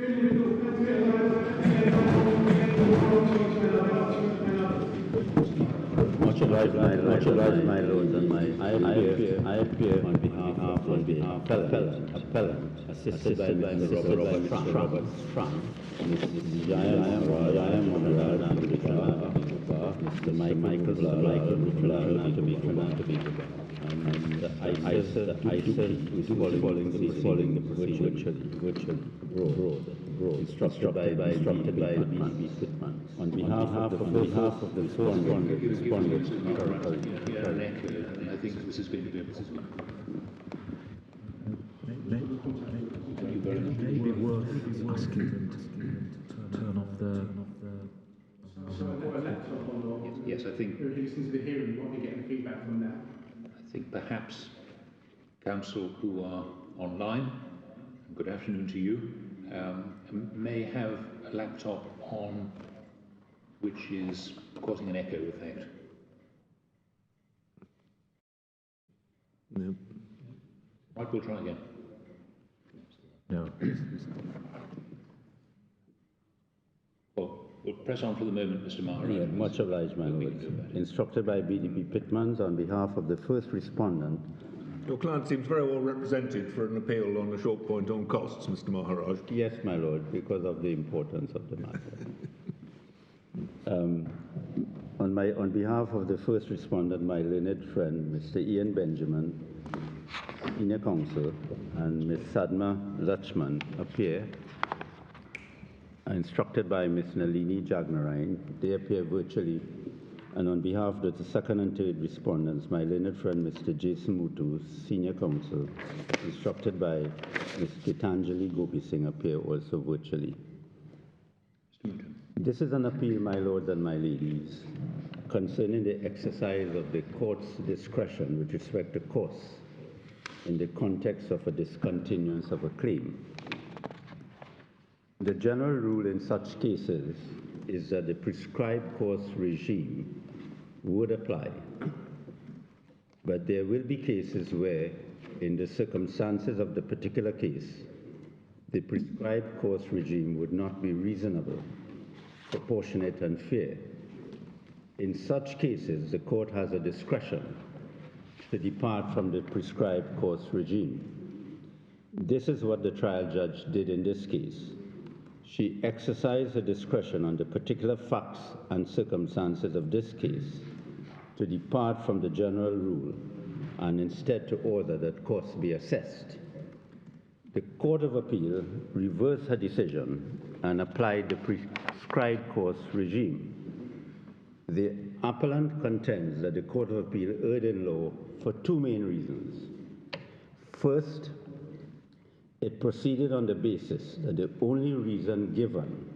Much obliged, my lords, and I appear on behalf of the appellant, assisted by Mr. Robert Frank, Mr. Jayam Monrad, and Mr. Michael Bertrand, to be and I said is following the procedure which broad instructed by B. Pittman on behalf of the respondents. And I think this is going to be a problem. Thank you very much. Maybe worth asking them to turn off the. So I've got a laptop on. Yes, I think. Who listens to the hearing? What are we getting feedback from that? I think perhaps counsel who are online, good afternoon to you, may have a laptop on which is causing an echo effect. No. Right, we'll try again. No. Well, we'll press on for the moment, Mr. Maharaj. Yeah, much obliged, my lords. Instructed by BDP Pittman on behalf of the first respondent. Your client seems very well represented for an appeal on a short point on costs, Mr. Maharaj. Yes, my lord, because of the importance of the matter. On behalf of the first respondent, my learned friend, Mr. Ian Benjamin, senior counsel, and Ms. Sadma Lachman appear. Instructed by Ms. Nalini Jagnarine, they appear virtually. And on behalf of the second and third respondents, my learned friend, Mr. Jason Mutu, senior counsel, instructed by Ms. Gitanjali Gopi Singh, appear also virtually. This is an appeal, my lords and my ladies, concerning the exercise of the court's discretion with respect to costs in the context of a discontinuance of a claim. The general rule in such cases is that the prescribed cost regime would apply, but there will be cases where, in the circumstances of the particular case, the prescribed cost regime would not be reasonable, proportionate, and fair. In such cases, the court has a discretion to depart from the prescribed cost regime. This is what the trial judge did in this case. She exercised her discretion on the particular facts and circumstances of this case to depart from the general rule and instead to order that costs be assessed. The Court of Appeal reversed her decision and applied the prescribed cost regime. The appellant contends that the Court of Appeal erred in law for two main reasons. First, it proceeded on the basis that the only reason given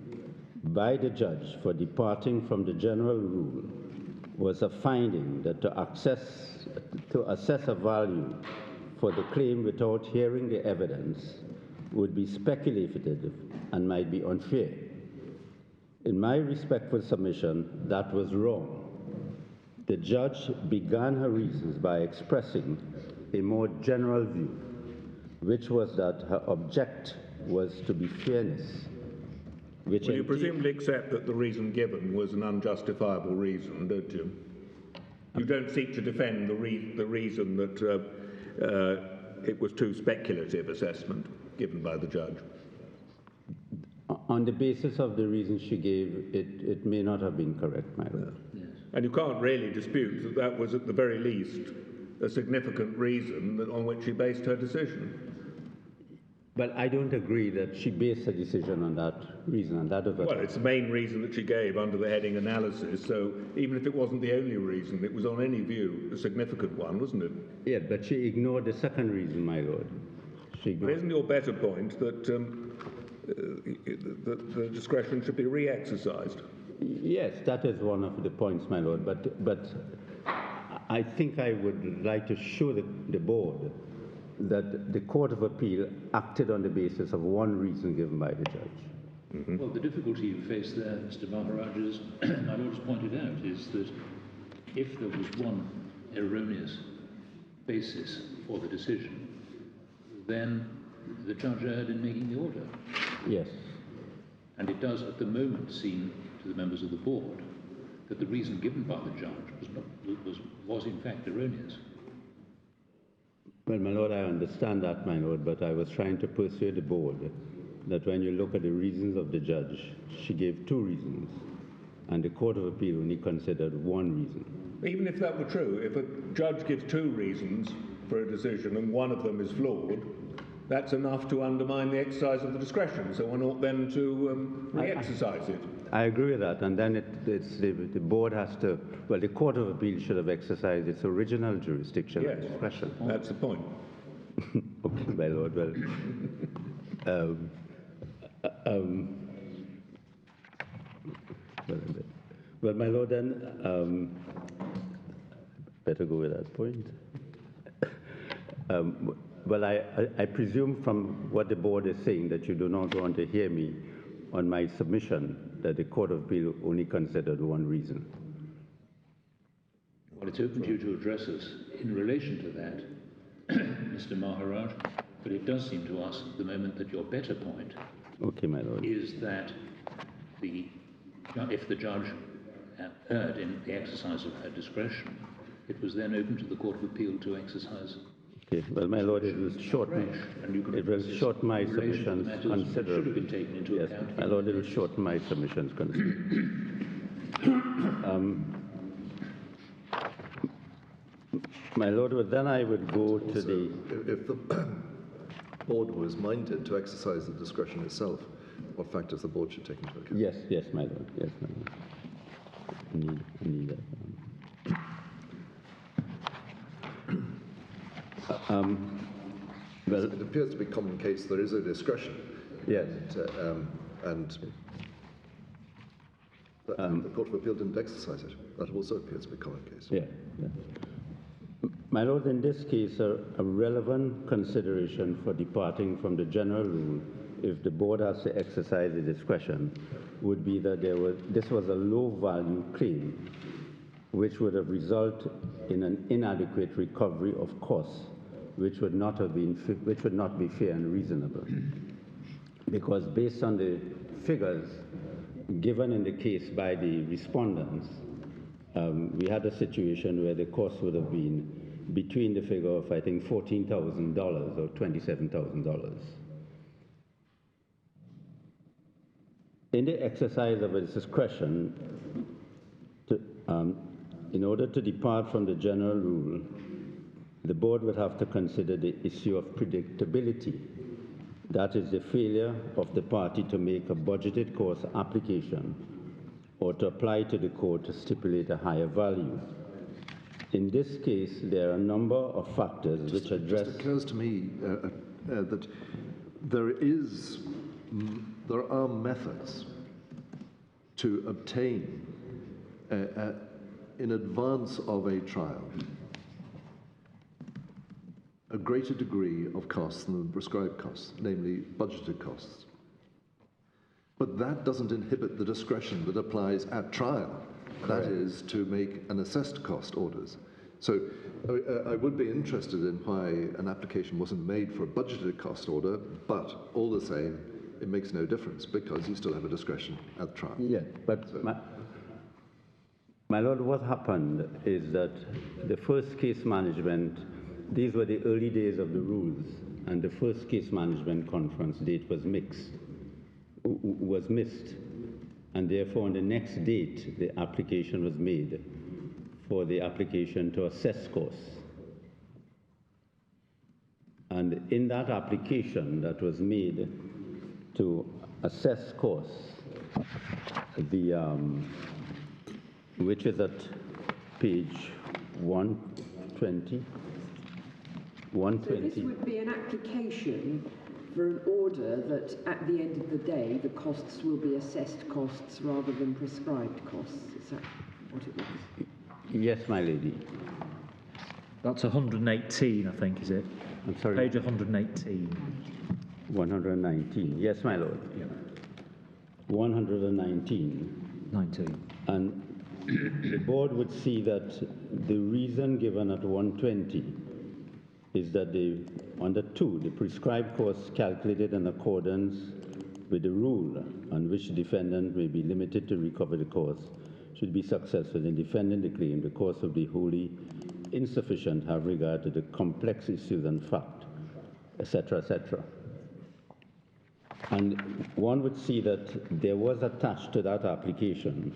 by the judge for departing from the general rule was a finding that to assess a value for the claim without hearing the evidence would be speculative and might be unfair. In my respectful submission, that was wrong. The judge began her reasons by expressing a more general view, which was that her object was to be fairness. Well, you presumably accept that the reason given was an unjustifiable reason, don't you? You don't seek to defend the reason that it was too speculative assessment given by the judge. On the basis of the reason she gave, it may not have been correct, my lord. Yes. And you can't really dispute that that was at the very least a significant reason on which she based her decision. But I don't agree that she based her decision on that reason, and that was Well, it's the main reason that she gave under the heading analysis, so even if it wasn't the only reason, it was on any view a significant one, wasn't it? Yeah, but she ignored the second reason, my lord. But isn't your better point that the discretion should be re-exercised? Yes, that is one of the points, my lord, but I think I would like to show the board that the Court of Appeal acted on the basis of one reason given by the judge. Mm-hmm. Well, the difficulty you face there, Mr. Maharaj, as my Lord has pointed out, is that if there was one erroneous basis for the decision, then the judge erred in making the order. Yes. And it does at the moment seem to the members of the board that the reason given by the judge was in fact erroneous. Well, my lord, I understand that, my lord, but I was trying to persuade the board that when you look at the reasons of the judge, she gave 2 reasons, and the Court of Appeal only considered 1 reason. Even if that were true, if a judge gives 2 reasons for a decision and one of them is flawed, that's enough to undermine the exercise of the discretion, so one ought then to re-exercise it. I agree with that, and then the board has to, well, the Court of Appeal should have exercised its original jurisdiction Yes, and discretion. that's the point. Okay, my lord, well, well, my lord, then, better go with that point. Well, I presume from what the board is saying that you do not want to hear me on my submission that the Court of Appeal only considered 1 reason. Well, it's open to you to address us in relation to that, Mr. Maharaj, but it does seem to us at the moment that your better point Okay, my lord. is that if the judge erred in the exercise of her discretion, it was then open to the Court of Appeal to exercise. Okay, well, my lord, it will shorten my submissions Should have considerably. been taken into Yes, account. my lord, it will shorten my submissions considerably. My lord, well, then I would go to the... If the board was minded to exercise the discretion itself, what factors the board should take into account? Yes, my lord, yes, my lord. I need that. Well, It appears to be common case there is a discretion. yes. And the Court of Appeal didn't exercise it. That also appears to be common case. Yeah. My lord, in this case, a relevant consideration for departing from the general rule, if the board has to exercise the discretion, would be that this was a low-value claim, which would have resulted in an inadequate recovery of costs, which would not be fair and reasonable, because based on the figures given in the case by the respondents, we had a situation where the cost would have been between the figure of, I think, $14,000 or $27,000. In the exercise of its discretion, in order to depart from the general rule, the board would have to consider the issue of predictability. That is the failure of the party to make a budgeted cost application or to apply to the court to stipulate a higher value. In this case, there are a number of factors which address... It occurs to me that there are methods to obtain, in advance of a trial, a greater degree of costs than the prescribed costs, namely budgeted costs. But that doesn't inhibit the discretion that applies at trial. That is to make an assessed cost orders. So I would be interested in why an application wasn't made for a budgeted cost order, but all the same, it makes no difference because you still have a discretion at trial. Yeah, but my lord, what happened is that the first case management, these were the early days of the rules, and the first case management conference date was missed. And therefore, on the next date, the application was made for the application to assess costs. And in that application that was made to assess costs, which is at page 120. So this would be an application for an order that at the end of the day the costs will be assessed costs rather than prescribed costs. Is that what it was? Yes, my lady. That's 118, I think, is it? I'm sorry. Page 118. 119. Yes, my lord. Yeah. 119. 19. And the board would see that the reason given at 120 is that under 2, the prescribed costs calculated in accordance with the rule on which the defendant may be limited to recover the cost should be successful in defending the claim, the cost will be wholly insufficient have regard to the complex issues and fact, etc., etc. And one would see that there was attached to that application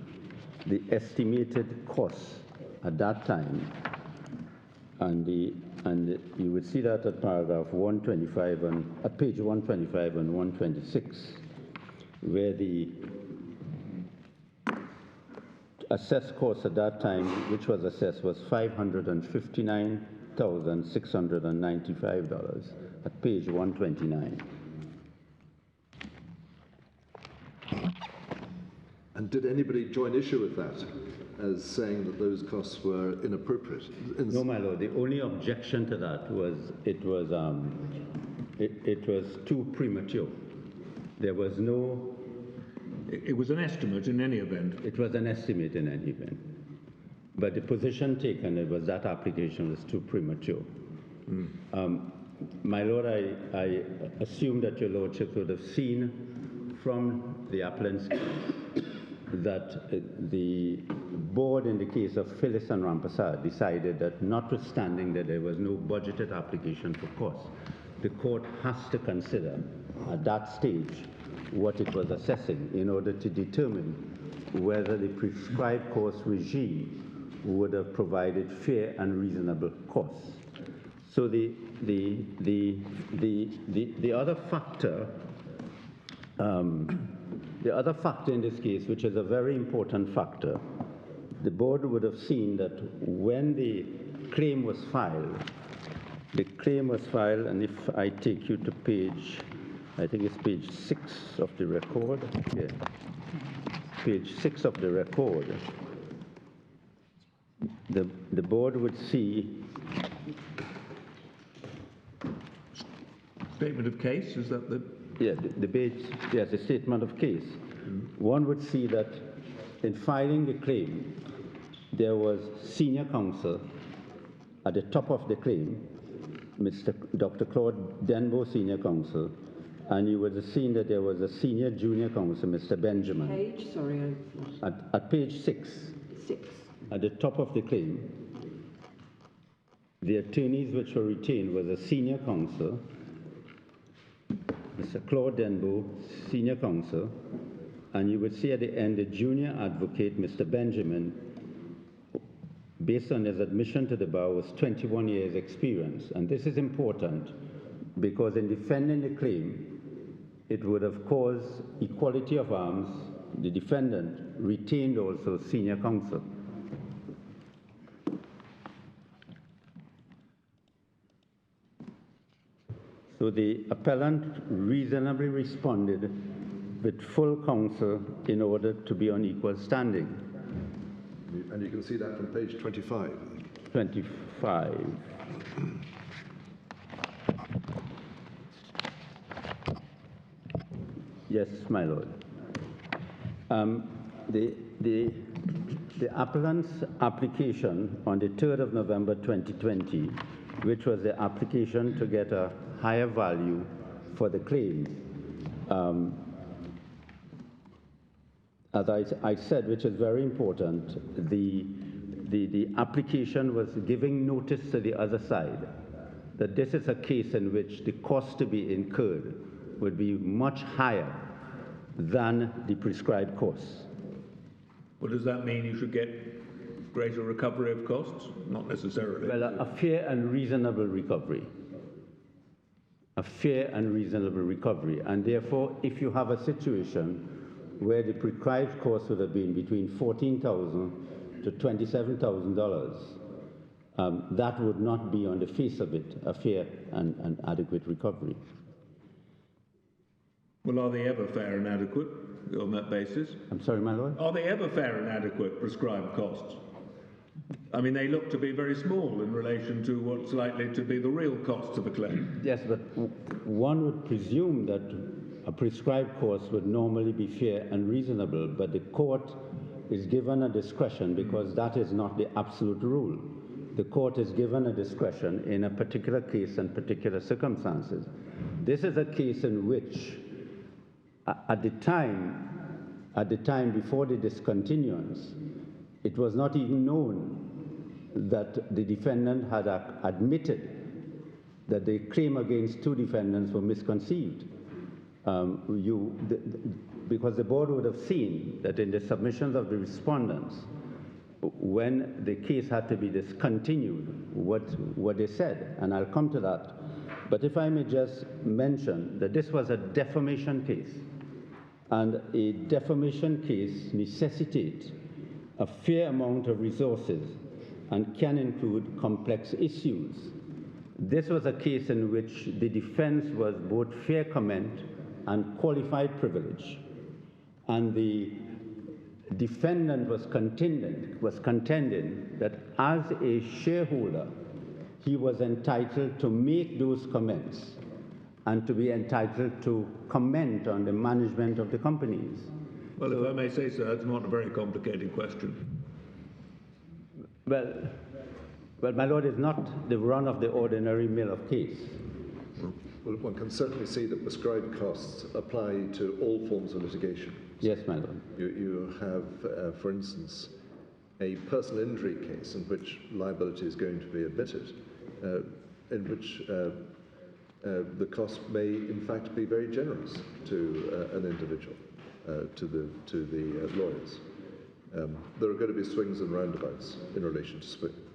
the estimated costs at that time, and you would see that at paragraph 125 and at page 125 and 126, where the assessed cost at that time, which was assessed, was $559,695 at page 129. And did anybody join issue with that as saying that those costs were inappropriate? No, my lord. The only objection to that was it was too premature. There was no. It was an estimate in any event. It was an estimate in any event. But the position taken was that application was too premature. My lord, I assume that your lordship would have seen from the appellant's that the board in the case of Phyllis and Rampasad decided that notwithstanding that there was no budgeted application for costs, the court has to consider at that stage what it was assessing in order to determine whether the prescribed cost regime would have provided fair and reasonable costs. So the other factor in this case, which is a very important factor, the board would have seen that when the claim was filed, and if I take you to page, I think it's page 6 of the record, yeah, page 6 of the record, the board would see. Statement of case, is that the? Yeah, the page, yes, the statement of case. One would see that in filing the claim, there was senior counsel at the top of the claim, Dr. Claude Denbo, senior counsel, and you would have seen that there was a senior junior counsel, Mr. Benjamin. Page, sorry. At page 6. 6. At the top of the claim, the attorneys which were retained was a senior counsel, Mr. Claude Denbo, senior counsel, and you would see at the end the junior advocate, Mr. Benjamin, based on his admission to the bar, was 21 years experience. And this is important because in defending the claim, it would have caused equality of arms. The defendant retained also senior counsel. So the appellant reasonably responded with full counsel in order to be on equal standing. And you can see that from page 25. 25. Yes, my lord. The appellant's application on the 3rd of November 2020, which was the application to get a higher value for the claim, as I said, which is very important, the application was giving notice to the other side that this is a case in which the cost to be incurred would be much higher than the prescribed costs. Well, does that mean you should get greater recovery of costs? Not necessarily. Well, a fair and reasonable recovery. A fair and reasonable recovery. And therefore, if you have a situation where the prescribed cost would have been between $14,000 to $27,000, that would not be on the face of it a fair and adequate recovery. Well, are they ever fair and adequate on that basis? I'm sorry, my lord? Are they ever fair and adequate prescribed costs? I mean, they look to be very small in relation to what's likely to be the real costs of a claim. Yes, but one would presume that a prescribed cost would normally be fair and reasonable, but the court is given a discretion because that is not the absolute rule. The court is given a discretion in a particular case and particular circumstances. This is a case in which at the time before the discontinuance, it was not even known that the defendant had admitted that the claim against two defendants were misconceived. Because the board would have seen that in the submissions of the respondents, when the case had to be discontinued, what they said, and I'll come to that. But if I may just mention that this was a defamation case, and a defamation case necessitates a fair amount of resources and can include complex issues. This was a case in which the defense was both fair comment and qualified privilege, and the defendant was contending that as a shareholder, he was entitled to make those comments and to be entitled to comment on the management of the companies. Well, if I may say so, it's not a very complicated question. Well, my lord, it's not the run of the ordinary mill of case. Well, one can certainly see that prescribed costs apply to all forms of litigation. Yes, my lord. You have, for instance, a personal injury case in which liability is going to be admitted, in which the cost may, in fact, be very generous to an individual, to the lawyers. There are going to be swings and roundabouts in relation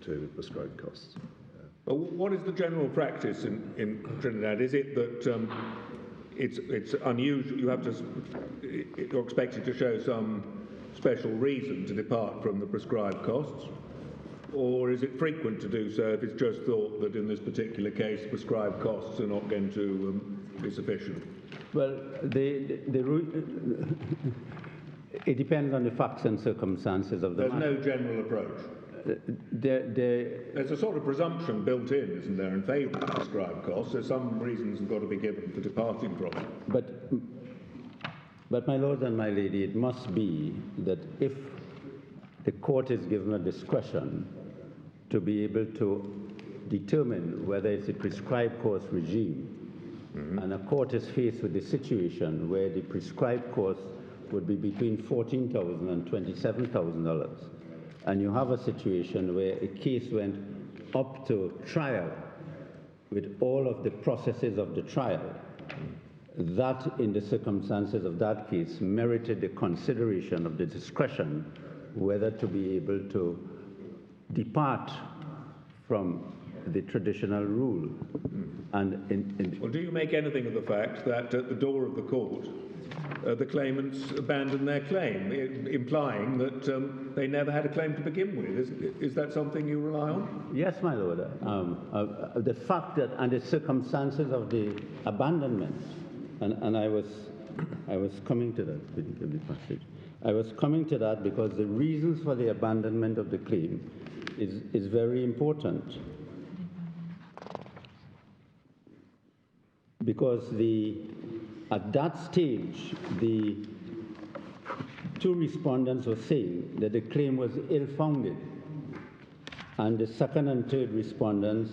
to prescribed costs. Well, what is the general practice in Trinidad? Is it that it's unusual, you're expected to show some special reason to depart from the prescribed costs? Or is it frequent to do so if it's just thought that in this particular case prescribed costs are not going to be sufficient? Well, it depends on the facts and circumstances of the matter. There's no general approach. There's a sort of presumption built in, isn't there, in favour of prescribed costs. There's some reasons have got to be given for departing from it. But my lord and my lady, it must be that if the court is given a discretion to be able to determine whether it's a prescribed cost regime, and a court is faced with the situation where the prescribed cost would be between $14,000 and $27,000, and you have a situation where a case went up to trial with all of the processes of the trial, that in the circumstances of that case merited the consideration of the discretion whether to be able to depart from the traditional rule. And well, do you make anything of the fact that at the door of the court the claimants abandoned their claim, implying that they never had a claim to begin with? Is that something you rely on? Yes, my lord. The fact that and the circumstances of the abandonment, and I was coming to that. Didn't give me passage. I was coming to that because the reasons for the abandonment of the claim is very important. Because at that stage, the two respondents were saying that the claim was ill-founded. And the second and third respondents,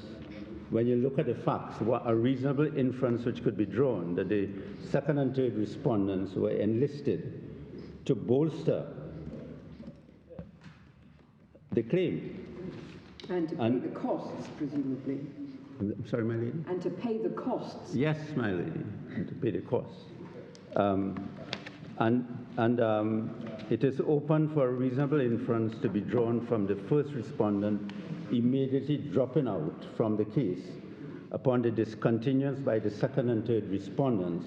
when you look at the facts, what a reasonable inference which could be drawn, that the second and third respondents were enlisted to bolster the claim. And to pay the costs, presumably. I'm sorry, my lady? And to pay the costs. Yes, my lady, and to pay the costs. It is open for a reasonable inference to be drawn from the first respondent immediately dropping out from the case upon the discontinuance by the second and third respondents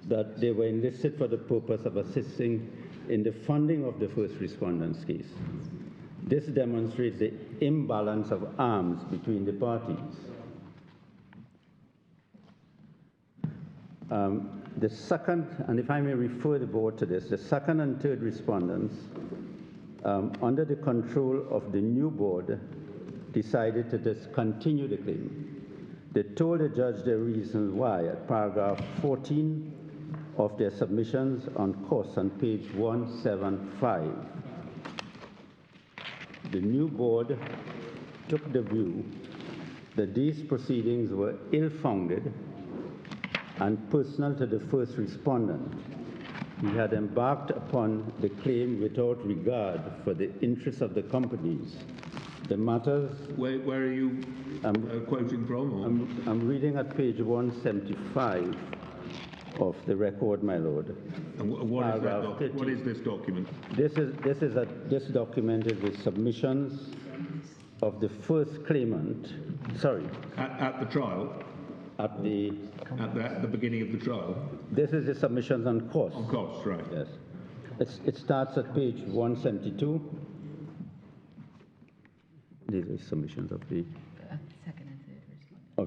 that they were enlisted for the purpose of assisting in the funding of the first respondent's case. This demonstrates the imbalance of arms between the parties. The second, and if I may refer the board to this, the second and third respondents, under the control of the new board, decided to discontinue the claim. They told the judge their reasons why at paragraph 14 of their submissions on costs on page 175. The new board took the view that these proceedings were ill-founded and personal to the first respondent, he had embarked upon the claim without regard for the interests of the companies. The matters... Where are you quoting from? Or? I'm reading at page 175 of the record, my lord. And what is this document? This document is the submissions of the first claimant. Sorry. At the trial. At the beginning of the trial. This is the submissions on costs. On costs, right? Yes. It starts at page 172. These are submissions of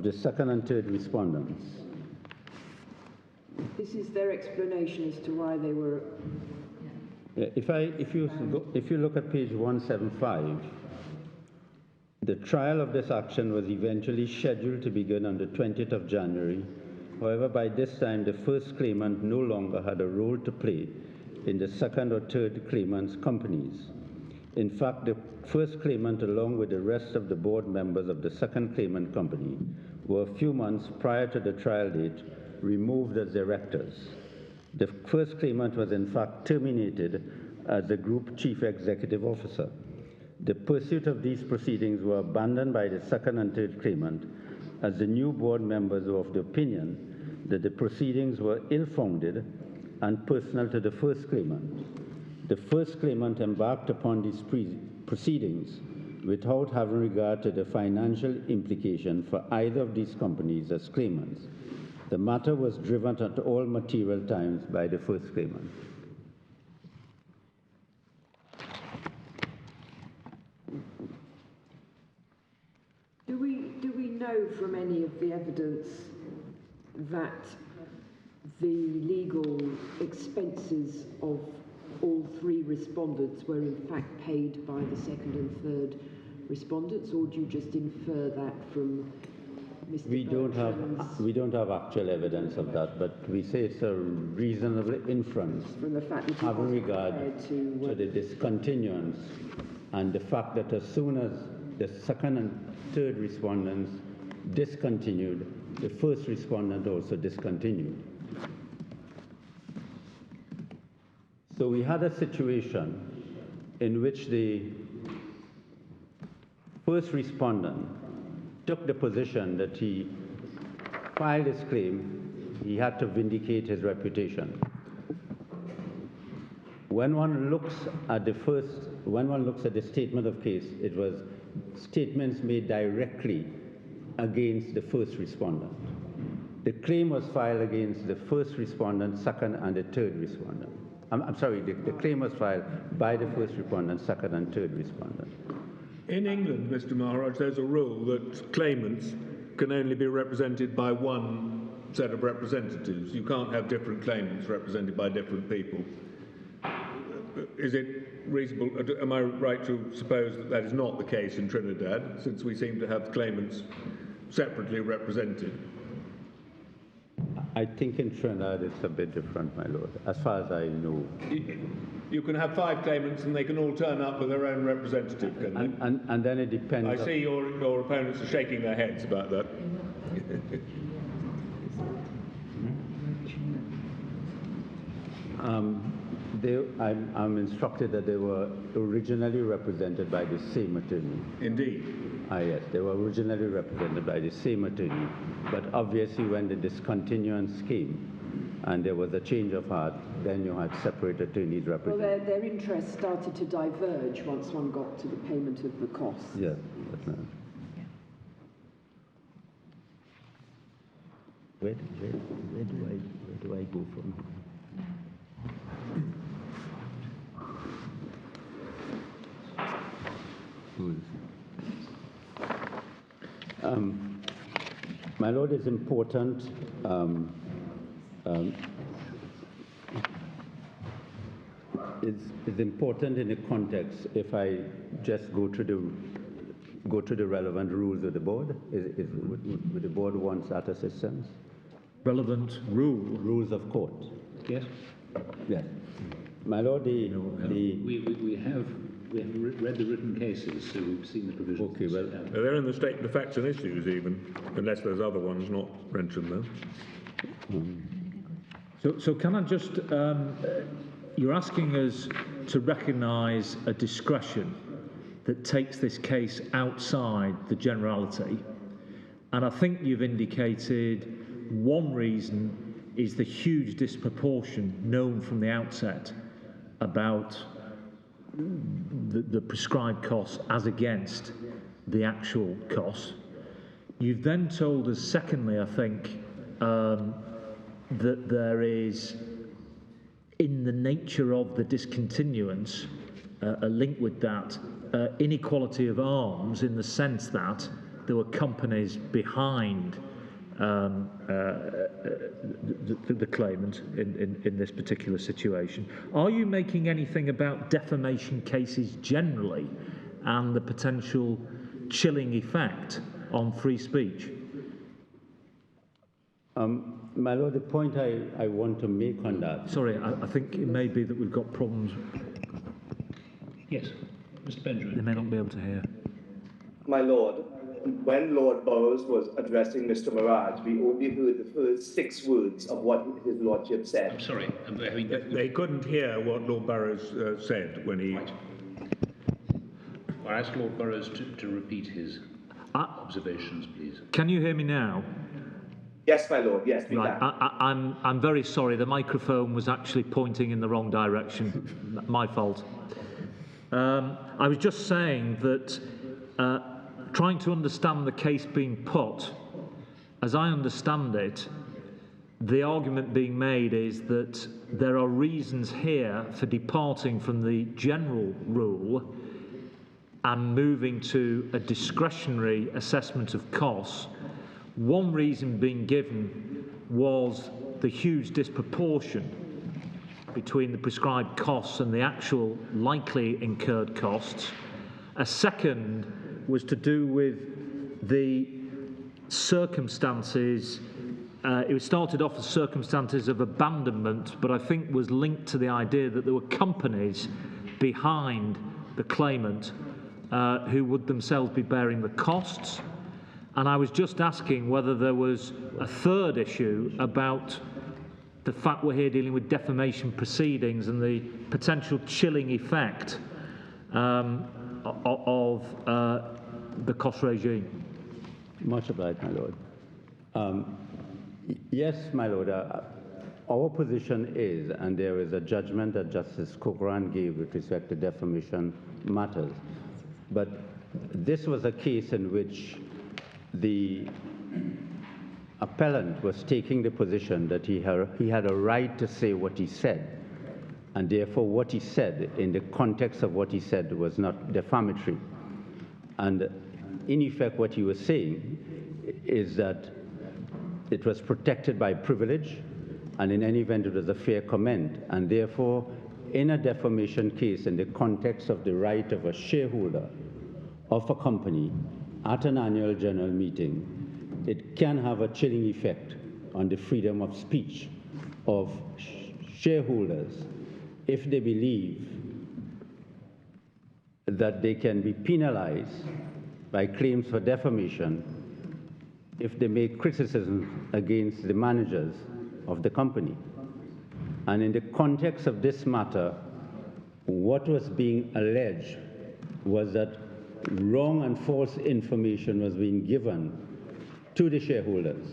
the second and third respondents. This is their explanation as to why they were... Yeah, if you look at page 175, the trial of this action was eventually scheduled to begin on the 20th of January. However, by this time, the first claimant no longer had a role to play in the second or third claimant's companies. In fact, the first claimant, along with the rest of the board members of the second claimant company, were a few months prior to the trial date removed as directors. The first claimant was in fact terminated as the group chief executive officer. The pursuit of these proceedings were abandoned by the second and third claimant, as the new board members were of the opinion that the proceedings were ill-founded and personal to the first claimant. The first claimant embarked upon these proceedings without having regard to the financial implication for either of these companies as claimants. The matter was driven at all material times by the first claimant. Do we know from any of the evidence that the legal expenses of all three respondents were in fact paid by the second and third respondents, or do you just infer that from Mr. We don't have actual evidence of that, but we say it's a reasonable inference from the fact that having regard to the discontinuance and the fact that as soon as the second and third respondents discontinued, the first respondent also discontinued. So we had a situation in which the first respondent took the position that he filed his claim, he had to vindicate his reputation. When one looks at the statement of case, it was statements made directly against the first respondent. The claim was filed against the first respondent, second, and the third respondent. I'm sorry, the claim was filed by the first respondent, second, and third respondent. In England, Mr. Maharaj, there's a rule that claimants can only be represented by one set of representatives. You can't have different claimants represented by different people. Is it reasonable, am I right to suppose that that is not the case in Trinidad, since we seem to have claimants separately represented? I think in Trinidad it's a bit different, my lord, as far as I know. You can have 5 claimants and they can all turn up with their own representative, can they? And then it depends... I see your opponents are shaking their heads about that. I'm instructed that they were originally represented by the same attorney. Indeed. Yes, they were originally represented by the same attorney, but obviously when the discontinuance came and there was a change of heart, then you had separate attorneys representing. Well, their interests started to diverge once one got to the payment of the costs. Yes, that's right. Where do I go from here? My lord, is important. It's important in the context. If I just go to the relevant rules of the board, would the board want that assistance? Relevant rules of court. Yes. Yes. My lord, we have read the written cases, so we've seen the provisions. Okay, well, they're in the statement of facts and issues even, unless there's other ones not mentioned there. So can I just, you're asking us to recognise a discretion that takes this case outside the generality, and I think you've indicated one reason is the huge disproportion known from the outset about the prescribed costs as against the actual costs. You've then told us, secondly, I think, that there is, in the nature of the discontinuance, a link with that, inequality of arms, in the sense that there were companies behind the claimant in this particular situation. Are you making anything about defamation cases generally and the potential chilling effect on free speech? My Lord, the point I want to make on that... Sorry, I think it may be that we've got problems. Yes, Mr. Benjamin. They may not be able to hear. My Lord, when Lord Burrows was addressing Mr. Mirage, we only heard the first 6 words of what his Lordship said. I'm sorry. They couldn't hear what Lord Burrows said when he... Right. I ask Lord Burrows to repeat his observations, please. Can you hear me now? Yes, my Lord, yes, we Right. can. I'm very sorry. The microphone was actually pointing in the wrong direction. My fault. I was just saying that trying to understand the case being put, as I understand it, the argument being made is that there are reasons here for departing from the general rule and moving to a discretionary assessment of costs. One reason being given was the huge disproportion between the prescribed costs and the actual likely incurred costs. A second was to do with the circumstances. It started off as circumstances of abandonment, but I think was linked to the idea that there were companies behind the claimant who would themselves be bearing the costs. And I was just asking whether there was a third issue about the fact we're here dealing with defamation proceedings and the potential chilling effect of the cost regime. Much obliged, my Lord. Yes, my Lord, our position is, and there is a judgment that Justice Corcoran gave with respect to defamation matters, but this was a case in which the appellant was taking the position that he had a right to say what he said, and therefore what he said in the context of what he said was not defamatory. And in effect what he was saying is that it was protected by privilege, and in any event it was a fair comment, and therefore in a defamation case in the context of the right of a shareholder of a company at an annual general meeting, it can have a chilling effect on the freedom of speech of shareholders if they believe that they can be penalized by claims for defamation if they make criticisms against the managers of the company. And in the context of this matter, what was being alleged was that wrong and false information was being given to the shareholders.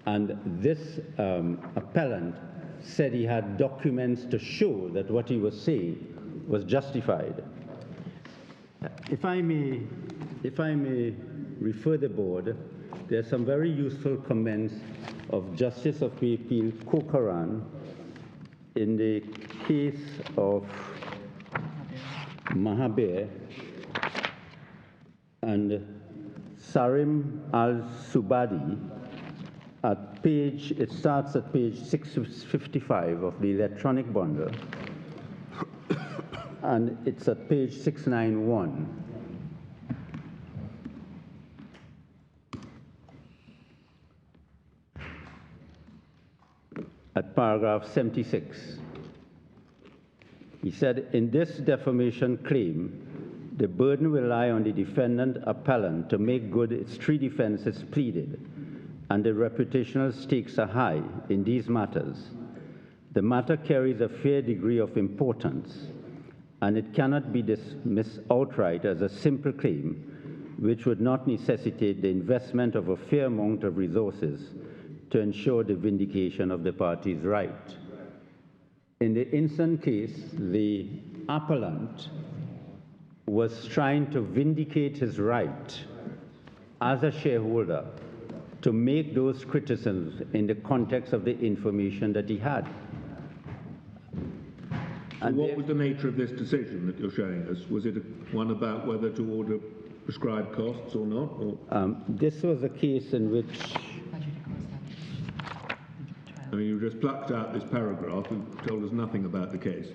And this appellant said he had documents to show that what he was saying was justified. If I may refer the board, there are some very useful comments of Justice of the Appeal Corcoran in the case of Mahabir and Sarim al-Subadi at it starts at page 655 of the electronic bundle, and it's at page 691. At paragraph 76. He said, in this defamation claim, the burden will lie on the defendant appellant to make good its 3 defenses pleaded and the reputational stakes are high in these matters, the matter carries a fair degree of importance, and it cannot be dismissed outright as a simple claim which would not necessitate the investment of a fair amount of resources to ensure the vindication of the party's right. In the instant case, the appellant was trying to vindicate his right as a shareholder to make those criticisms in the context of the information that he had. So what was the nature of this decision that you're showing us? Was it one about whether to order prescribed costs or not? Or? This was a case in which... I mean, you just plucked out this paragraph and told us nothing about the case.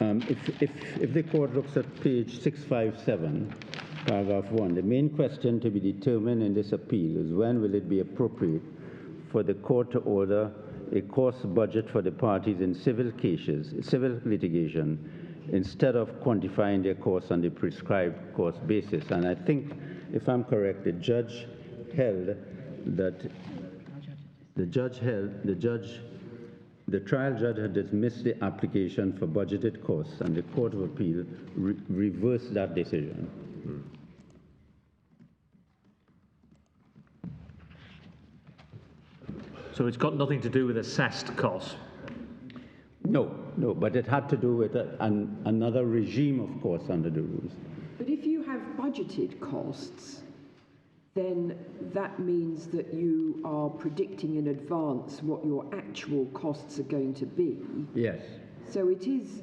If the court looks at page 657, paragraph 1, the main question to be determined in this appeal is when will it be appropriate for the court to order a cost budget for the parties in civil cases, civil litigation, instead of quantifying their costs on the prescribed cost basis. And I think, if I'm correct, the judge held that the trial judge had dismissed the application for budgeted costs, and the Court of Appeal reversed that decision. So it's got nothing to do with assessed costs? No, but it had to do with another regime of costs under the rules. But if you have budgeted costs, then that means that you are predicting in advance what your actual costs are going to be. Yes. So it is,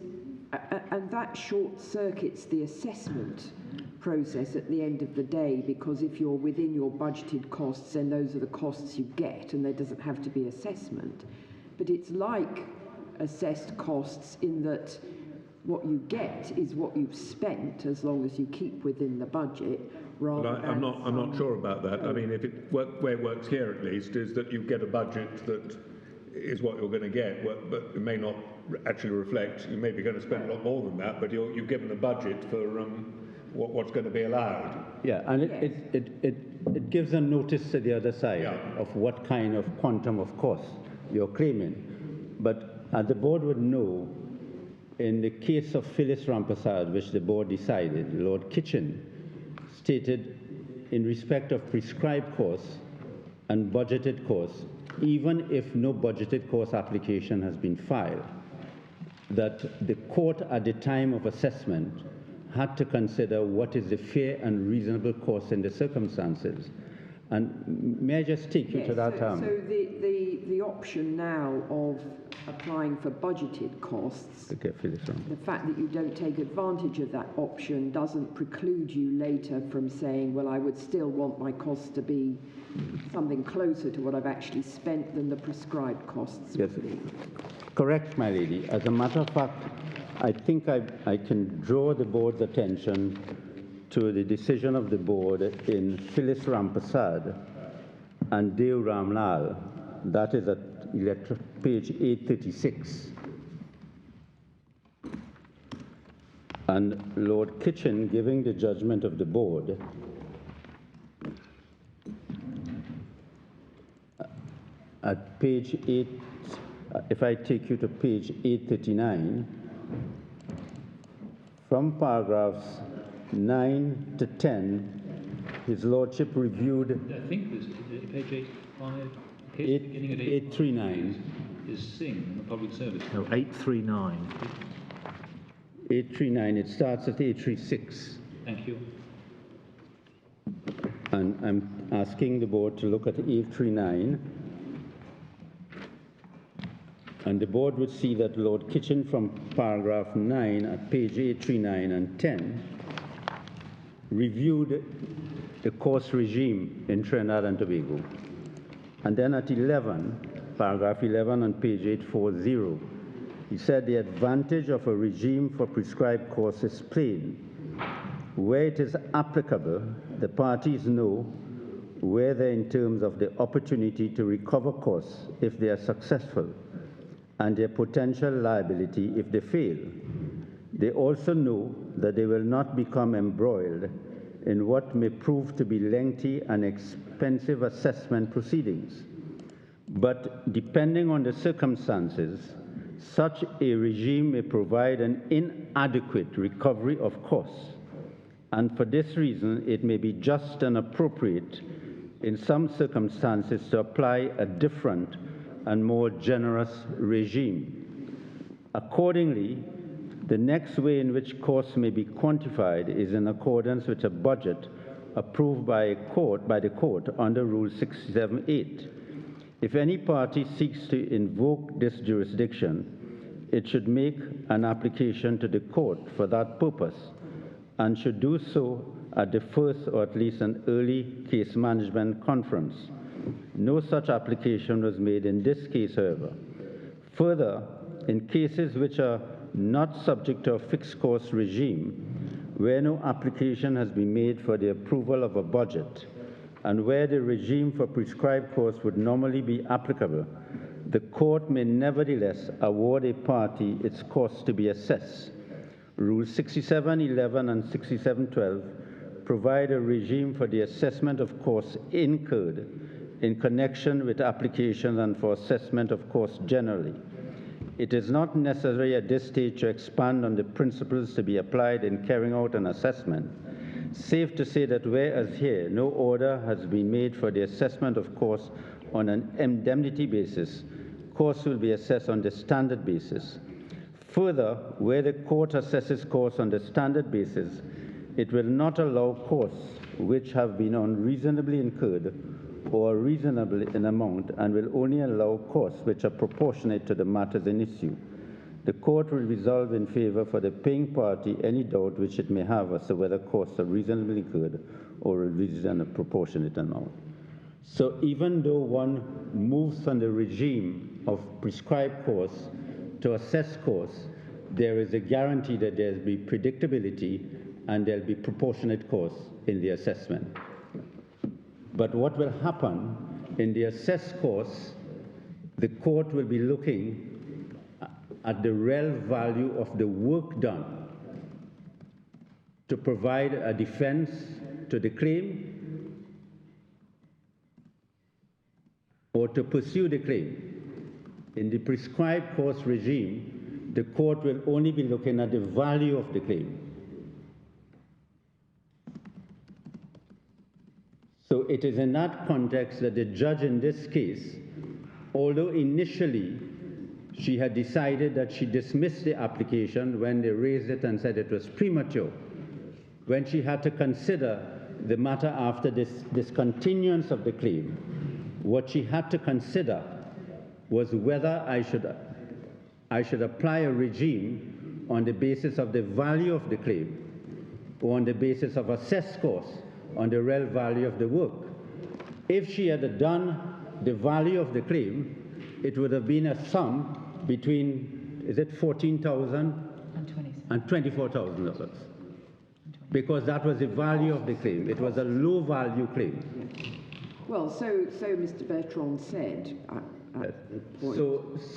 and that short circuits the assessment process at the end of the day, because if you're within your budgeted costs, then those are the costs you get, and there doesn't have to be assessment. But it's like assessed costs in that what you get is what you've spent, as long as you keep within the budget. But I'm not sure about that. I mean, where it works here at least is that you get a budget that is what you're going to get, but it may not actually reflect. You may be going to spend a lot more than that, but you've given a budget for what's going to be allowed. Yeah, and it gives a notice to the other side of what kind of quantum of cost you're claiming. But the board would know, in the case of Phyllis Rampasad, which the board decided, Lord Kitchen stated in respect of prescribed costs and budgeted costs, even if no budgeted cost application has been filed, that the court at the time of assessment had to consider what is the fair and reasonable cost in the circumstances. And may I just take you to that term? So the option now of applying for budgeted costs, the fact that you don't take advantage of that option doesn't preclude you later from saying, well, I would still want my costs to be something closer to what I've actually spent than the prescribed costs would be. Correct, my lady. As a matter of fact, I think I can draw the board's attention to the decision of the board in Phyllis Rampasad and Deo Ramlal. That is at page 836. And Lord Kitchen giving the judgment of the board at page 8, if I take you to page 839, from paragraphs 9 to 10, His Lordship reviewed... I think there's page 8, beginning at 839. Is Singh in the public service. No, 839. 839, it starts at 836. Thank you. And I'm asking the board to look at 839. And the board would see that Lord Kitchen, from paragraph 9 at page 839 and 10, reviewed the cost regime in Trinidad and Tobago. And then at 11, paragraph 11 on page 840, he said the advantage of a regime for prescribed costs is plain. Where it is applicable, the parties know whether in terms of the opportunity to recover costs if they are successful, and their potential liability if they fail. They also know that they will not become embroiled in what may prove to be lengthy and expensive assessment proceedings. But depending on the circumstances, such a regime may provide an inadequate recovery of costs, and for this reason it may be just and appropriate in some circumstances to apply a different and more generous regime. Accordingly, the next way in which costs may be quantified is in accordance with a budget approved by the court under Rule 67(8). If any party seeks to invoke this jurisdiction, it should make an application to the court for that purpose, and should do so at the first or at least an early case management conference. No such application was made in this case, however. Further, in cases which are not subject to a fixed cost regime, where no application has been made for the approval of a budget, and where the regime for prescribed costs would normally be applicable, the court may nevertheless award a party its costs to be assessed. Rules 67(11) and 67(12) provide a regime for the assessment of costs incurred in connection with applications and for assessment of costs generally. It is not necessary at this stage to expand on the principles to be applied in carrying out an assessment. Safe to say that whereas here no order has been made for the assessment of costs on an indemnity basis, costs will be assessed on the standard basis. Further, where the court assesses costs on the standard basis, it will not allow costs which have been unreasonably incurred or reasonable in amount, and will only allow costs which are proportionate to the matters in issue. The court will resolve in favor for the paying party any doubt which it may have as to whether costs are reasonably incurred or a reasonable and proportionate amount. So even though one moves from the regime of prescribed costs to assess costs, there is a guarantee that there will be predictability and there will be proportionate costs in the assessment. But what will happen in the assessed costs, the court will be looking at the real value of the work done to provide a defense to the claim or to pursue the claim. In the prescribed cost regime, the court will only be looking at the value of the claim. So it is in that context that the judge in this case, although initially she had decided that she dismissed the application when they raised it and said it was premature, when she had to consider the matter after this discontinuance of the claim, what she had to consider was whether I should apply a regime on the basis of the value of the claim or on the basis of assessed costs on the real value of the work. If she had done the value of the claim, it would have been a sum between, is it $14,000 and $24,000, because that was the value of the claim. It was a low value claim. Well, so Mr. Bertrand said at the point.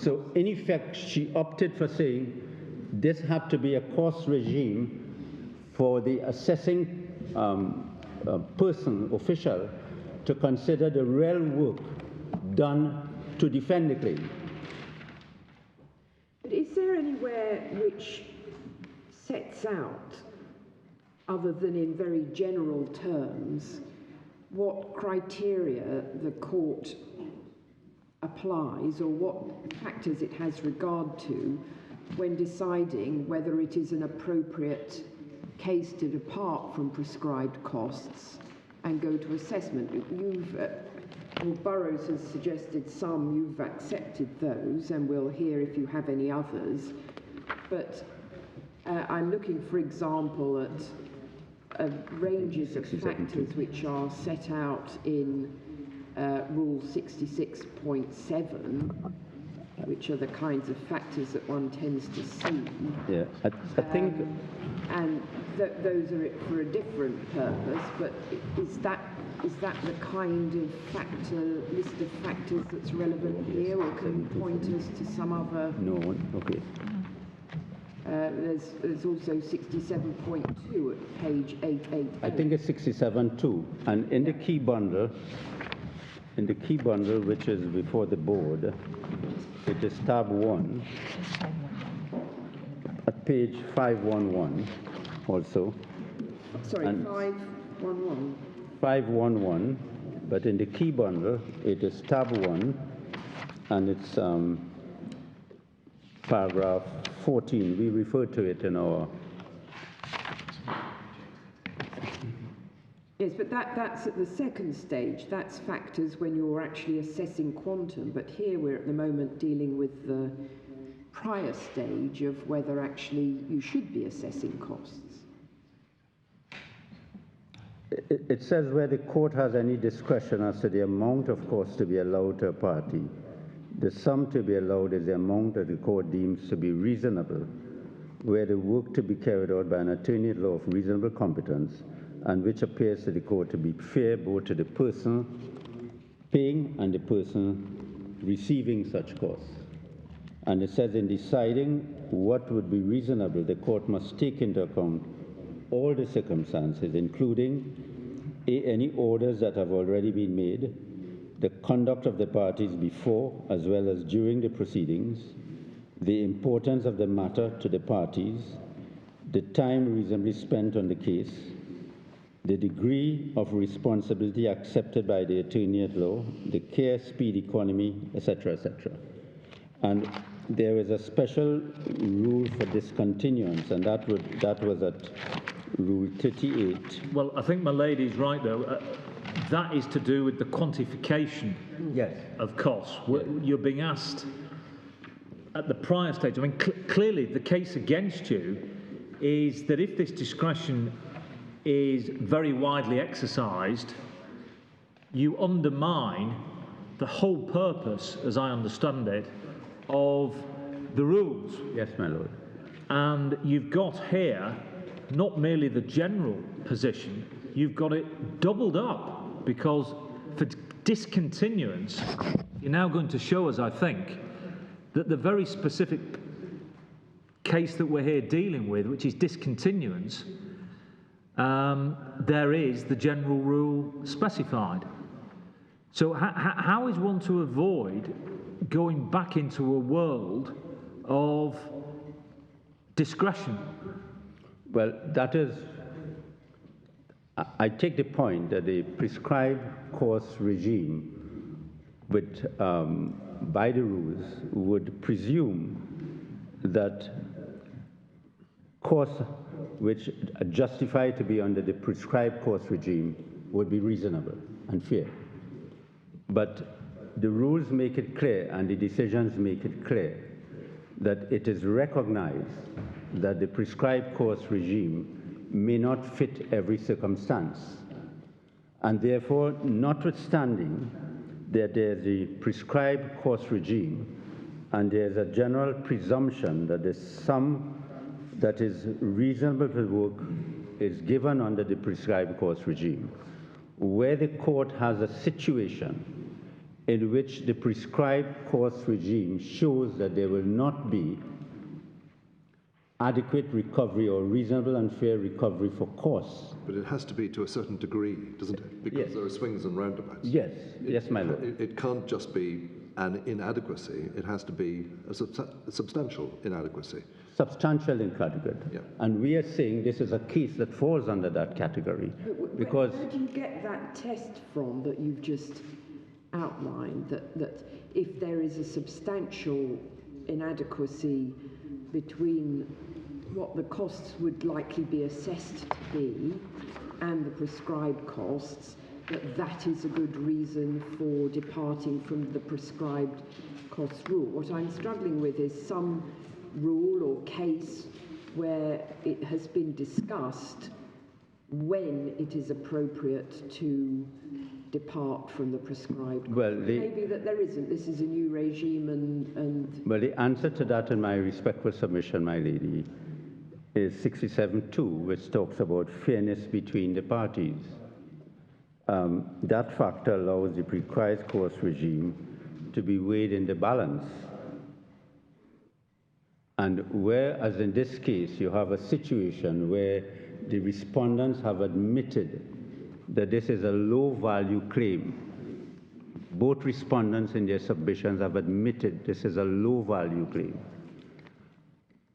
So in effect, she opted for saying this had to be a cost regime for the assessing person, official, to consider the real work done to defend the claim. But is there anywhere which sets out, other than in very general terms, what criteria the court applies or what factors it has regard to when deciding whether it is an appropriate case to depart from prescribed costs and go to assessment? Burroughs has suggested some, you've accepted those, and we'll hear if you have any others. But I'm looking, for example, at ranges of factors which are set out in Rule 66.7, which are the kinds of factors that one tends to see. Yeah, I think... and those are for a different purpose, but is that the kind of list of factors that's relevant here, or can you point us to some other? No, okay. There's also 67.2 at page 888. I think it's 67.2, and in the key bundle, which is before the board, it is tab 1 at page 511 also. Sorry, and 511. 511, but in the key bundle, it is tab 1, and it's paragraph 14. We refer to it in our... Yes, but that's at the second stage. That's factors when you're actually assessing quantum. But here we're at the moment dealing with the prior stage of whether actually you should be assessing costs. It says where the court has any discretion as to the amount of costs to be allowed to a party. The sum to be allowed is the amount that the court deems to be reasonable, where the work to be carried out by an attorney at law of reasonable competence and which appears to the court to be fair both to the person paying and the person receiving such costs. And it says in deciding what would be reasonable, the court must take into account all the circumstances, including any orders that have already been made, the conduct of the parties before as well as during the proceedings, the importance of the matter to the parties, the time reasonably spent on the case, the degree of responsibility accepted by the attorney at law, the care, speed, economy, etc., etc. And there is a special rule for discontinuance, and that was at Rule 38. Well, I think my lady's right, though. That is to do with the quantification of costs. Yes. You're being asked at the prior stage. I mean, clearly the case against you is that if this discretion is very widely exercised, you undermine the whole purpose, as I understand it, of the rules. Yes, my lord. And you've got here not merely the general position, you've got it doubled up, because for discontinuance, you're now going to show us, I think, that the very specific case that we're here dealing with, which is discontinuance, there is the general rule specified. So how is one to avoid going back into a world of discretion? Well, that is, I take the point that the prescribed cost regime by the rules would presume that costs which are justified to be under the prescribed cost regime would be reasonable and fair. But the rules make it clear, and the decisions make it clear, that it is recognized that the prescribed cost regime may not fit every circumstance. And therefore, notwithstanding that there's a prescribed cost regime, and there's a general presumption that the sum that is reasonable for work is given under the prescribed cost regime, where the court has a situation in which the prescribed cost regime shows that there will not be adequate recovery or reasonable and fair recovery for costs. But it has to be to a certain degree, doesn't it? Because yes. There are swings and roundabouts. Yes, yes, my lord. It can't just be an inadequacy, it has to be a substantial inadequacy. Substantial inadequate. Yeah. And we are saying this is a case that falls under that category. Because where do you get that test from that you've just outlined, that if there is a substantial inadequacy between what the costs would likely be assessed to be and the prescribed costs, that is a good reason for departing from the prescribed cost rule? What I'm struggling with is some rule or case where it has been discussed when it is appropriate to depart from the prescribed cost. Well, maybe that there isn't. This is a new regime and... Well, the answer to that in my respectful submission, my lady, is 67.2, which talks about fairness between the parties. That factor allows the prescribed cost regime to be weighed in the balance. And whereas in this case, you have a situation where the respondents have admitted that this is a low-value claim. Both respondents in their submissions have admitted this is a low-value claim.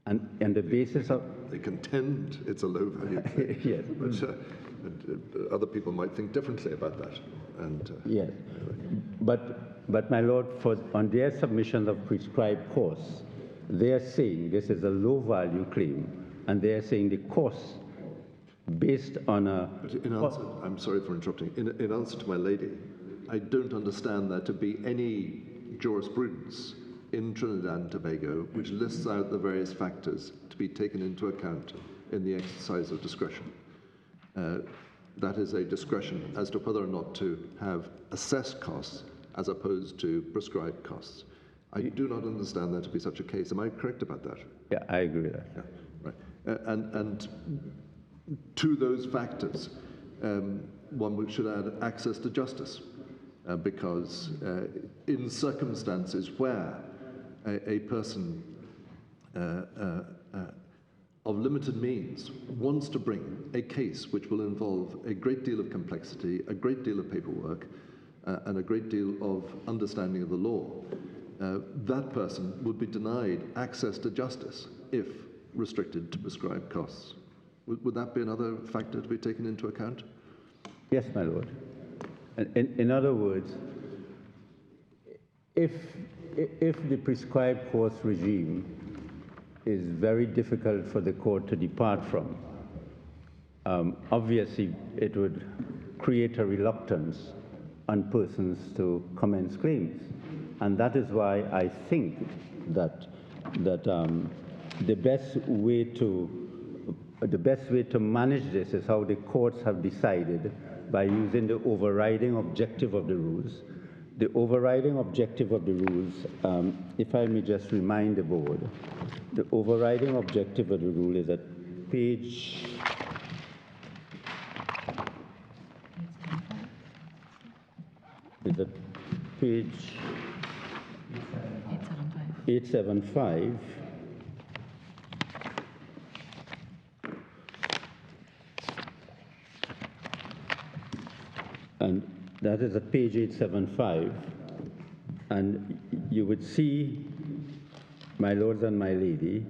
And the basis of... They contend it's a low-value claim. Yes. But other people might think differently about that. And, yes. But my Lord, on their submission of prescribed costs, they are saying this is a low-value claim, and they are saying the costs based on a... But in answer, I'm sorry for interrupting. In answer to my lady, I don't understand there to be any jurisprudence in Trinidad and Tobago which lists out the various factors to be taken into account in the exercise of discretion. That is a discretion as to whether or not to have assessed costs as opposed to prescribed costs. I do not understand there to be such a case. Am I correct about that? Yeah, I agree with that. Yeah, right. And to those factors, one should add access to justice, because in circumstances where a person of limited means wants to bring a case which will involve a great deal of complexity, a great deal of paperwork, and a great deal of understanding of the law, that person would be denied access to justice if restricted to prescribed costs. Would that be another factor to be taken into account? Yes, my Lord. In other words, if the prescribed cost regime is very difficult for the court to depart from, obviously it would create a reluctance on persons to commence claims. And that is why I think that the best way to manage this is how the courts have decided, by using the overriding objective of the rules. The overriding objective of the rules, if I may just remind the board, the overriding objective of the rule is at page... is at page 875. And that is at page 875. And you would see, my lords and my lady,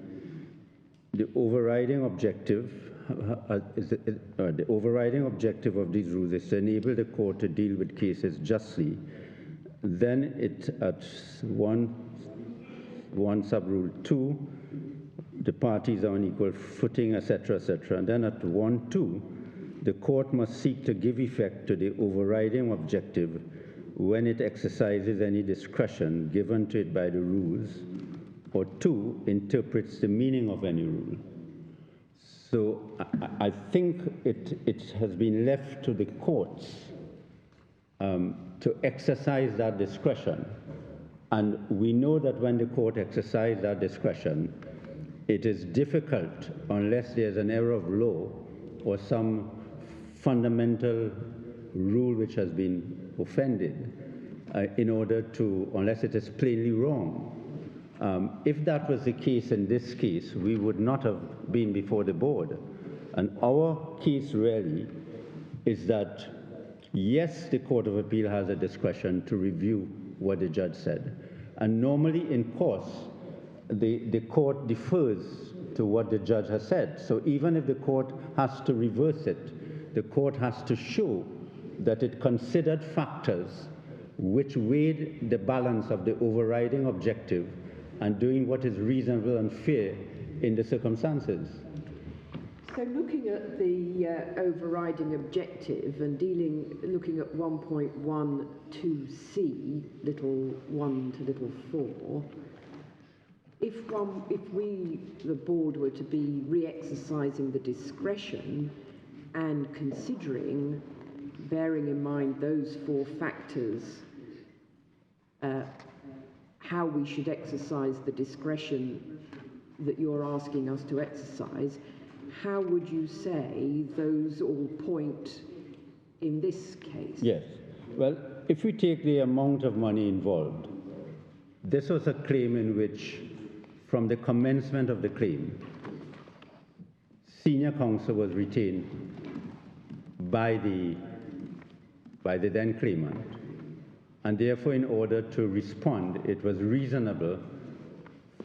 the overriding objective the overriding objective of these rules is to enable the court to deal with cases justly. Then it at one sub-rule 2, the parties are on equal footing, etc., etc. And then at 1.2, the court must seek to give effect to the overriding objective when it exercises any discretion given to it by the rules, or 2, interprets the meaning of any rule. So I think it has been left to the courts to exercise that discretion. And we know that when the court exercises that discretion, it is difficult, unless there's an error of law or some fundamental rule which has been offended, unless it is plainly wrong. If that was the case in this case, we would not have been before the board. And our case really is that, yes, the Court of Appeal has a discretion to review what the judge said. And normally in course, the court defers to what the judge has said. So even if the court has to reverse it, the court has to show that it considered factors which weighed the balance of the overriding objective and doing what is reasonable and fair in the circumstances. So looking at the overriding objective and looking at 1.12c, little 1 to little 4, if we, the board, were to be re-exercising the discretion and considering, bearing in mind those 4 factors, how we should exercise the discretion that you're asking us to exercise, how would you say those all point in this case? Yes. Well, if we take the amount of money involved, this was a claim in which, from the commencement of the claim, senior counsel was retained by the then claimant, and therefore in order to respond, it was reasonable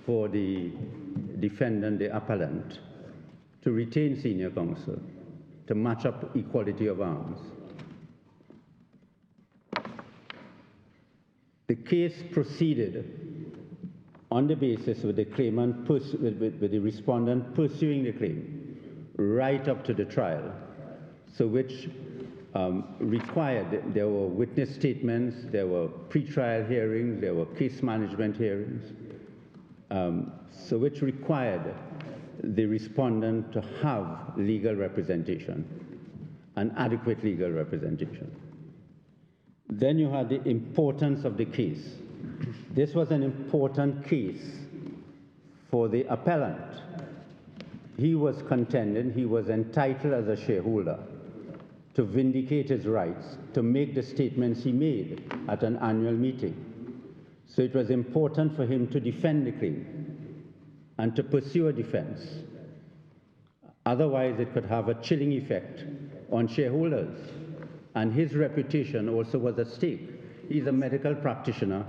for the defendant, the appellant, to retain senior counsel to match up equality of arms. The case proceeded on the basis with the claimant, with the respondent pursuing the claim right up to the trial, so which required, there were witness statements, there were pre-trial hearings, there were case management hearings, so which required the respondent to have legal representation, and adequate legal representation. Then you had the importance of the case. This was an important case for the appellant. He was contending, he was entitled as a shareholder to vindicate his rights, to make the statements he made at an annual meeting. So it was important for him to defend the claim and to pursue a defense. Otherwise, it could have a chilling effect on shareholders. And his reputation also was at stake. He's a medical practitioner,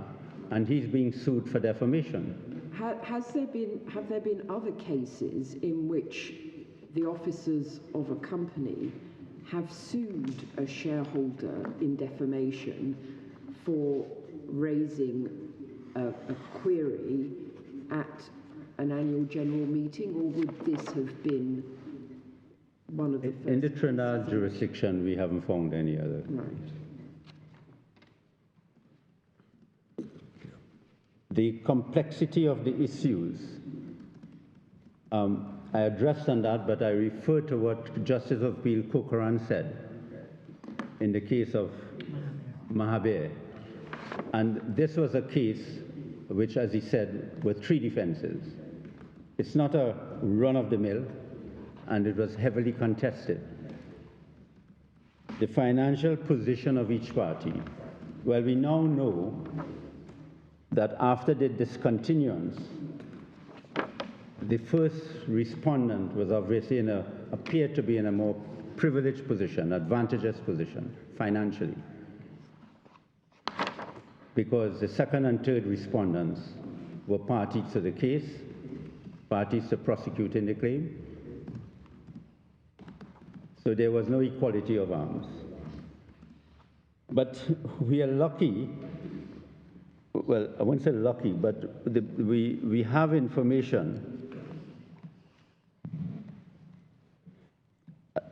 and he's being sued for defamation. Have there been other cases in which the officers of a company have sued a shareholder in defamation for raising a query at an annual general meeting, or would this have been one of the first? In the Trinidad jurisdiction, we haven't found any other. Right. The complexity of the issues, I addressed on that, but I refer to what Justice of Appeal Corcoran said in the case of Mahabir. And this was a case which, as he said, were three defenses. It's not a run-of-the-mill, and it was heavily contested. The financial position of each party, well, we now know that after the discontinuance, the first respondent was obviously appeared to be in a more privileged position, advantageous position, financially, because the second and third respondents were parties to the case, parties to prosecuting the claim. So there was no equality of arms. But we are lucky, well, I won't say lucky, but we have information,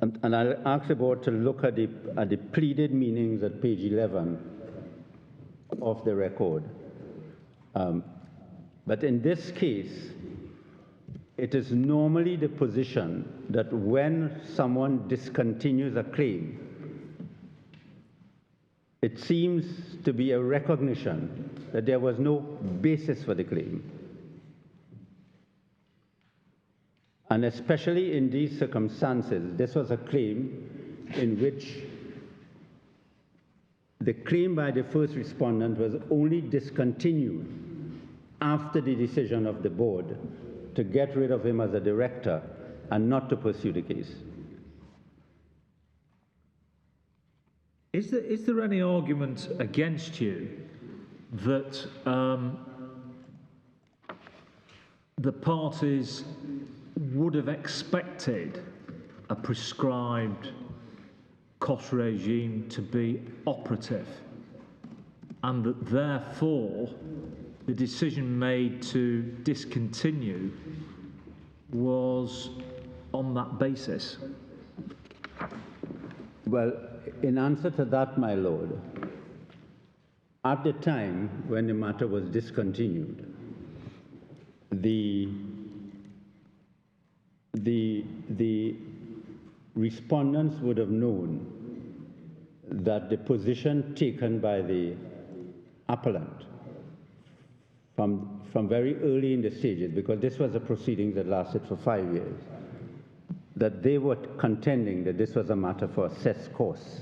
and I'll ask the board to look at the pleaded meanings at page 11 of the record. But in this case, it is normally the position that when someone discontinues a claim, it seems to be a recognition that there was no basis for the claim. And especially in these circumstances, this was a claim in which the claim by the first respondent was only discontinued after the decision of the board to get rid of him as a director and not to pursue the case. Is there any argument against you that the parties would have expected a prescribed cost regime to be operative, and that therefore the decision made to discontinue was on that basis? Well, in answer to that, my lord, at the time when the matter was discontinued, the respondents would have known that the position taken by the appellant from very early in the stages, because this was a proceeding that lasted for 5 years, that they were contending that this was a matter for assessed costs.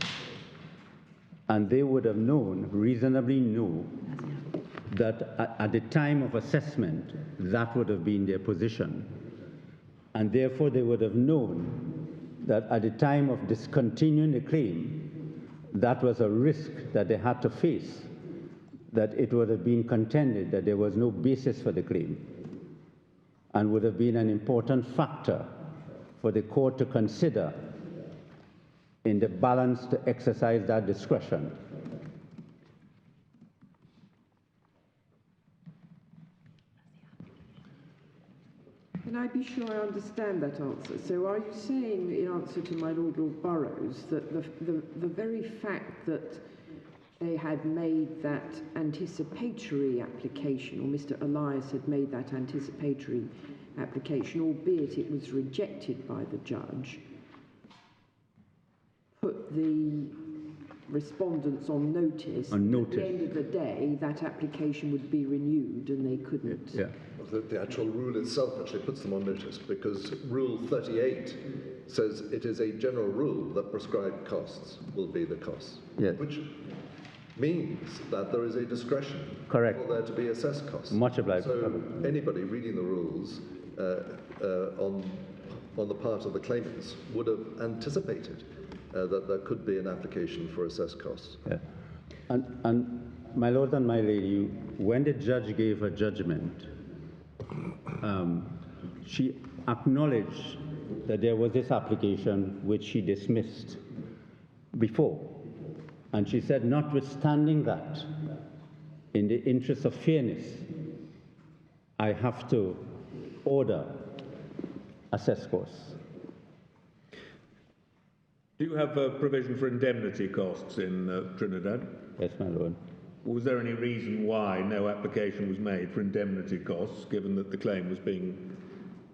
And they would have known, reasonably knew, that at the time of assessment, that would have been their position. And therefore, they would have known that at the time of discontinuing the claim, that was a risk that they had to face, that it would have been contended that there was no basis for the claim, and would have been an important factor for the court to consider in the balance to exercise that discretion. Can I be sure I understand that answer? So are you saying, in answer to my Lord Burrows, that the very fact that they had made that anticipatory application, or Mr. Elias had made that anticipatory application, albeit it was rejected by the judge, put the respondents on notice. At the end of the day, that application would be renewed and they couldn't. Yeah. The actual rule itself actually puts them on notice, because Rule 38 says it is a general rule that prescribed costs will be the costs. Yes. Which means that there is a discretion Correct. for there to be assessed costs. Much obliged. So anybody reading the rules on the part of the claimants would have anticipated that there could be an application for assessed costs. Yeah. And my lord and my lady, when the judge gave her judgment, she acknowledged that there was this application which she dismissed before. And she said, notwithstanding that, in the interest of fairness, I have to order assessed costs. Do you have a provision for indemnity costs in Trinidad? Yes, my lord. Was there any reason why no application was made for indemnity costs, given that the claim was being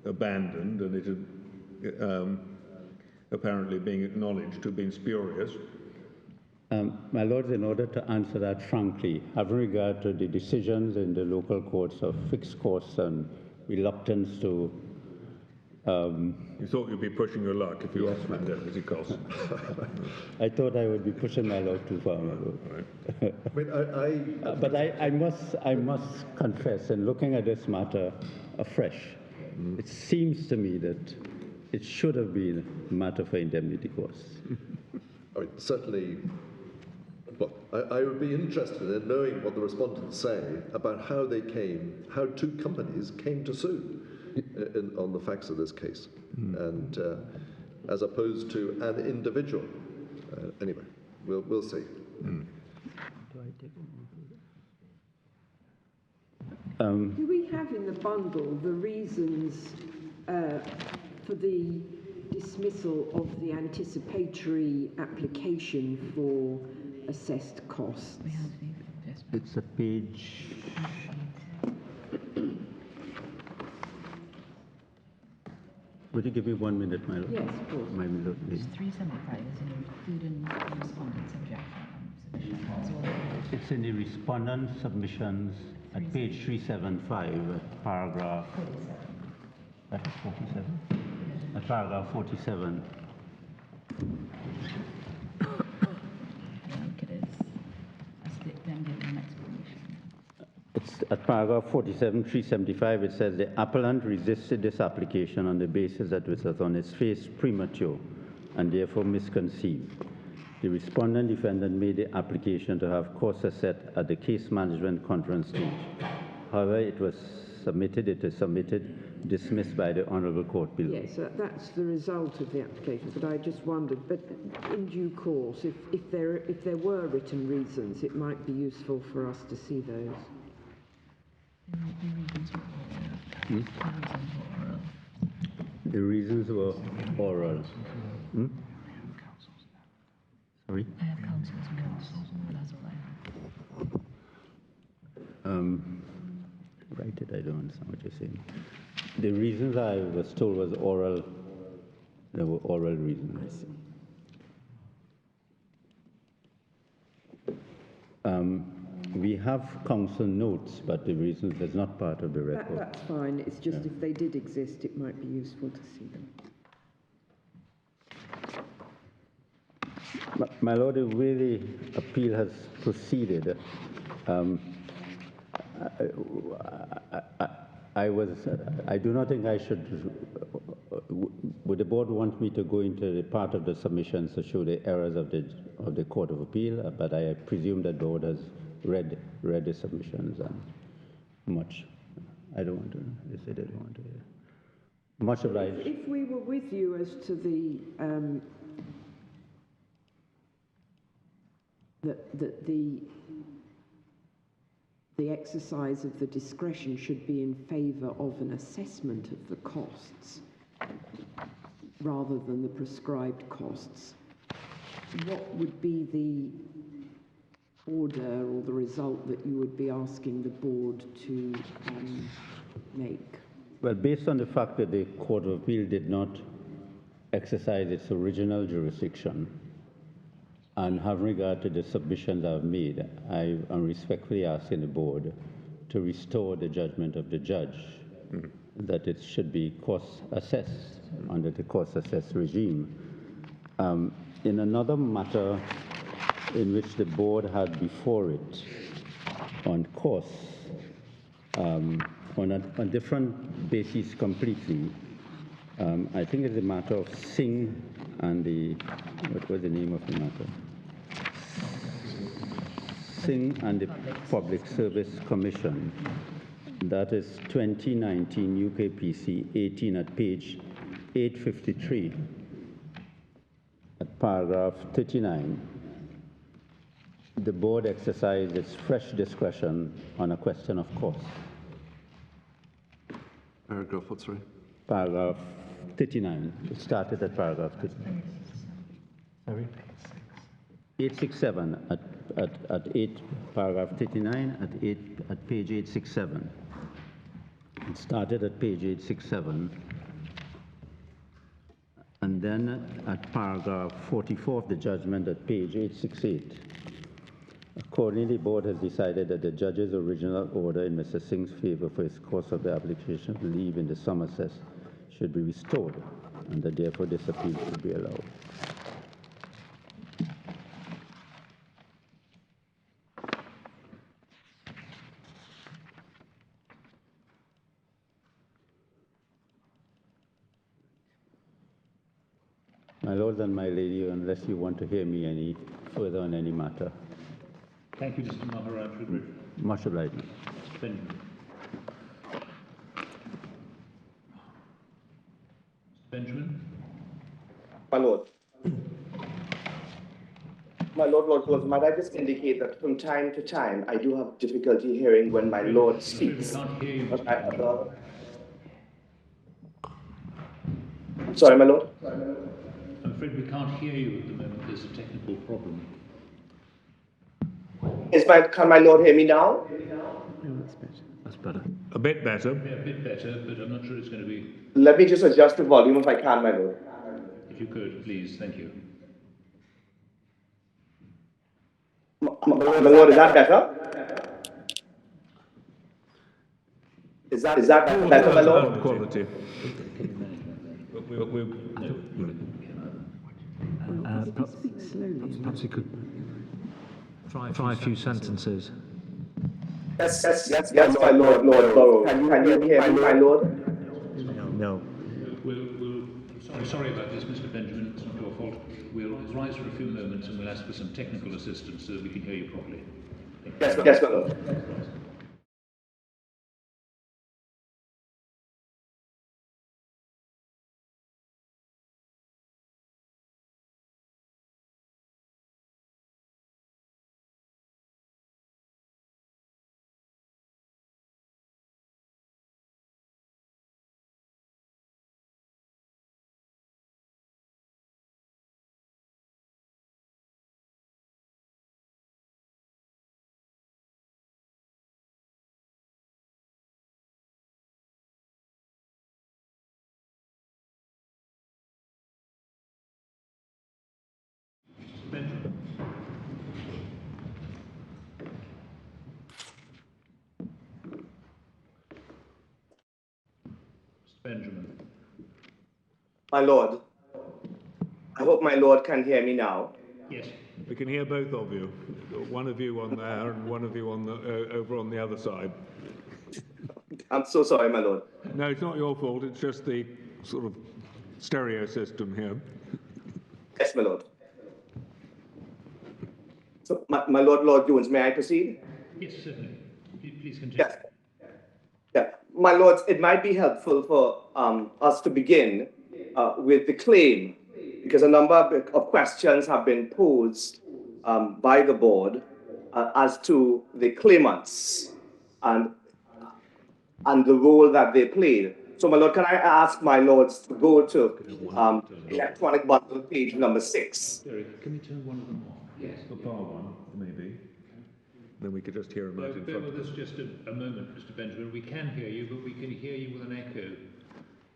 abandoned and it had apparently being acknowledged to have been spurious? My lords, in order to answer that frankly, having regard to the decisions in the local courts of fixed costs and reluctance to... you thought you'd be pushing your luck if you asked for indemnity costs. I thought I would be pushing my luck too far, my lord. Right. I mean, But I must confess, in looking at this matter afresh, it seems to me that it should have been a matter for indemnity costs. I mean, certainly, well, I would be interested in knowing what the respondents say about how two companies came to sue on the facts of this case, and as opposed to an individual. Anyway, we'll see. Do we have in the bundle the reasons for the dismissal of the anticipatory application for assessed costs? It's a page... Would you give me 1 minute, my lord? Yes, of course. My lord, please. 375 is including the respondent submission as well. It's in the respondent submissions at page 375, paragraph... 47. That is 47? At paragraph 47. I think it is. Then give an explanation. It's at paragraph 47, 375, it says the appellant resisted this application on the basis that it was on its face premature and therefore misconceived. The respondent defendant made the application to have costs set at the case management conference stage. However, it is submitted, dismissed by the Honourable Court below. Yes, that's the result of the application, but I just wondered, but in due course, if there were written reasons, it might be useful for us to see those. The reasons were oral. Sorry? I have counsel's notes, but that's all I have. Write it, I don't understand what you're saying. The reasons I was told was oral, there were oral reasons. We have counsel notes, but the reasons is not part of the record. That's fine, it's just if they did exist, it might be useful to see them. My lord, the way the appeal has proceeded, I do not think I should, would the board want me to go into the part of the submissions to show the errors of the Court of Appeal? But I presume that the board has read the submissions and much. I don't want to, they say they don't want to hear. Much obliged. If we were with you as to the exercise of the discretion should be in favour of an assessment of the costs rather than the prescribed costs, what would be the order or the result that you would be asking the board to make? Well, based on the fact that the Court of Appeal did not exercise its original jurisdiction, and having regard to the submissions I've made, I am respectfully asking the board to restore the judgment of the judge that it should be cost assessed under the cost assessed regime. In another matter in which the board had before it on costs, on a different basis completely, I think it's a matter of Singh and the, what was the name of the matter? Singh and the Public Service Commission. That is 2019 UKPC 18 at page 853 at paragraph 39. The board exercised its fresh discretion on a question of cost. Paragraph what, sorry? Paragraph 39. It started at paragraph 39. Sorry? 867 at 8, paragraph 39 at page 867. It started at page 867. And then at paragraph 44 of the judgment at page 868. Accordingly, the board has decided that the judge's original order in Mr. Singh's favor for his course of the application of leave in the sum assessed should be restored, and that therefore this appeal should be allowed. My lords and my lady, unless you want to hear me any further on any matter. Thank you, Mr. Maharaj. Much obliged. Benjamin. Benjamin? My lord. My lord, might I just indicate that from time to time I do have difficulty hearing when my lord speaks. We can't hear you, Mr. Sorry, my lord? I'm afraid we can't hear you at the moment. There's a technical problem. Can my lord hear me now? That's better. A bit better. Yeah, a bit better, but I'm not sure it's going to be. Let me just adjust the volume if I can, my lord. If you could, please. Thank you. My lord, is that better? Is that better, my lord? Quality. Perhaps you could try a few sentences. Yes, my lord, Can you hear me, my lord? No. Sorry about this, Mr. Benjamin. It's not your fault. We'll rise for a few moments and we'll ask for some technical assistance so that we can hear you properly. Yes, my lord. Benjamin. Mr. Benjamin. My lord, I hope my lord can hear me now. Yes. We can hear both of you. One of you on there and one of you on the, over on the other side. I'm so sorry, my lord. No, it's not your fault. It's just the sort of stereo system here. Yes, my lord. So, my lord, Lord Jones, may I proceed? Yes, certainly. Please continue. Yes. Yeah, my lords, it might be helpful for us to begin with the claim, because a number of questions have been posed by the board as to the claimants and the role that they played. So, my lord, can I ask my lords to go to electronic bundle page number 6? Derek, can we turn one of them on? Yes. The far one, maybe. Then we could just hear him out in Bear front with of us us. just a moment, Mr. Benjamin. We can hear you, but we can hear you with an echo.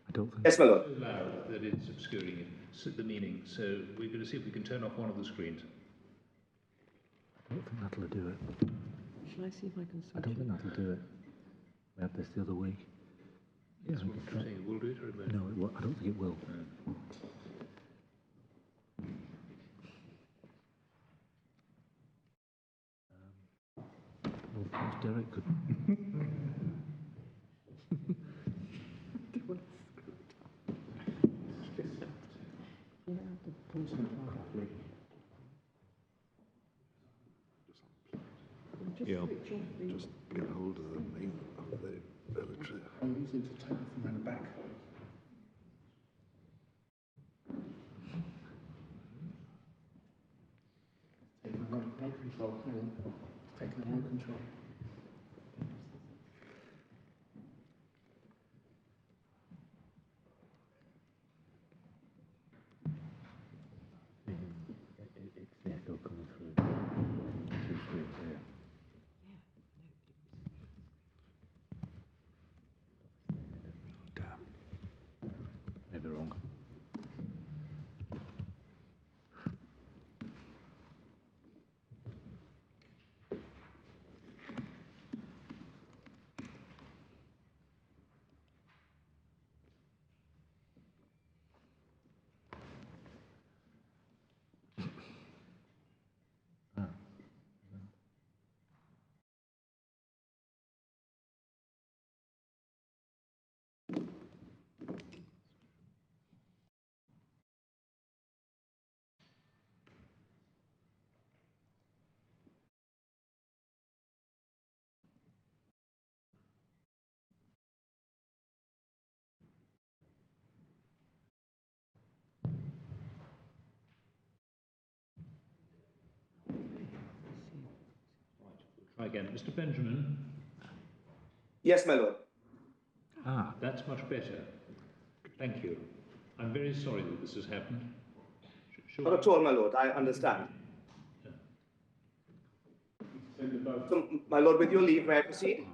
I don't think Yes, my lord. So loud that it's obscuring the meaning. So we're going to see if we can turn off one of the screens. I don't think that'll do it. Shall I see if I can switch I don't it? think that'll do it. We had this the other week. Yes, we'll see. We'll do it or it won't. No, it won't. I don't think it will. Well, perhaps Derek could. Yeah. Just get hold of the name of the military. I'm using to take it from around the back. Taking the remote control. Hang on. Taking the remote control. It's the echo coming through. Two screens here. Damn. Maybe wrong. Try again. Mr. Benjamin, Yes, my lord. that's much better. Thank you. I'm very sorry that this has happened. Not at all, my lord. I understand. So, my lord, with your leave, may I proceed?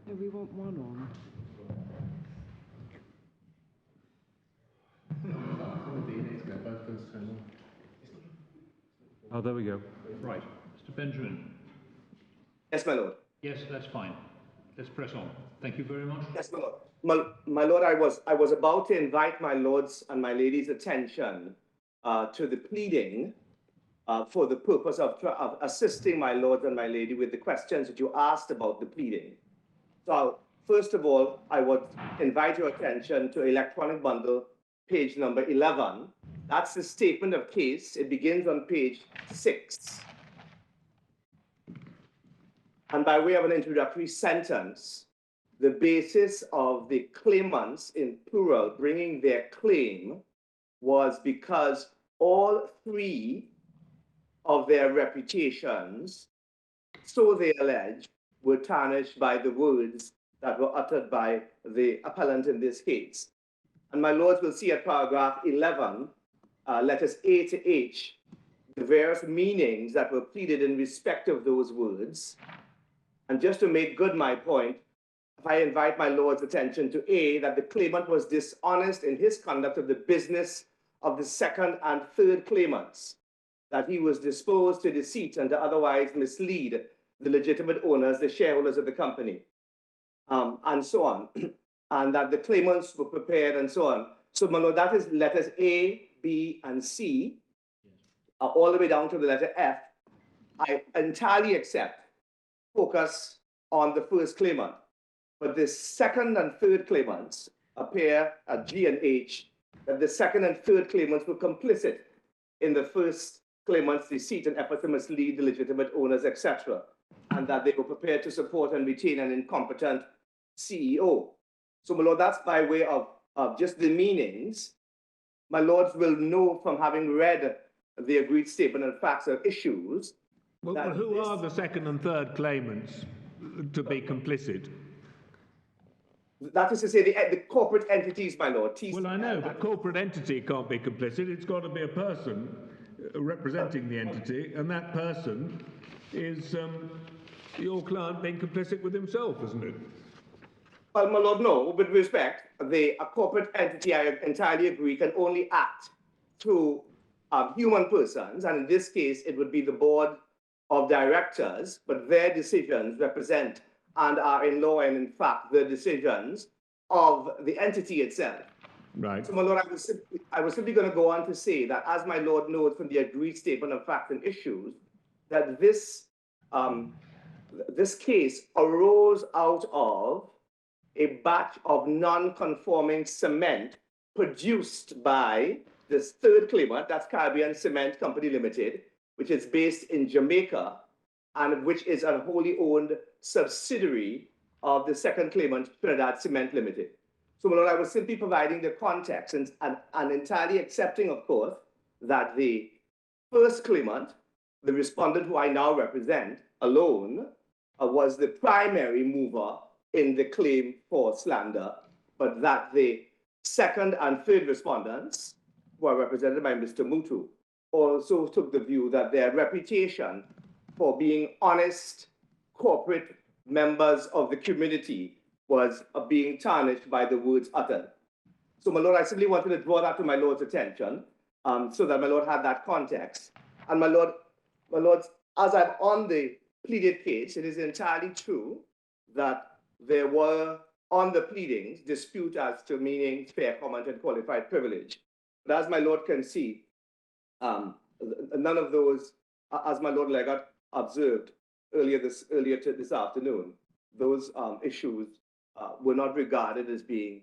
No, we want one on. Oh, there we go. Right. Mr. Benjamin. Yes, my lord. Yes, that's fine. Let's press on. Thank you very much. Yes, my lord. My lord, I was about to invite my lord's and my lady's attention to the pleading for the purpose of assisting my lord and my lady with the questions that you asked about the pleading. So, first of all, I would invite your attention to electronic bundle, page number 11. That's the statement of case. It begins on page 6. And by way of an introductory sentence, the basis of the claimants, in plural, bringing their claim was because all 3 of their reputations, so they allege, were tarnished by the words that were uttered by the appellant in this case. And my lords will see at paragraph 11, letters A to H, the various meanings that were pleaded in respect of those words. And just to make good my point, if I invite my lord's attention to A, that the claimant was dishonest in his conduct of the business of the second and third claimants, that he was disposed to deceit and to otherwise mislead the legitimate owners, the shareholders of the company, and so on, and that the claimants were prepared and so on. So, my lord, that is letters A, B, and C, all the way down to the letter F, I entirely accept, focus on the first claimant. But the second and third claimants appear at G and H, that the second and third claimants were complicit in the first claimant's deceit and effort to mislead the legitimate owners, etc., and that they were prepared to support and retain an incompetent CEO. So, my lord, that's by way of just the meanings. My lords will know from having read the agreed statement of facts or issues. Well, who are the second and third claimants to be complicit? That is to say, the corporate entities, my lord. Well, I know, but corporate entity can't be complicit. It's got to be a person representing the entity, and that person is your client being complicit with himself, isn't it? Well, my lord, no. With respect, a corporate entity, I entirely agree, can only act through human persons, and in this case, it would be the board of directors, but their decisions represent and are in law and in fact the decisions of the entity itself. Right. So, my lord, I was simply going to go on to say that, as my lord knows from the agreed statement of facts and issues, that this case arose out of a batch of non-conforming cement produced by this third claimant, that's Caribbean Cement Company Limited, which is based in Jamaica and which is a wholly owned subsidiary of the second claimant, Trinidad Cement Limited. So, my lord, I was simply providing the context and entirely accepting, of course, that the first claimant, the respondent who I now represent alone, was the primary mover in the claim for slander, but that the second and third respondents, who are represented by Mr. Mutu, also took the view that their reputation for being honest corporate members of the community was being tarnished by the words uttered. So, my lord, I simply wanted to draw that to my lord's attention, so that my lord had that context. And my lord, as I'm on the pleaded case, it is entirely true that there were, on the pleadings, dispute as to meaning, fair comment, and qualified privilege. But as my lord can see, none of those, as my lord Legate observed earlier this afternoon, those issues were not regarded as being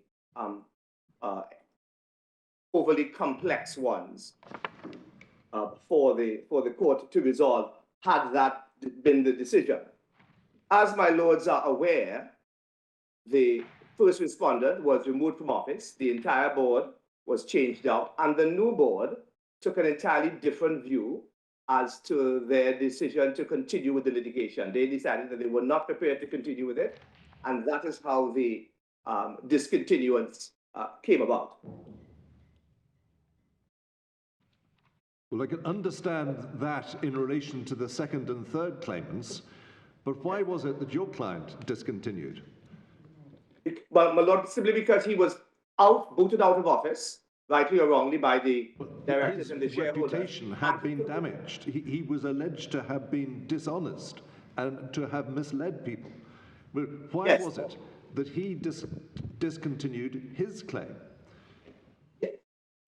overly complex ones for the court to resolve, had that been the decision. As my lords are aware, the first respondent was removed from office, the entire board was changed out, and the new board took an entirely different view as to their decision to continue with the litigation. They decided that they were not prepared to continue with it, and that is how the discontinuance came about. Well, I can understand that in relation to the second and third claimants, but why was it that your client discontinued? Well, my lord, simply because he was booted out of office, rightly or wrongly, by the directors and the shareholders. His reputation had been damaged. He was alleged to have been dishonest and to have misled people. Well, why was it that he discontinued his claim?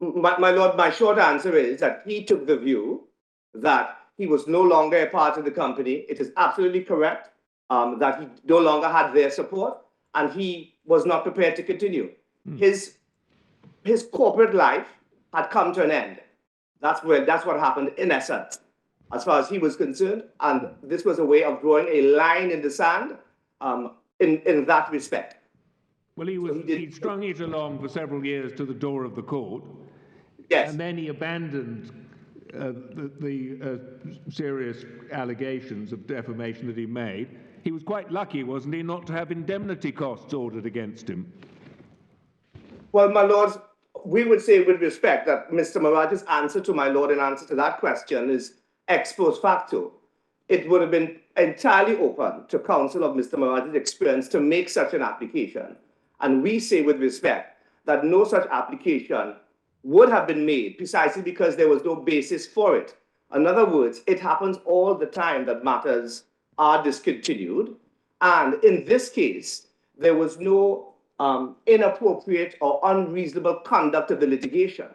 My lord, my short answer is that he took the view that he was no longer a part of the company. It is absolutely correct that he no longer had their support, and he was not prepared to continue. His corporate life had come to an end. That's what happened in essence, as far as he was concerned, and this was a way of drawing a line in the sand in that respect. Well, he strung it along for several years to the door of the court. Yes. And then he abandoned the serious allegations of defamation that he made. He was quite lucky, wasn't he, not to have indemnity costs ordered against him? Well, my lords, we would say with respect that Mr. Marath's answer to my lord in answer to that question is ex post facto. It would have been entirely open to counsel of Mr. Marath's experience to make such an application. And we say with respect that no such application would have been made precisely because there was no basis for it. In other words, it happens all the time that matters are discontinued. And in this case, there was no inappropriate or unreasonable conduct of the litigation.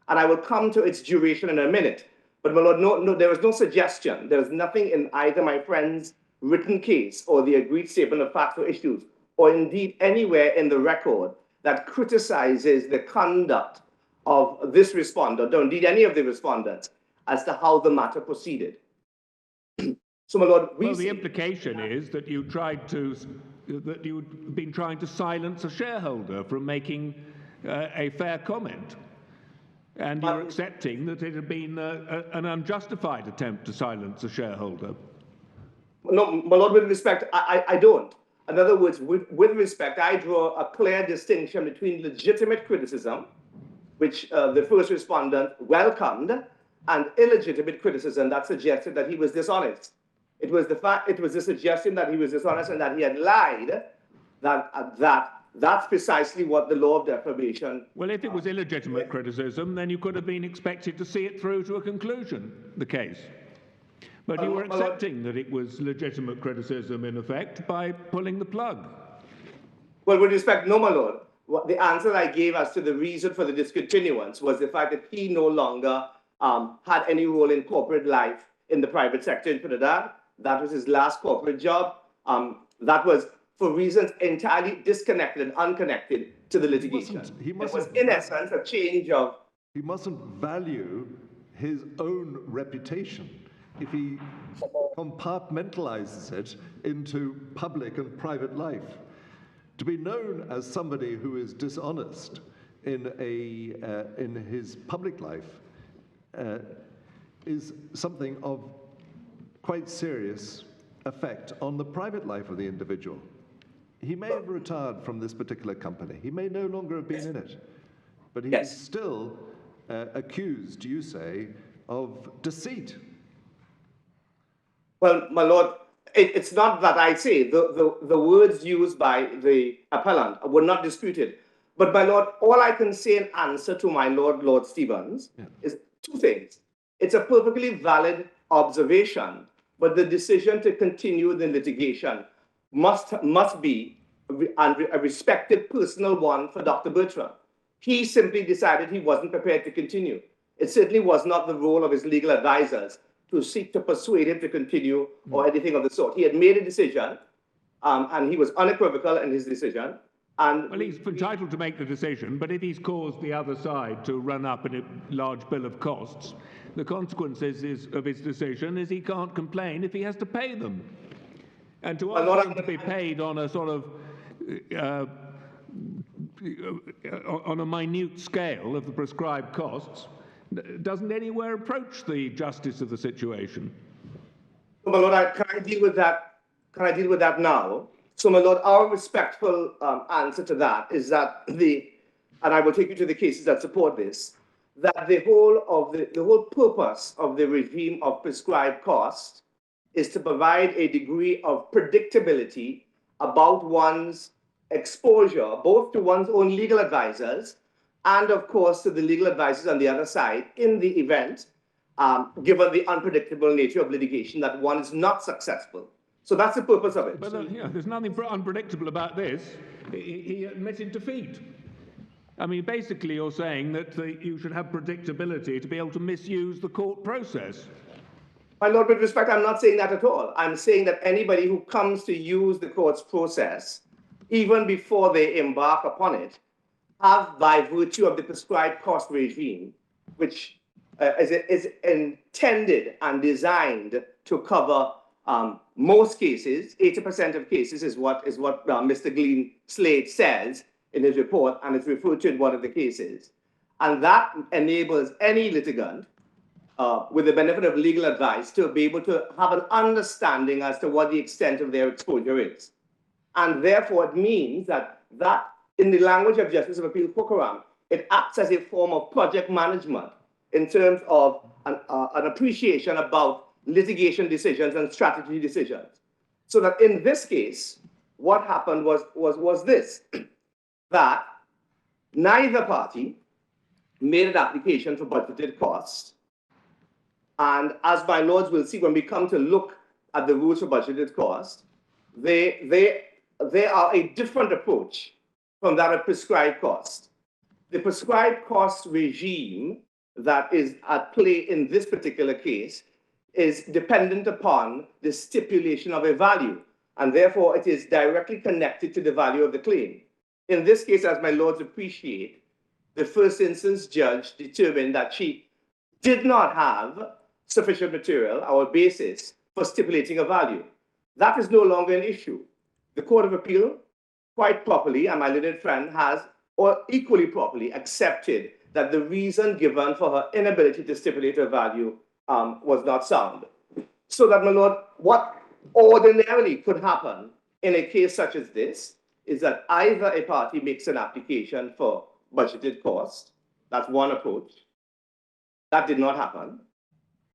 And I will come to its duration in a minute. But my lord, no, there was no suggestion. There was nothing in either my friend's written case or the agreed statement of facts or issues, or indeed anywhere in the record that criticizes the conduct of this respondent, or indeed any of the respondents, as to how the matter proceeded. So, my lord, well, the implication is that you'd been trying to silence a shareholder from making a fair comment. And you're accepting that it had been an unjustified attempt to silence a shareholder. No, my lord, with respect, I don't. In other words, with respect, I draw a clear distinction between legitimate criticism, which the first respondent welcomed, and illegitimate criticism that suggested that he was dishonest. It was the suggestion that he was dishonest and that he had lied, that's precisely what the law of defamation. Well, if it was illegitimate criticism, then you could have been expected to see it through to a conclusion, the case. But you were accepting that it was legitimate criticism, in effect, by pulling the plug. Well, with respect, no, my lord. The answer I gave as to the reason for the discontinuance was the fact that he no longer had any role in corporate life in the private sector in Trinidad. That was his last corporate job. That was for reasons entirely disconnected and unconnected to the litigation. It was, in essence, a change of... He mustn't value his own reputation if he compartmentalizes it into public and private life. To be known as somebody who is dishonest in his public life is something of quite serious effect on the private life of the individual. He may have retired from this particular company. He may no longer have been in it. But he is still accused, you say, of deceit. Well, my lord, it's not that I say. The words used by the appellant were not disputed. But, my lord, all I can say in answer to my Lord Stevens is two things. It's a perfectly valid observation, but the decision to continue the litigation must be a respected personal one for Dr. Bertrand. He simply decided he wasn't prepared to continue. It certainly was not the role of his legal advisors to seek to persuade him to continue or anything of the sort. He had made a decision, and he was unequivocal in his decision. And well, he's entitled to make the decision, but if he's caused the other side to run up in a large bill of costs, the consequences of his decision is he can't complain if he has to pay them. And to ask him to be paid on a sort of on a minute scale of the prescribed costs doesn't anywhere approach the justice of the situation. My lord, can I deal with that? Can I deal with that now? So, my lord, our respectful answer to that is that and I will take you to the cases that support this, that the whole purpose of the regime of prescribed costs is to provide a degree of predictability about one's exposure, both to one's own legal advisors and, of course, to the legal advisors on the other side in the event, given the unpredictable nature of litigation, that one is not successful. So that's the purpose of it. But there's nothing unpredictable about this. He admitted defeat. I mean, basically, you're saying that you should have predictability to be able to misuse the court process. My lord, with respect, I'm not saying that at all. I'm saying that anybody who comes to use the court's process, even before they embark upon it, have, by virtue of the prescribed cost regime, which is intended and designed to cover most cases, 80% of cases is what Mr. Glean Slade says in his report, and it's referred to in one of the cases. And that enables any litigant, with the benefit of legal advice, to be able to have an understanding as to what the extent of their exposure is. And therefore, it means that in the language of Justice of Appeal Kokoram, it acts as a form of project management in terms of an appreciation about litigation decisions and strategy decisions. So that in this case, what happened was this, that neither party made an application for budgeted costs. And as my lords will see when we come to look at the rules for budgeted costs, they are a different approach from that of prescribed costs. The prescribed cost regime that is at play in this particular case is dependent upon the stipulation of a value, and therefore it is directly connected to the value of the claim. In this case, as my lords appreciate, the first instance judge determined that she did not have sufficient material or basis for stipulating a value. That is no longer an issue. The Court of Appeal, quite properly, and my learned friend has, or equally properly, accepted that the reason given for her inability to stipulate a value was not sound. So that, my lord, what ordinarily could happen in a case such as this is that either a party makes an application for budgeted cost. That's one approach. That did not happen.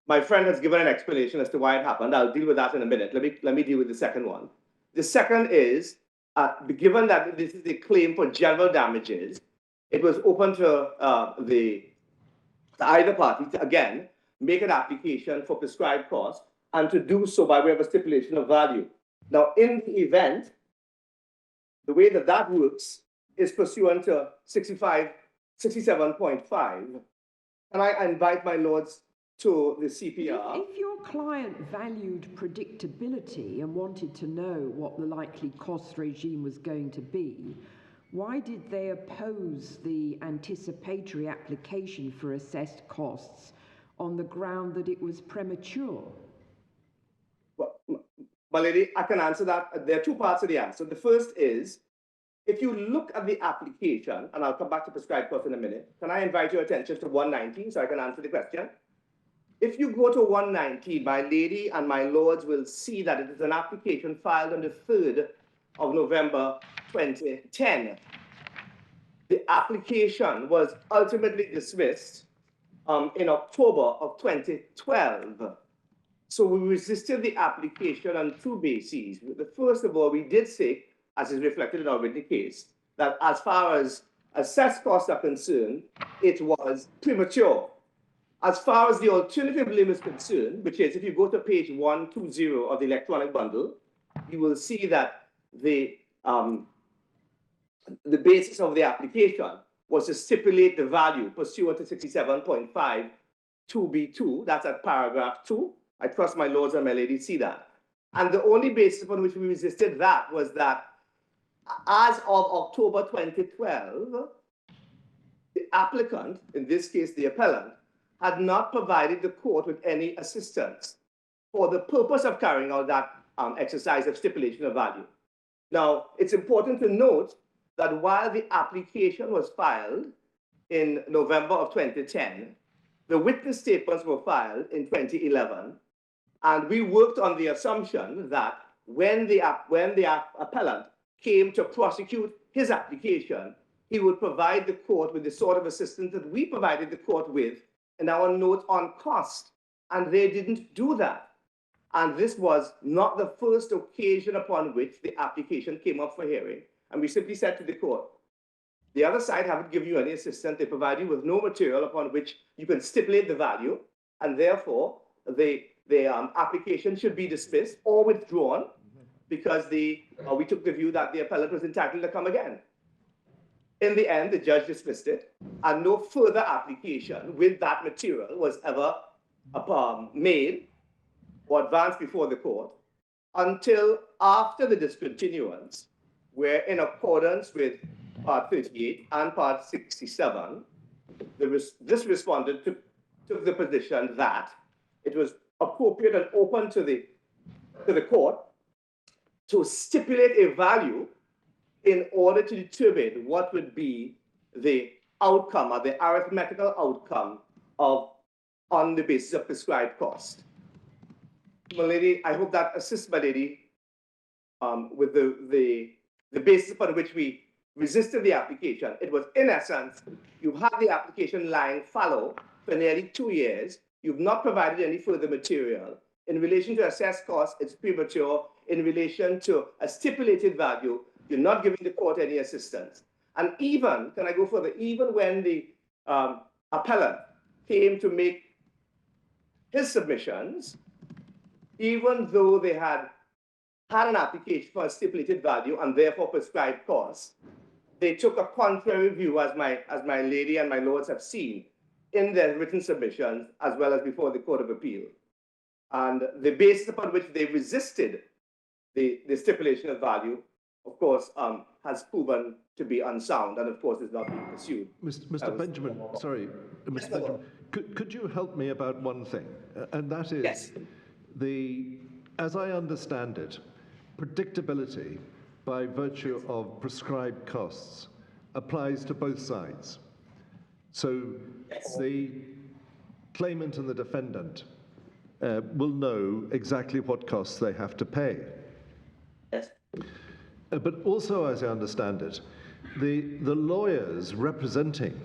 My friend has given an explanation as to why it happened. I'll deal with that in a minute. Let me deal with the second one. The second is, given that this is a claim for general damages, it was open to either party to, again, make an application for prescribed cost and to do so by way of a stipulation of value. Now, in the event, the way that that works is pursuant to 67.5. And I invite my lords to the CPR. If your client valued predictability and wanted to know what the likely cost regime was going to be, why did they oppose the anticipatory application for assessed costs on the ground that it was premature? Well, my lady, I can answer that. There are two parts of the answer. The first is, if you look at the application, and I'll come back to prescribed cost in a minute, can I invite your attention to 119 so I can answer the question? If you go to 119, my lady and my lords will see that it is an application filed on the 3rd of November 2010. The application was ultimately dismissed in October of 2012. So we resisted the application on two bases. The first of all, we did say, as is reflected in our written case, that as far as assessed costs are concerned, it was premature. As far as the alternative limit is concerned, which is if you go to page 120 of the electronic bundle, you will see that the basis of the application was to stipulate the value pursuant to 67.5 2B2. That's at paragraph 2. I trust my lords and my ladies see that. And the only basis upon which we resisted that was that as of October 2012, the applicant, in this case the appellant, had not provided the court with any assistance for the purpose of carrying out that exercise of stipulation of value. Now, it's important to note that while the application was filed in November of 2010, the witness statements were filed in 2011, and we worked on the assumption that when the appellant came to prosecute his application, he would provide the court with the sort of assistance that we provided the court with in our note on cost, and they didn't do that. And this was not the first occasion upon which the application came up for hearing. And we simply said to the court, the other side haven't given you any assistance. They provide you with no material upon which you can stipulate the value, and therefore the application should be dismissed or withdrawn because we took the view that the appellant was entitled to come again. In the end, the judge dismissed it, and no further application with that material was ever made or advanced before the court until after the discontinuance, where in accordance with Part 38 and Part 67, this respondent took the position that it was appropriate and open to the court to stipulate a value in order to determine what would be the outcome or the arithmetical outcome on the basis of prescribed cost. My lady, I hope that assists my lady with the basis upon which we resisted the application. It was, in essence, you've had the application lying fallow for nearly 2 years. You've not provided any further material. In relation to assessed cost, it's premature. In relation to a stipulated value, you're not giving the court any assistance. And even, can I go further, even when the appellant came to make his submissions, even though they had an application for a stipulated value and therefore prescribed costs, they took a contrary view, as my lady and my lords have seen. in their written submissions as well as before the Court of Appeal. And the basis upon which they resisted the stipulation of value, of course, has proven to be unsound and, of course, is not being pursued. Mr. Benjamin, sorry, Mr. Benjamin, could you help me about one thing? And that is, Yes. as I understand it, predictability by virtue of prescribed costs applies to both sides. So the claimant and the defendant will know exactly what costs they have to pay. Yes. But also, as I understand it, the lawyers representing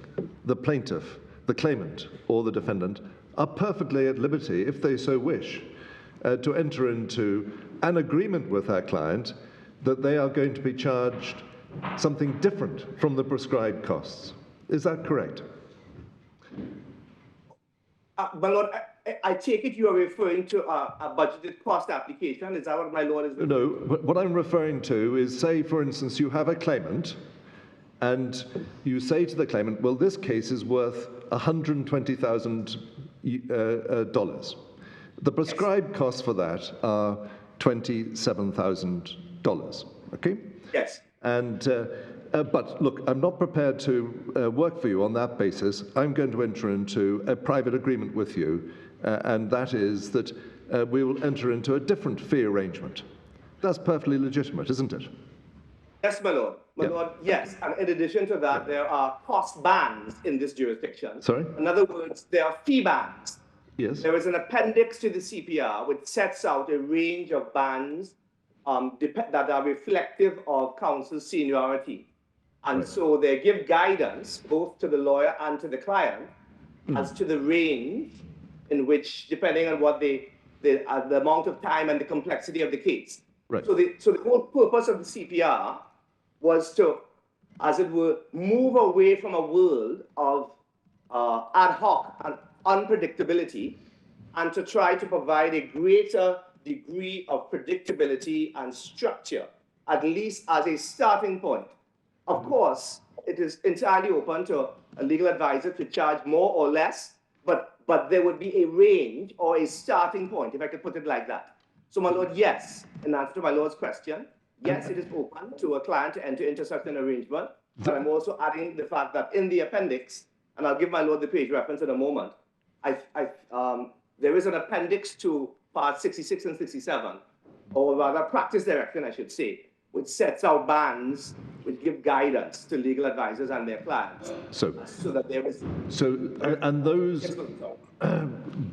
the plaintiff, the claimant, or the defendant are perfectly at liberty, if they so wish, to enter into an agreement with their client that they are going to be charged something different from the prescribed costs. Is that correct? My lord, I take it you are referring to a budgeted cost application. Is that what my lord is referring to? No, what I'm referring to is, say, for instance, you have a claimant, and you say to the claimant, well, this case is worth $120,000. The prescribed costs for that are $27,000, okay? Yes. And, but look, I'm not prepared to work for you on that basis. I'm going to enter into a private agreement with you, and that is that we will enter into a different fee arrangement. That's perfectly legitimate, isn't it? Yes, my lord. My lord, yes. And in addition to that, there are cost bands in this jurisdiction. Sorry? In other words, there are fee bands. Yes. There is an appendix to the CPR which sets out a range of bands that are reflective of counsel's seniority. And so they give guidance both to the lawyer and to the client as to the range in which, depending on what the amount of time and the complexity of the case. Right. So the whole purpose of the CPR was to, as it were, move away from a world of ad hoc and unpredictability, and to try to provide a greater degree of predictability and structure, at least as a starting point. Of course, it is entirely open to a legal advisor to charge more or less, but there would be a range or a starting point, if I could put it like that. So, my lord, yes, in answer to my lord's question, yes, it is open to a client to enter into such an arrangement, but I'm also adding the fact that in the appendix, and I'll give my lord the page reference in a moment, there is an appendix to part 66 and 67, or rather practice direction, I should say, which sets out bands which give guidance to legal advisors and their clients. So that there is... And those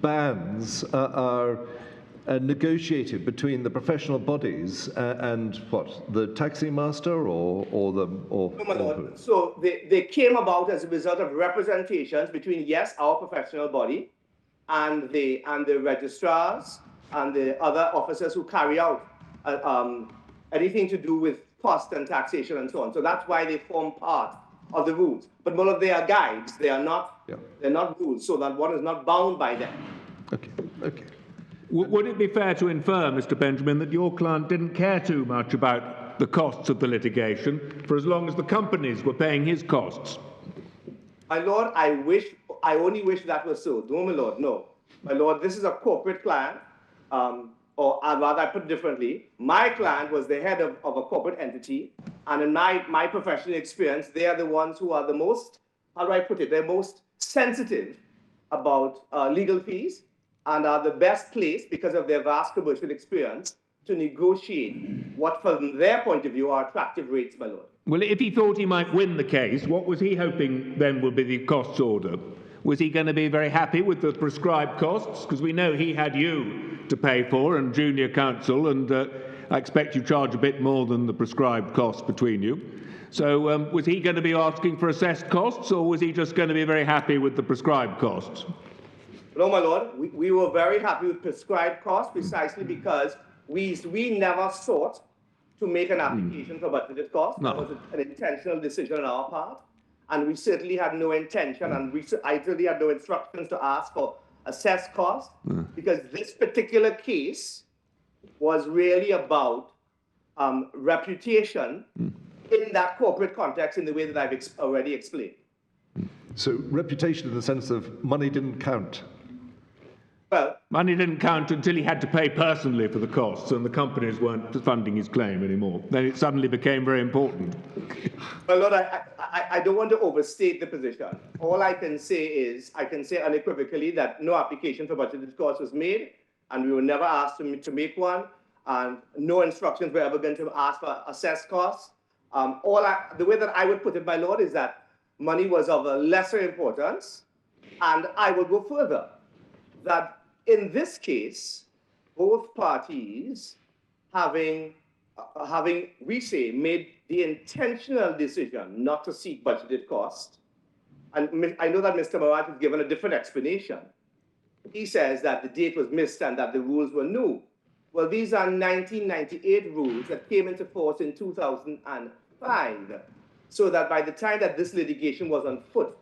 bands are negotiated between the professional bodies and what, the taxi master or No, my lord. So they came about as a result of representations between, yes, our professional body and the registrars and the other officers who carry out anything to do with cost and taxation and so on. So that's why they form part of the rules. But all of they are guides. They are not. They're not rules. So that one is not bound by them. Okay. Would it be fair to infer, Mr. Benjamin, that your client didn't care too much about the costs of the litigation for as long as the companies were paying his costs? My lord, I only wish that was so. No, my lord, no. My lord, this is a corporate client. Or rather, I put it differently, my client was the head of a corporate entity, and in my professional experience, they are the ones who are the most, how do I put it, they're most sensitive about legal fees and are the best placed, because of their vast commercial experience, to negotiate what, from their point of view, are attractive rates, my lord. Well, if he thought he might win the case, what was he hoping then would be the costs order? Was he going to be very happy with the prescribed costs? Because we know he had you to pay for and junior counsel, and I expect you charge a bit more than the prescribed costs between you. So was he going to be asking for assessed costs, or was he just going to be very happy with the prescribed costs? No, my lord, we were very happy with prescribed costs precisely because we never sought to make an application for budgeted costs. No. That was an intentional decision on our part. And we certainly had no intention, and I certainly had no instructions to ask for assessed costs, because this particular case was really about reputation in that corporate context in the way that I've already explained. So reputation in the sense of money didn't count. Well, Money didn't count until he had to pay personally for the costs and the companies weren't funding his claim anymore. Then it suddenly became very important. well, Lord, I don't want to overstate the position. All I can say is, I can say unequivocally that no application for budgeted costs was made, and we were never asked to make one, and no instructions were ever going to ask for assessed costs. The way that I would put it, my Lord, is that money was of a lesser importance, and I will go further, that in this case, both parties having, we say, made the intentional decision not to seek budgeted costs, and I know that Mr. Mawat has given a different explanation. He says that the date was missed and that the rules were new. Well, these are 1998 rules that came into force in 2005, so that by the time that this litigation was on foot,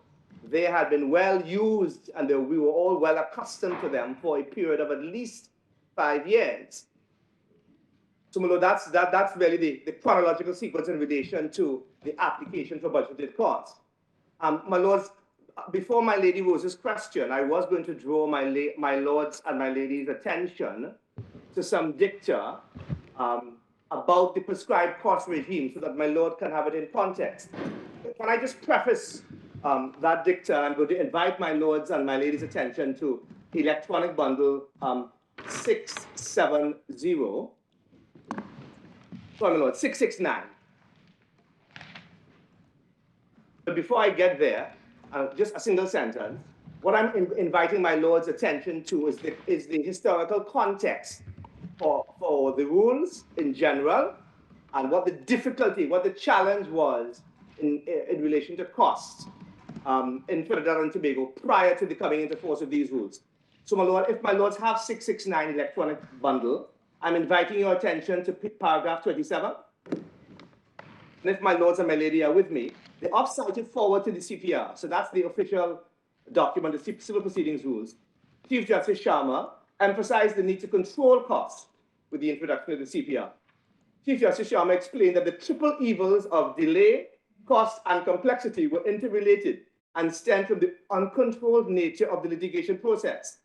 they had been well used and we were all well accustomed to them for a period of at least 5 years. So, Milo, that's really the chronological sequence in relation to the application for budgeted costs. My lords, before my Lady Rose's question, I was going to draw my lords and my ladies' attention to some dicta about the prescribed cost regime so that my lord can have it in context. Can I just preface that dicta? I'm going to invite my lords and my ladies' attention to electronic bundle 670. Sorry, my lord, 669. But before I get there, just a single sentence. What I'm inviting my lord's attention to is the historical context for the rules in general, and what the difficulty, what the challenge was in relation to costs in Trinidad and Tobago prior to the coming into force of these rules. So, my lord, if my lords have 669 electronic bundle, I'm inviting your attention to paragraph 27. And if my lords and my lady are with me, they off-cited forward to the CPR. So that's the official document, the Civil Proceedings Rules. Chief Justice Sharma emphasized the need to control costs with the introduction of the CPR. Chief Justice Sharma explained that the triple evils of delay, cost, and complexity were interrelated and stemmed from the uncontrolled nature of the litigation process.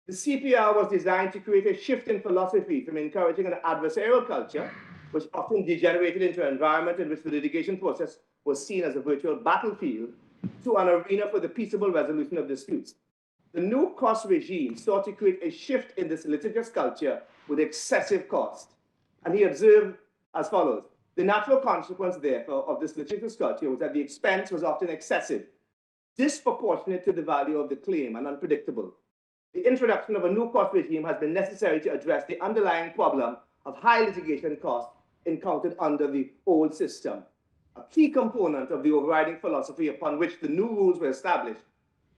The CPR was designed to create a shift in philosophy from encouraging an adversarial culture, which often degenerated into an environment in which the litigation process was seen as a virtual battlefield, to an arena for the peaceable resolution of disputes. The new cost regime sought to create a shift in this litigious culture with excessive cost. And he observed as follows: the natural consequence, therefore, of this litigious culture was that the expense was often excessive, disproportionate to the value of the claim, and unpredictable. The introduction of a new cost regime has been necessary to address the underlying problem of high litigation costs encountered under the old system. A key component of the overriding philosophy upon which the new rules were established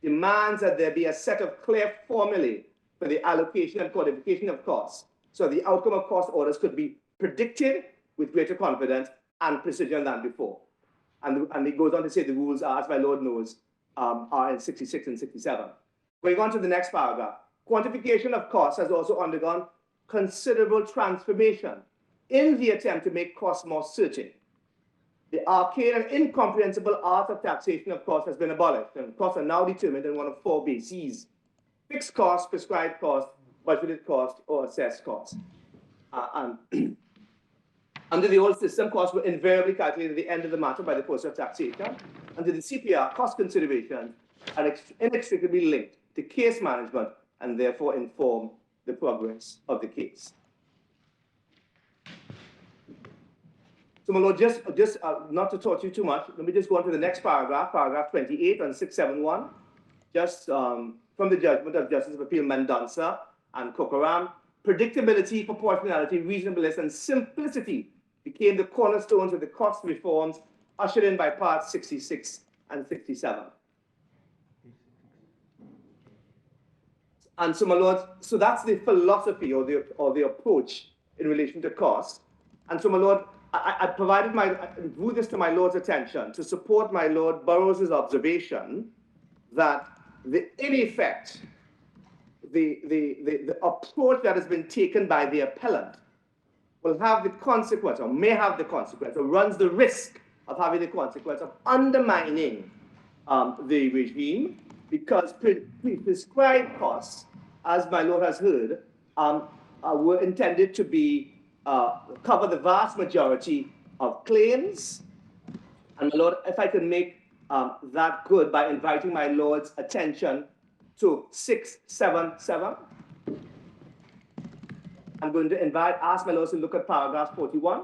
demands that there be a set of clear formulae for the allocation and codification of costs, so the outcome of cost orders could be predicted with greater confidence and precision than before. And he goes on to say the rules are, as my lord knows, are in 66 and 67. Going on to the next paragraph, quantification of costs has also undergone considerable transformation in the attempt to make costs more certain. The arcane and incomprehensible art of taxation of costs has been abolished, and costs are now determined in one of 4 bases: fixed costs, prescribed costs, budgeted costs, or assessed costs. Under the old system, costs were invariably calculated at the end of the matter by the process of taxation. Under the CPR, cost considerations are inextricably linked to case management and therefore inform the progress of the case. So, my lord, just not to torture you too much, let me just go on to the next paragraph, paragraph 28 on 671, just from the judgment of Justice of Appeal Mendonça and Kokoram. Predictability, proportionality, reasonableness, and simplicity became the cornerstones of the cost reforms ushered in by parts 66 and 67. And so, my lord, so that's the philosophy or the approach in relation to cost. And so, my lord, I drew this to my lord's attention to support my lord Burroughs' observation that in effect, the approach that has been taken by the appellant will have the consequence, or may have the consequence, or runs the risk of having the consequence of undermining the regime, because prescribed costs, as my lord has heard, were intended to be cover the vast majority of claims. And my lord, if I can make that good by inviting my lord's attention to 677. I'm going to ask my lords to look at paragraph 41.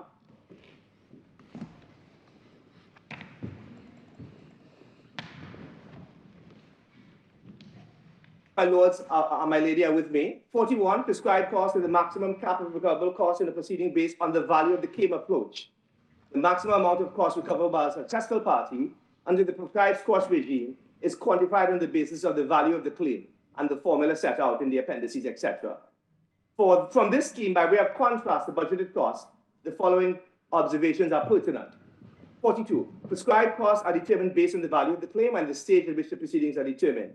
My lords, my lady are with me. 41, prescribed cost is the maximum cap of recoverable cost in a proceeding based on the value of the claim approach. The maximum amount of cost recoverable by a successful party under the prescribed cost regime is quantified on the basis of the value of the claim and the formula set out in the appendices, etc. From this scheme, by way of contrast to budgeted costs, the following observations are pertinent. 42, prescribed costs are determined based on the value of the claim and the stage at which the proceedings are determined.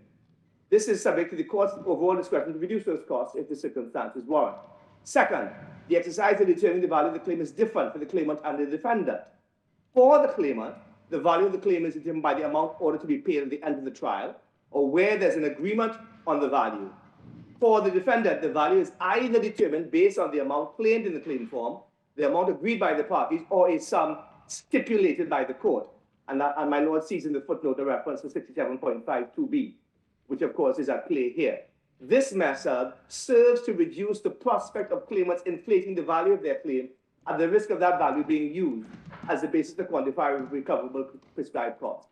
This is subject to the court's overall discretion to reduce those costs if the circumstances warrant. Second, the exercise of determining the value of the claim is different for the claimant and the defendant. For the claimant, the value of the claim is determined by the amount ordered to be paid at the end of the trial, or where there's an agreement on the value. For the defendant, the value is either determined based on the amount claimed in the claim form, the amount agreed by the parties, or a sum stipulated by the court. And my lord sees in the footnote a reference to 67.52b, which of course is at play here. This method serves to reduce the prospect of claimants inflating the value of their claim at the risk of that value being used as the basis to quantify recoverable prescribed costs.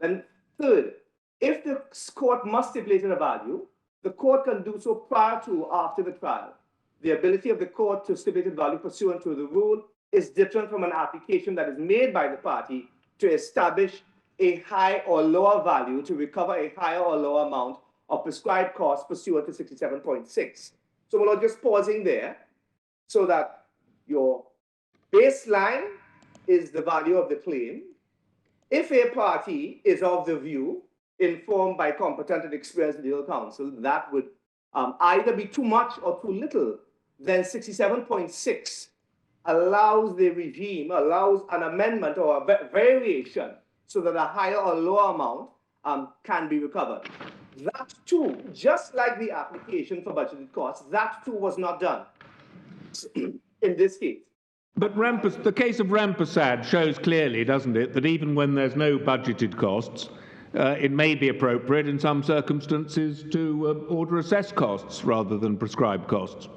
Then third, if the court must stipulate a value, the court can do so prior to or after the trial. The ability of the court to stipulate a value pursuant to the rule is different from an application that is made by the party to establish a high or lower value to recover a higher or lower amount of prescribed costs pursuant to 67.6. So we're just pausing there so that your baseline is the value of the claim. If a party is of the view, informed by competent and experienced legal counsel, that would either be too much or too little, then 67.6 allows the regime, allows an amendment or a variation so that a higher or lower amount can be recovered. That too, just like the application for budgeted costs, that too was not done in this case. But the case of Rampasad shows clearly, doesn't it, that even when there's no budgeted costs, it may be appropriate in some circumstances to order assessed costs rather than prescribed costs.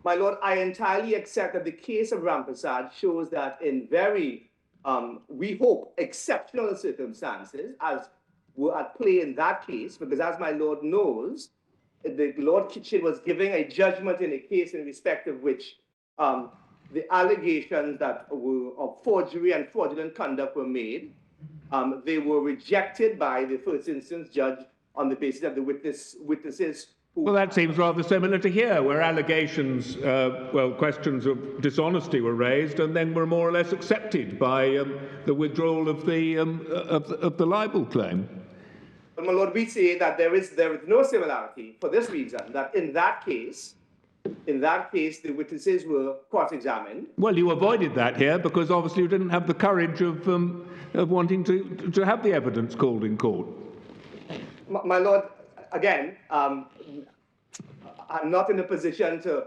My lord, I entirely accept that the case of Rampasad shows that in very, we hope, exceptional circumstances, as were at play in that case, because as my lord knows, the Lord Kitchen was giving a judgment in a case in respect of which the allegations that were of forgery and fraudulent conduct were made. They were rejected by the first instance judge on the basis of the witnesses. Well, that seems rather similar to here, where allegations, questions of dishonesty were raised and then were more or less accepted by the withdrawal of the libel claim. But my lord, we say that there is no similarity for this reason, that in that case, the witnesses were cross-examined. Well, you avoided that here because obviously you didn't have the courage of wanting to have the evidence called in court. My lord, again, I'm not in a position to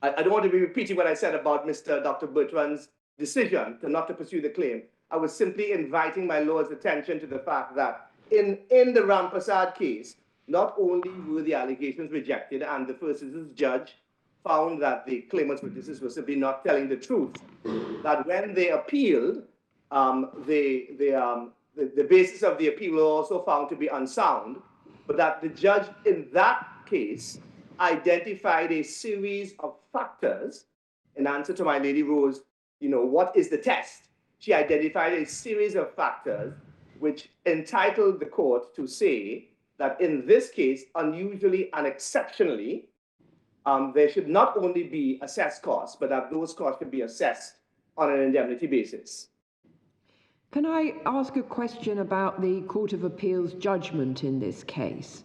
I don't want to be repeating what I said about Dr. Bertrand's decision not to pursue the claim. I was simply inviting my lord's attention to the fact that in the Rampasad case, not only were the allegations rejected and the first instance judge found that the claimant's witnesses were simply not telling the truth, that when they appealed, the basis of the appeal was also found to be unsound, but that the judge in that case identified a series of factors. In answer to my Lady Rose, what is the test? She identified a series of factors which entitled the court to say that in this case, unusually and exceptionally, there should not only be assessed costs, but that those costs should be assessed on an indemnity basis. Can I ask a question about the Court of Appeal's judgment in this case?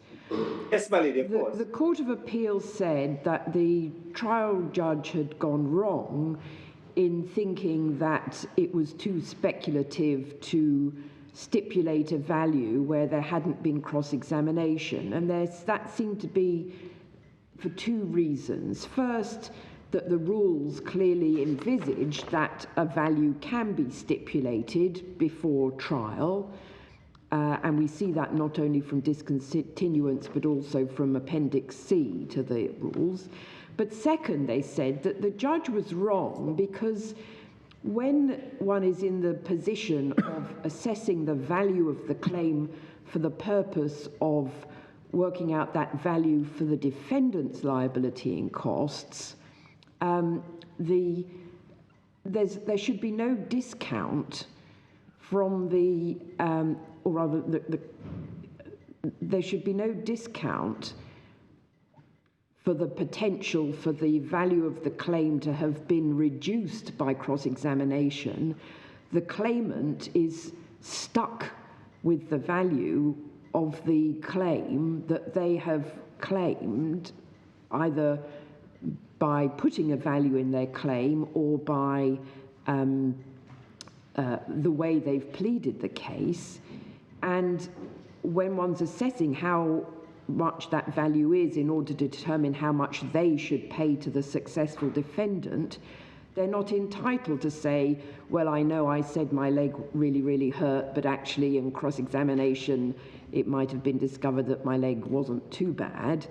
Yes, my lady, of course. The Court of Appeal said that the trial judge had gone wrong in thinking that it was too speculative to stipulate a value where there hadn't been cross-examination. And that seemed to be for two reasons. First, that the rules clearly envisage that a value can be stipulated before trial. And we see that not only from discontinuance, but also from Appendix C to the rules. But second, they said that the judge was wrong because when one is in the position of assessing the value of the claim for the purpose of working out that value for the defendant's liability and costs, there should be no discount from the, or rather, there should be no discount for the potential for the value of the claim to have been reduced by cross-examination. The claimant is stuck with the value of the claim that they have claimed, either by putting a value in their claim or by the way they've pleaded the case. And when one's assessing how much that value is in order to determine how much they should pay to the successful defendant, they're not entitled to say, well, I know I said my leg really, really hurt, but actually in cross-examination it might have been discovered that my leg wasn't too bad.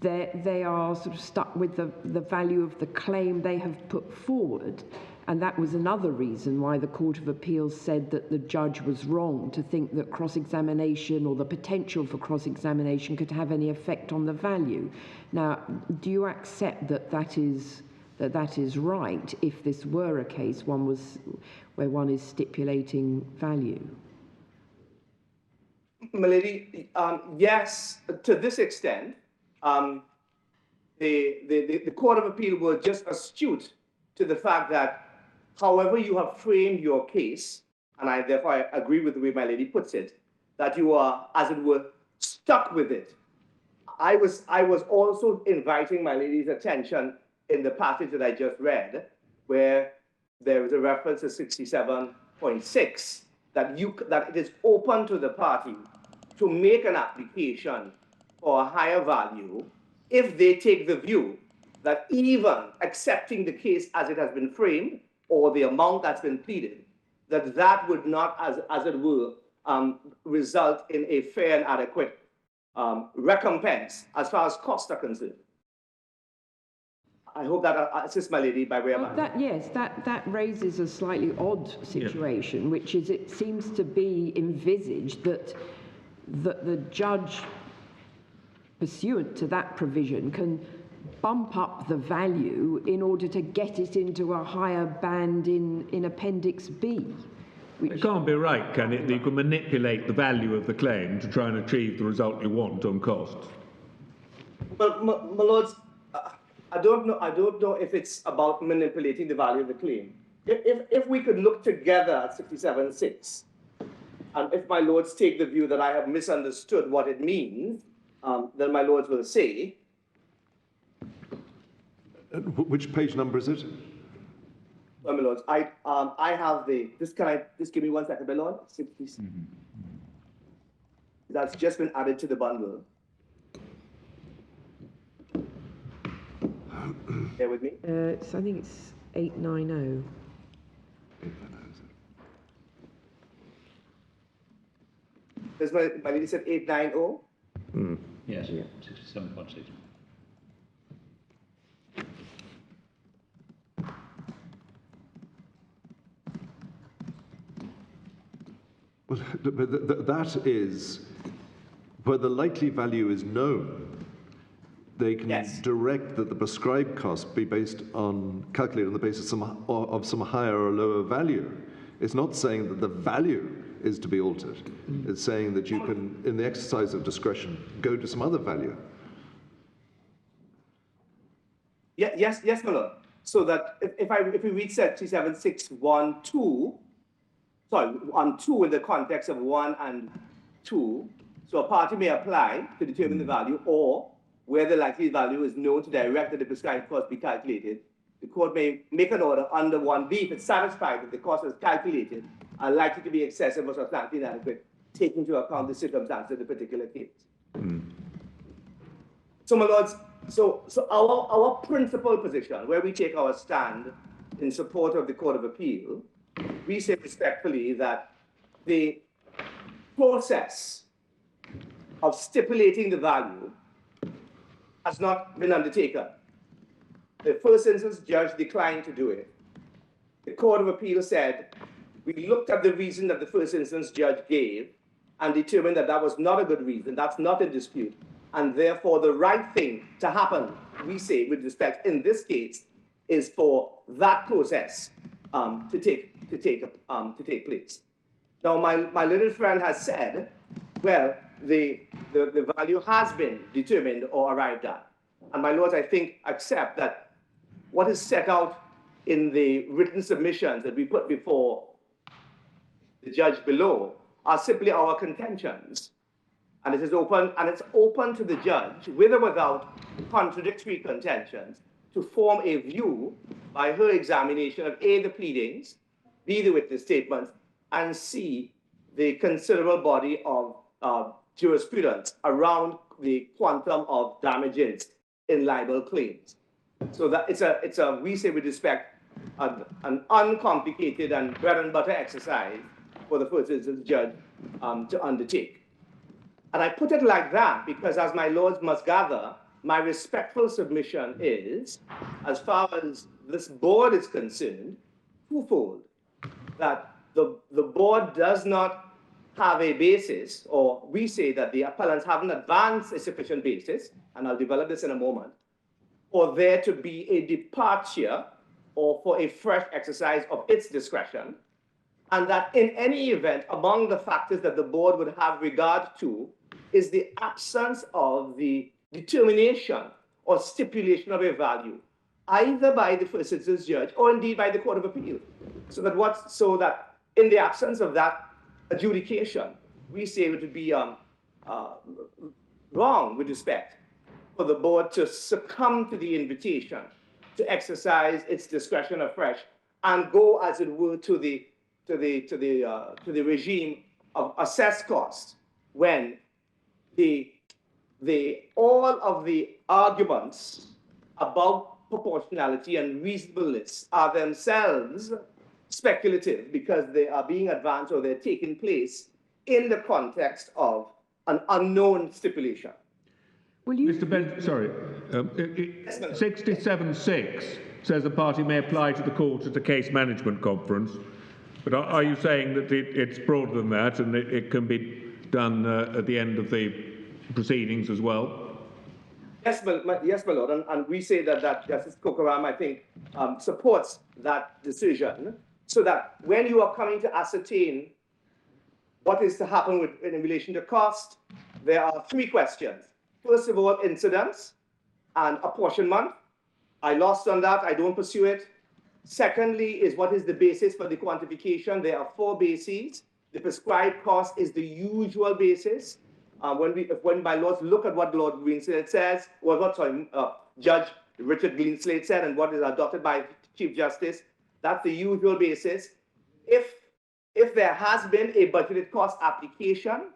They are sort of stuck with the value of the claim they have put forward. And that was another reason why the Court of Appeals said that the judge was wrong to think that cross-examination or the potential for cross-examination could have any effect on the value. Now, do you accept that that is right if this were a case where one is stipulating value? My lady, yes, to this extent. The Court of Appeal were just astute to the fact that however you have framed your case, and I therefore agree with the way my lady puts it, that you are, as it were, stuck with it. I was also inviting my lady's attention in the passage that I just read, where there is a reference to 67.6, that it is open to the party to make an application for a higher value if they take the view that even accepting the case as it has been framed or the amount that's been pleaded, that would not, as it were, result in a fair and adequate recompense as far as costs are concerned. I hope that assists my lady by way of that raises a slightly odd situation, which is it seems to be envisaged that the judge, pursuant to that provision, can bump up the value in order to get it into a higher band in Appendix B. It can't be right, can it? That you can manipulate the value of the claim to try and achieve the result you want on costs. But, my lords, I don't know if it's about manipulating the value of the claim. If we could look together at 67.6, and if my lords take the view that I have misunderstood what it means, then my lords will say. Which page number is it? Well, my lords, I have just give me 1 second, my lord. 66. That's just been added to the bundle. Bear with me. I think it's 890. Does my lady said 890? Yes, 67.6. Well, that is where the likely value is known. They can direct that the prescribed cost be calculated on the basis of some higher or lower value. It's not saying that the value is to be altered. It's saying that you can, in the exercise of discretion, go to some other value. Yes, my lord. So that if we read 67.6.1.2, sorry, on 2 in the context of 1 and 2, so a party may apply to determine the value, or where the likely value is known to direct that the prescribed cost be calculated, the court may make an order under 1B if it's satisfied that the cost is calculated and likely to be excessive or substantially inadequate, taking into account the circumstances of the particular case. So, my lords, so our principal position, where we take our stand in support of the Court of Appeal, we say respectfully that the process of stipulating the value has not been undertaken. The first instance judge declined to do it. The Court of Appeal said, we looked at the reason that the first instance judge gave and determined that that was not a good reason, that's not in dispute, and therefore the right thing to happen, we say with respect in this case, is for that process to take place. Now, my little friend has said, well, the value has been determined or arrived at. And my lords, I think, accept that what is set out in the written submissions that we put before the judge below are simply our contentions. And it is open, and it's open to the judge, with or without contradictory contentions, to form a view by her examination of A, the pleadings, B, the witness statements, and C, the considerable body of jurisprudence around the quantum of damages in libel claims. So that it's a we say with respect, an uncomplicated and bread and butter exercise for the first instance judge to undertake. And I put it like that because, as my lords must gather, my respectful submission is, as far as this board is concerned, twofold. That the board does not have a basis, or we say that the appellants haven't advanced a sufficient basis, and I'll develop this in a moment, for there to be a departure or for a fresh exercise of its discretion, and that in any event, among the factors that the board would have regard to is the absence of the determination or stipulation of a value, either by the first instance judge or indeed by the Court of Appeal. So that in the absence of that adjudication, we say it would be wrong with respect for the board to succumb to the invitation to exercise its discretion afresh and go, as it were, to the regime of assessed cost when all of the arguments about proportionality and reasonableness are themselves speculative because they are being advanced or they're taking place in the context of an unknown stipulation. Mr. Ben, sorry, 67(6) says a party may apply to the court at a case management conference, but are you saying that it's broader than that and it can be done at the end of the proceedings as well? Yes, my lord, and we say that Justice Kokoram, I think, supports that decision, so that when you are coming to ascertain what is to happen in relation to cost, there are three questions. First of all, incidence and apportionment. I lost on that, I don't pursue it. Secondly is what is the basis for the quantification. There are four bases. The prescribed cost is the usual basis. When my lords look at what Lord Greenslade says, Judge Richard Greenslade said, and what is adopted by Chief Justice, that's the usual basis. If there has been a budgeted cost application,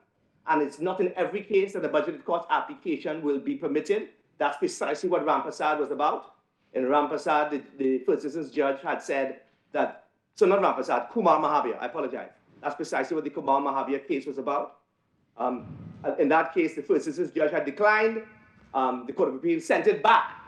and it's not in every case that the budgeted cost application will be permitted, that's precisely what Rampasad was about. In Rampasad, the first instance judge had said that, so not Rampasad, Kumar Mahavir, I apologize. That's precisely what the Kumar Mahavir case was about. In that case, the first instance judge had declined. The Court of Appeal sent it back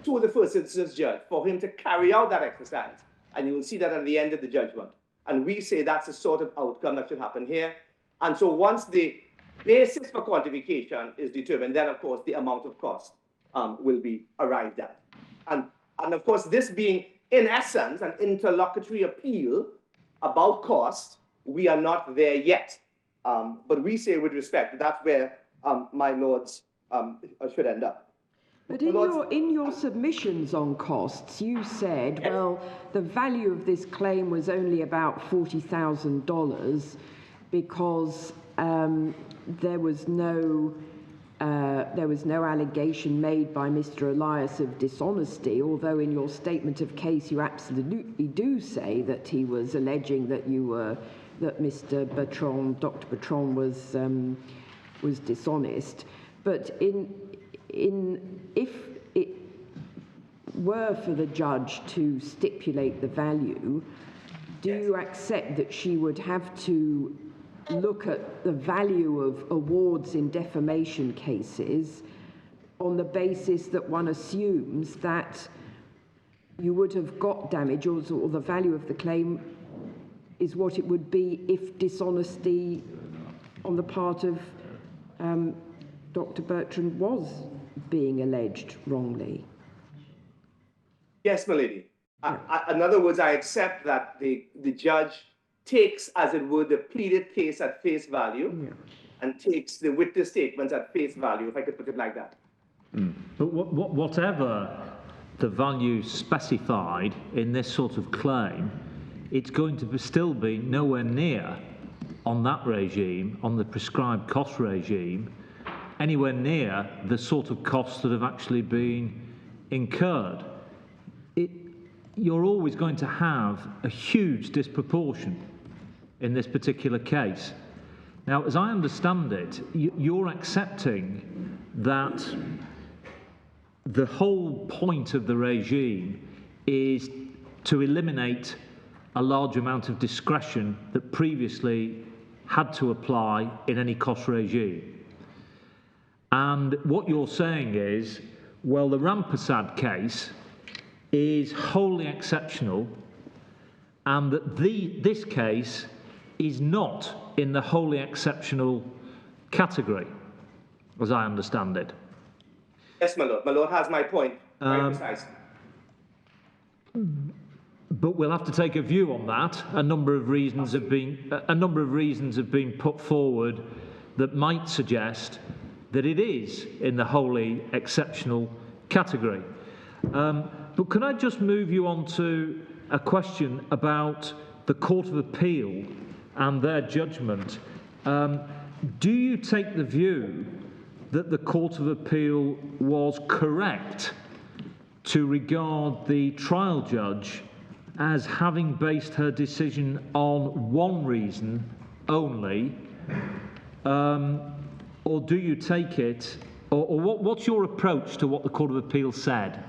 to the first instance judge for him to carry out that exercise. And you will see that at the end of the judgment. And we say that's the sort of outcome that should happen here. And so once the basis for quantification is determined, then of course the amount of cost will be arrived at. And of course, this being in essence an interlocutory appeal about cost, we are not there yet. But we say with respect, that's where my lords should end up. But in your submissions on costs, you said, yes, well, the value of this claim was only about $40,000 because there was no there was no allegation made by Mr. Elias of dishonesty, although in your statement of case you absolutely do say that he was alleging that that Mr. Bertrand, Dr. Bertrand was dishonest. But if it were for the judge to stipulate the value, do you accept that she would have to look at the value of awards in defamation cases on the basis that one assumes that you would have got damage, or the value of the claim is what it would be if dishonesty on the part of Dr. Bertrand was being alleged wrongly? Yes, my lady. In other words, I accept that the judge takes, as it were, the pleaded case at face value and takes the witness statements at face value, if I could put it like that. But whatever the value specified in this sort of claim, it's going to still be nowhere near on that regime, on the prescribed cost regime, anywhere near the sort of costs that have actually been incurred. You're always going to have a huge disproportion in this particular case. Now, as I understand it, you're accepting that the whole point of the regime is to eliminate a large amount of discretion that previously had to apply in any cost regime. And what you're saying is, well, the Rampasad case is wholly exceptional, and that this case is not in the wholly exceptional category, as I understand it. Yes, my lord. My lord has my point very precisely. But we'll have to take a view on that. A number of reasons have been put forward that might suggest that it is in the wholly exceptional category. But can I just move you on to a question about the Court of Appeal and their judgment? Do you take the view that the Court of Appeal was correct to regard the trial judge as having based her decision on one reason only, or do you take it, or what's your approach to what the Court of Appeal said?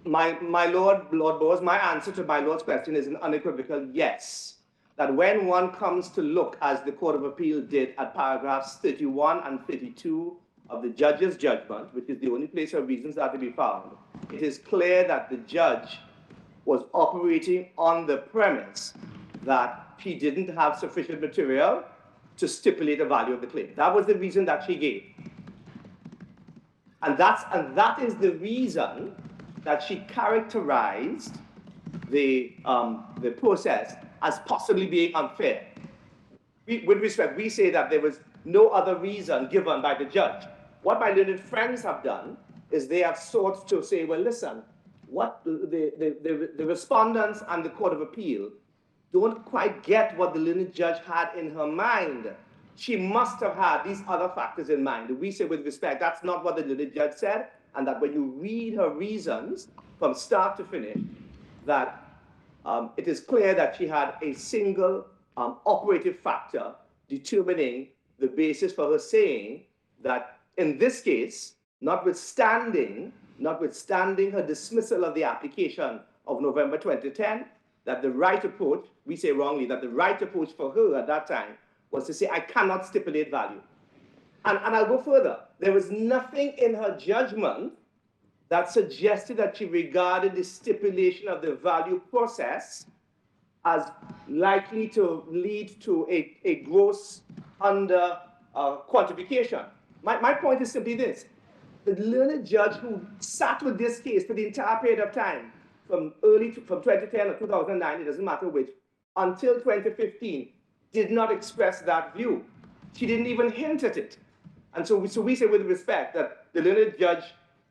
My Lord Bowes, my answer to my Lord's question is an unequivocal yes. That when one comes to look, as the Court of Appeal did, at paragraphs 31 and 32 of the judge's judgment, which is the only place where reasons are to be found, it is clear that the judge was operating on the premise that she didn't have sufficient material to stipulate the value of the claim. That was the reason that she gave. And that is the reason that she characterized the process as possibly being unfair. With respect, we say that there was no other reason given by the judge. What my learned friends have done is they have sought to say, well, listen, what the respondents and the Court of Appeal don't quite get what the learned judge had in her mind. She must have had these other factors in mind. We say with respect, that's not what the learned judge said, and that when you read her reasons from start to finish, that it is clear that she had a single operative factor determining the basis for her saying that in this case, notwithstanding her dismissal of the application of November 2010, that the right approach, we say wrongly, that the right approach for her at that time was to say, I cannot stipulate value. And I'll go further. There was nothing in her judgment that suggested that she regarded the stipulation of the value process as likely to lead to a gross under quantification. My point is simply this. The learned judge who sat with this case for the entire period of time, from 2010 or 2009, it doesn't matter which, until 2015, did not express that view. She didn't even hint at it. And so we say with respect that the learned judge,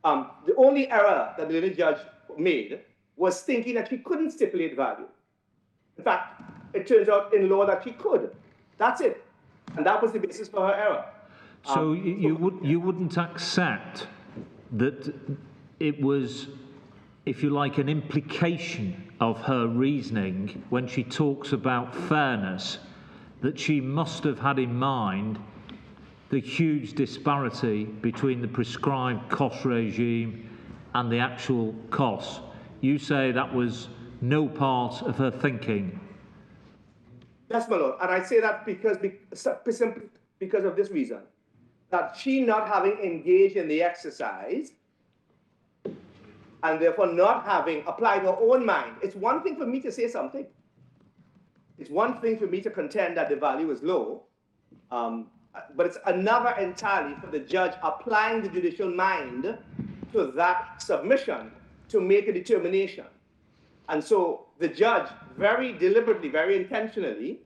the only error that the learned judge made was thinking that she couldn't stipulate value. In fact, it turns out in law that she could. That's it. And that was the basis for her error. So you wouldn't accept that it was, if you like, an implication of her reasoning when she talks about fairness, that she must have had in mind the huge disparity between the prescribed cost regime and the actual costs. You say that was no part of her thinking. Yes, my lord, and I say that simply because of this reason, that she not having engaged in the exercise and therefore not having applied her own mind. It's one thing for me to say something. It's one thing for me to contend that the value is low, but it's another entirely for the judge applying the judicial mind to that submission to make a determination. And so the judge very deliberately, very intentionally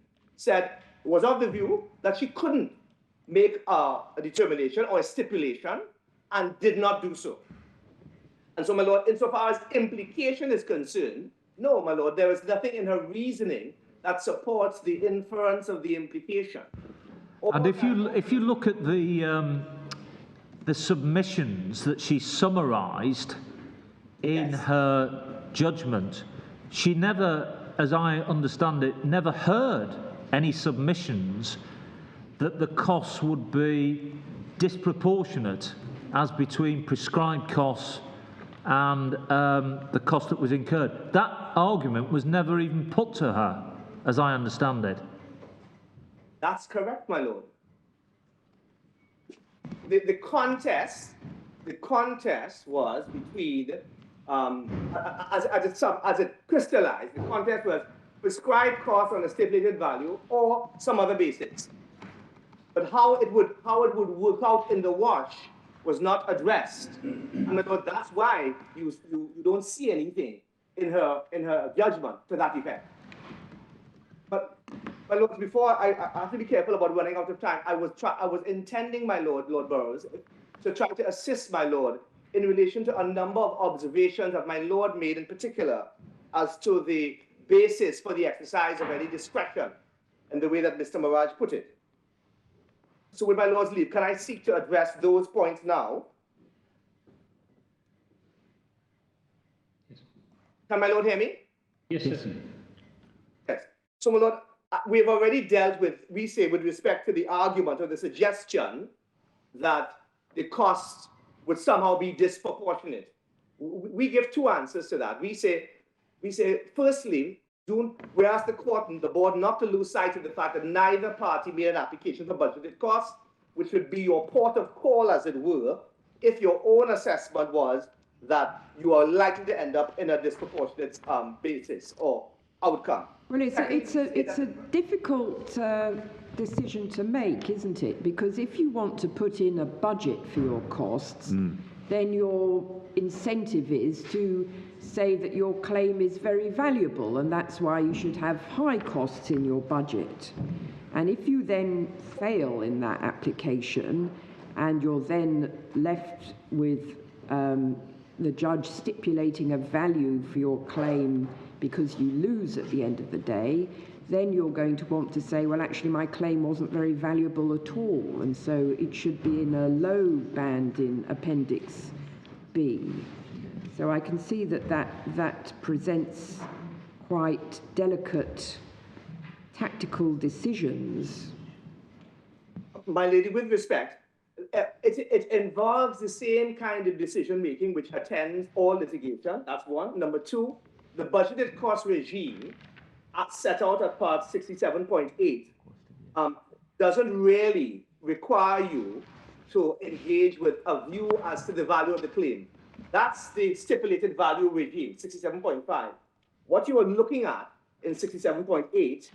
was of the view that she couldn't make a determination or a stipulation and did not do so. And so, my lord, insofar as implication is concerned, no, my lord, there is nothing in her reasoning that supports the inference of the implication. And if you look at the submissions that she summarised in her judgment, she never, as I understand it, never heard any submissions that the costs would be disproportionate as between prescribed costs and the cost that was incurred. That argument was never even put to her, as I understand it. That's correct, my lord. The contest was between, as it crystallized, the contest was prescribed cost on a stipulated value or some other basis. But how it would work out in the wash was not addressed. And that's why you don't see anything in her judgment to that effect. But my lord, before I have to be careful about running out of time. I was intending, my lord, Lord Burrows, to try to assist my lord in relation to a number of observations that my lord made in particular as to the basis for the exercise of any discretion in the way that Mr. Mirage put it. So with my lord's leave, can I seek to address those points now? Yes. Can my lord hear me? Yes, sir. Yes. So my lord, we've already dealt with, we say, with respect to the argument or the suggestion that the costs would somehow be disproportionate. We give two answers to that. We say, firstly, we ask the court and the board not to lose sight of the fact that neither party made an application for budgeted costs, which would be your port of call, as it were, if your own assessment was that you are likely to end up in a disproportionate basis or outcome. Well, it's a difficult decision to make, isn't it? Because if you want to put in a budget for your costs, then your incentive is to say that your claim is very valuable, and that's why you should have high costs in your budget. And if you then fail in that application, and you're then left with the judge stipulating a value for your claim because you lose at the end of the day, then you're going to want to say, well, actually, my claim wasn't very valuable at all, and so it should be in a low band in Appendix B. So I can see that presents quite delicate tactical decisions. My lady, with respect, it involves the same kind of decision-making which attends all litigation. That's one. Number two, the budgeted cost regime set out at part 67.8 doesn't really require you to engage with a view as to the value of the claim. That's the stipulated value regime, 67.5. What you are looking at in 67.8,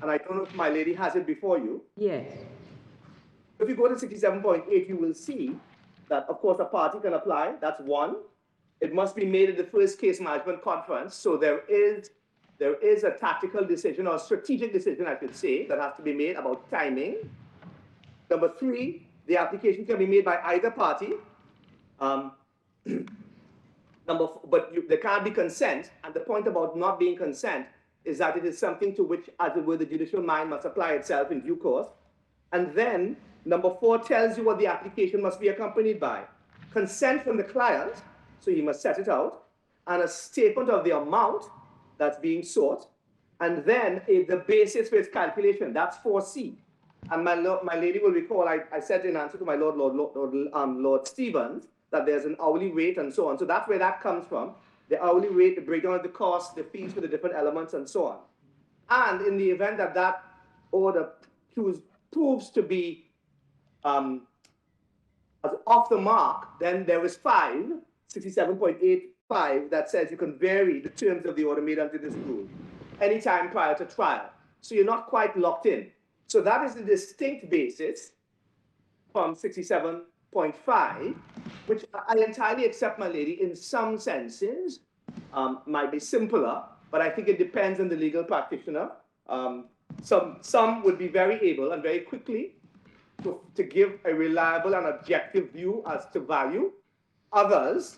and I don't know if my lady has it before you. Yes. If you go to 67.8, you will see that, of course, a party can apply. That's one. It must be made at the first case management conference. So there is a tactical decision or a strategic decision, I should say, that has to be made about timing. Number three, the application can be made by either party. There can't be consent. And the point about not being consent is that it is something to which, as it were, the judicial mind must apply itself in due course. And then Number 4 tells you what the application must be accompanied by. Consent from the client, so you must set it out, and a statement of the amount that's being sought, and then the basis for its calculation. That's 4C. And my lady will recall, I said in answer to my Lord Stevens, that there's an hourly rate and so on. So that's where that comes from. The hourly rate, the breakdown of the cost, the fees for the different elements, and so on. And in the event that that order proves to be off the mark, then there is 67.85, that says you can vary the terms of the order made under this rule anytime prior to trial. So you're not quite locked in. So that is the distinct basis from 67.5, which I entirely accept, my lady, in some senses, might be simpler, but I think it depends on the legal practitioner. Some would be very able and very quickly to give a reliable and objective view as to value. Others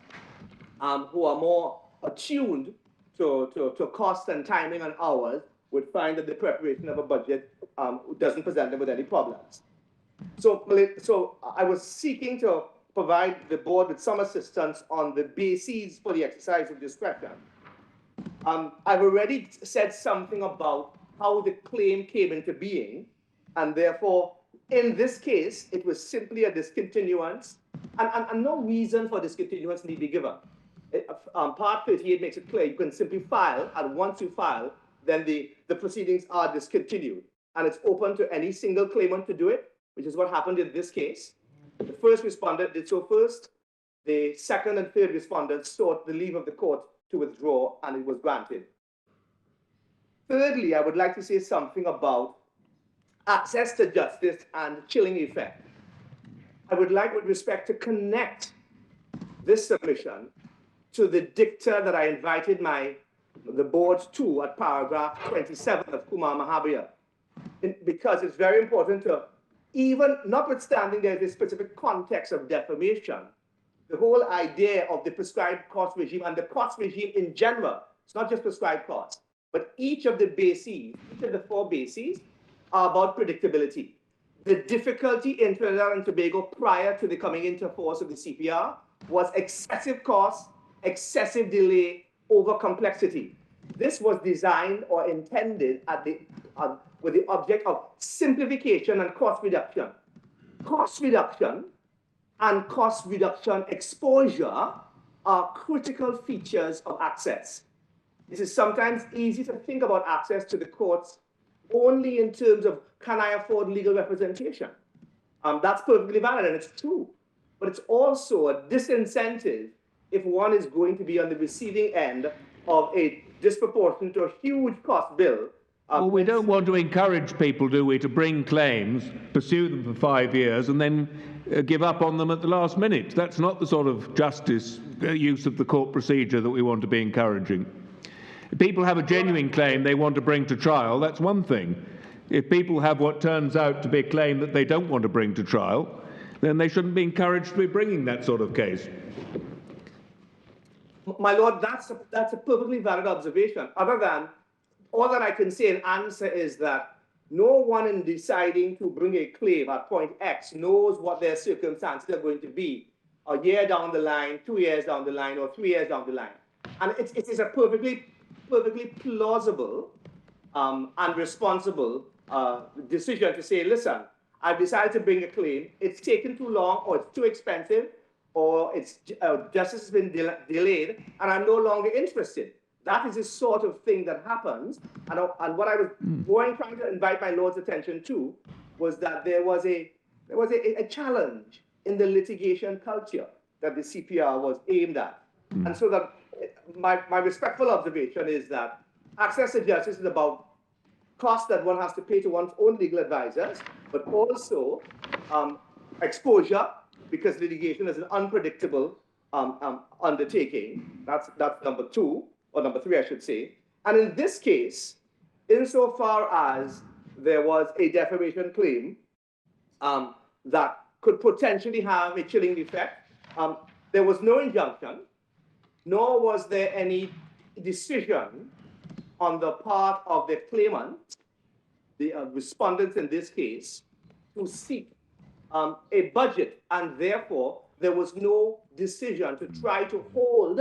who are more attuned to cost and timing and hours would find that the preparation of a budget doesn't present them with any problems. So I was seeking to provide the board with some assistance on the bases for the exercise of discretion. I've already said something about how the claim came into being, and therefore, in this case, it was simply a discontinuance, and no reason for discontinuance need be given. Part 38 makes it clear you can simply file, and once you file, then the proceedings are discontinued. And it's open to any single claimant to do it, which is what happened in this case. The first respondent did so first. The second and third respondents sought the leave of the court to withdraw, and it was granted. Thirdly, I would like to say something about access to justice and chilling effect. I would like, with respect, to connect this submission to the dicta that I invited the board to at paragraph 27 of Kumar Mahabir, because it's very important to, even notwithstanding there's a specific context of defamation, the whole idea of the prescribed cost regime and the cost regime in general, it's not just prescribed costs, but each of the bases, each of the 4 bases are about predictability. The difficulty in Trinidad and Tobago prior to the coming into force of the CPR was excessive cost, excessive delay, over complexity. This was designed or intended with the object of simplification and cost reduction. Cost reduction and cost reduction exposure are critical features of access. It is sometimes easy to think about access to the courts only in terms of, can I afford legal representation? That's perfectly valid, and it's true. But it's also a disincentive if one is going to be on the receiving end of a disproportionate or huge cost bill. Well, we don't want to encourage people, do we, to bring claims, pursue them for 5 years, and then give up on them at the last minute. That's not the sort of justice use of the court procedure that we want to be encouraging. If people have a genuine claim they want to bring to trial, that's one thing. If people have what turns out to be a claim that they don't want to bring to trial, then they shouldn't be encouraged to be bringing that sort of case. My Lord, that's a perfectly valid observation. Other than, all that I can say in answer is that no one in deciding to bring a claim at point X knows what their circumstances are going to be a year down the line, 2 years down the line, or 3 years down the line. And it is a perfectly plausible and responsible decision to say, listen, I've decided to bring a claim. It's taken too long, or it's too expensive, or it's justice has been delayed, and I'm no longer interested. That is the sort of thing that happens. And what I was trying to invite my Lord's attention to was that there was a challenge in the litigation culture that the CPR was aimed at. And so that my respectful observation is that access to justice is about costs that one has to pay to one's own legal advisors, but also exposure, because litigation is an unpredictable undertaking. That's number 2, or number 3, I should say. And in this case, insofar as there was a defamation claim that could potentially have a chilling effect, there was no injunction, nor was there any decision on the part of the claimant, the respondents in this case, to seek a budget, and therefore there was no decision to try to hold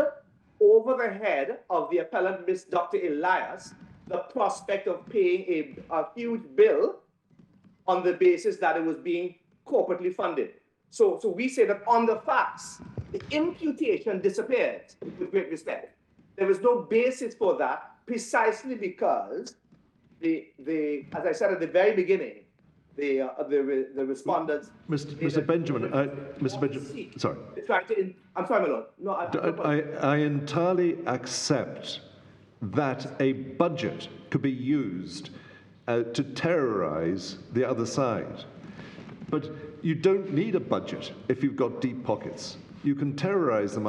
over the head of the appellant, Miss Dr. Elias, the prospect of paying a huge bill on the basis that it was being corporately funded. So we say that on the facts, the imputation disappeared, with great respect. There was no basis for that, precisely because as I said at the very beginning, the respondents. Mr. Benjamin, sorry. I'm sorry, my lord. No, I entirely accept that a budget could be used to terrorize the other side. But you don't need a budget if you've got deep pockets. You can terrorize them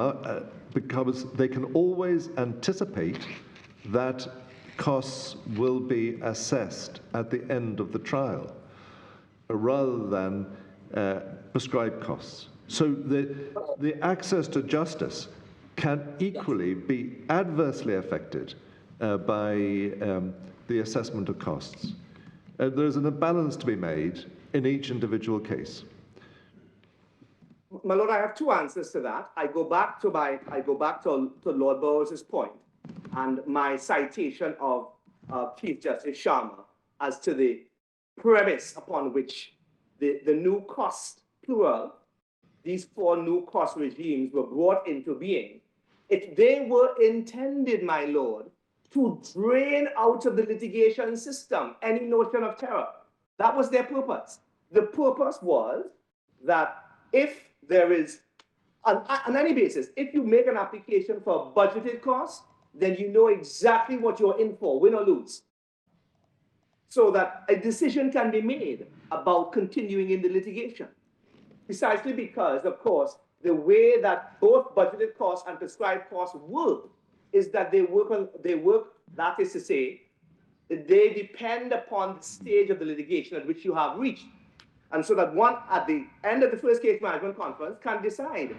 because they can always anticipate that costs will be assessed at the end of the trial, rather than prescribed costs. So the access to justice can equally be adversely affected by the assessment of costs. There's a balance to be made in each individual case. My lord, I have two answers to that. I go back to Lord Bowers' point and my citation of Chief Justice Sharma as to the premise upon which the new cost, plural, these four new cost regimes were brought into being. They were intended, my lord, to drain out of the litigation system any notion of terror. That was their purpose. The purpose was that if there is, on any basis, if you make an application for a budgeted cost, then you know exactly what you're in for, win or lose. So that a decision can be made about continuing in the litigation. Precisely because, of course, the way that both budgeted costs and prescribed costs work is that they work, that is to say, they depend upon the stage of the litigation at which you have reached. And so that one, at the end of the first case management conference, can decide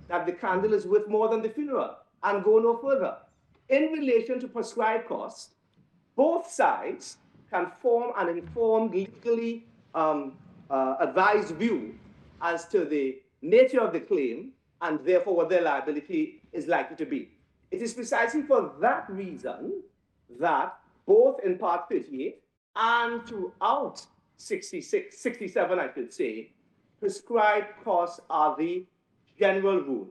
that the candle is worth more than the funeral and go no further. In relation to prescribed costs, both sides can form an informed, legally advised view as to the nature of the claim and therefore what their liability is likely to be. It is precisely for that reason that both in Part 38 and throughout 67, I should say, prescribed costs are the general rule.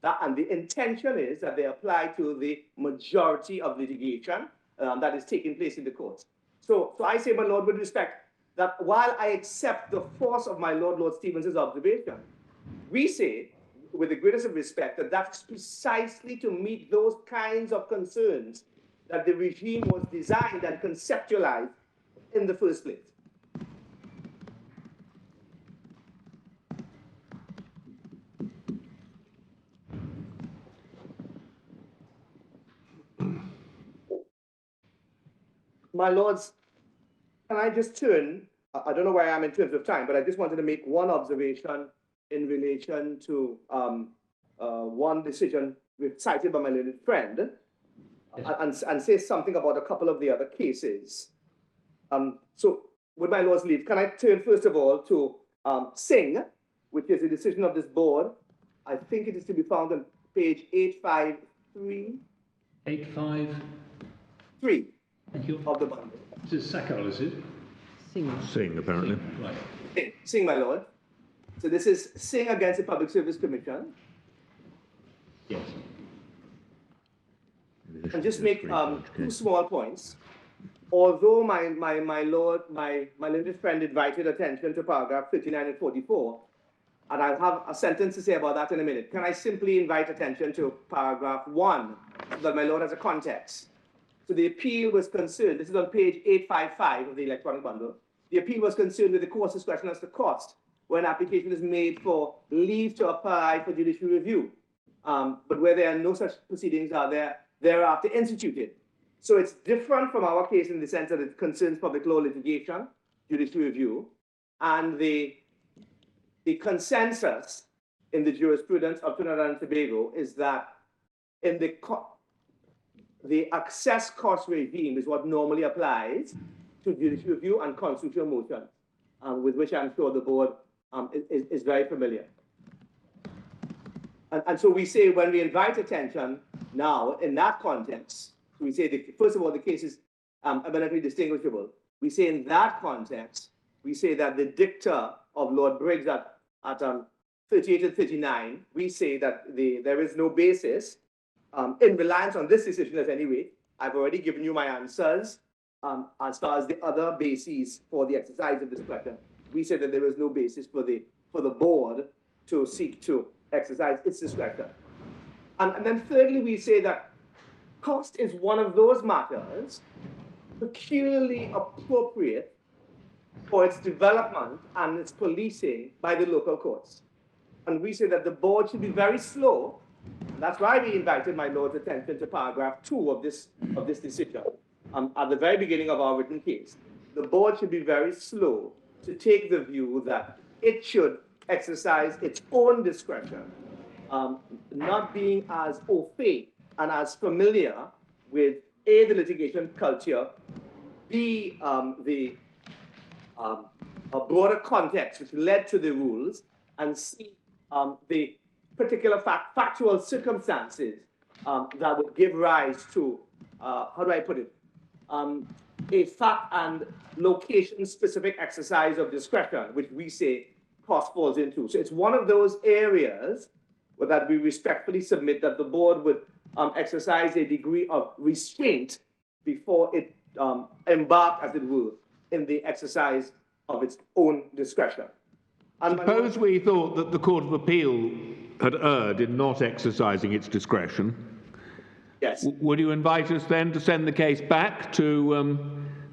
And the intention is that they apply to the majority of litigation that is taking place in the courts. So I say, my lord, with respect, that while I accept the force of my Lord Stevens' observation, we say, with the greatest of respect, that that's precisely to meet those kinds of concerns that the regime was designed and conceptualized in the first place. My lords, can I just turn, I don't know where I am in terms of time, but I just wanted to make one observation in relation to one decision cited by my learned friend, yes, and say something about a couple of the other cases. So with my lord's leave, can I turn first of all to Singh, which is a decision of this board. I think it is to be found on page 853. 853. Thank you. Of the bundle. This is Sakal, is it? Singh, apparently. Right. Singh, my lord. So this is Singh against the Public Service Commission. Yes. And just make two small points. Although my learned friend invited attention to paragraph 39 and 44, and I'll have a sentence to say about that in a minute. Can I simply invite attention to paragraph 1, so that my lord has a context? So the appeal was concerned, this is on page 855 of the electronic bundle. The appeal was concerned with the court's discretion as to cost when application is made for leave to apply for judicial review. But where there are no such proceedings are thereafter instituted. So it's different from our case in the sense that it concerns public law litigation, judicial review, and the consensus in the jurisprudence of Trinidad and Tobago is that in the access cost regime is what normally applies to judicial review and constitutional motion, with which I'm sure the board is very familiar. And so we say when we invite attention now in that context, we say, first of all, the case is eminently distinguishable. We say in that context, we say that the dicta of Lord Briggs at 38 and 39, we say that there is no basis in reliance on this decision at any rate. I've already given you my answers as far as the other bases for the exercise of discretion. We say that there is no basis for the board to seek to exercise its discretion. And then thirdly, we say that cost is one of those matters peculiarly appropriate for its development and its policing by the local courts. And we say that the board should be very slow. And that's why we invited my Lord's attention to paragraph 2 of this decision. At the very beginning of our written case, the board should be very slow to take the view that it should exercise its own discretion, not being as au fait and as familiar with A, the litigation culture, B, a broader context which led to the rules, and C, the particular factual circumstances that would give rise to, how do I put it, a fact and location-specific exercise of discretion, which we say cost falls into. So it's one of those areas where that we respectfully submit that the board would exercise a degree of restraint before it embarked, as it were, in the exercise of its own discretion. And suppose we thought that the Court of Appeal had erred in not exercising its discretion. Yes. Would you invite us then to send the case back to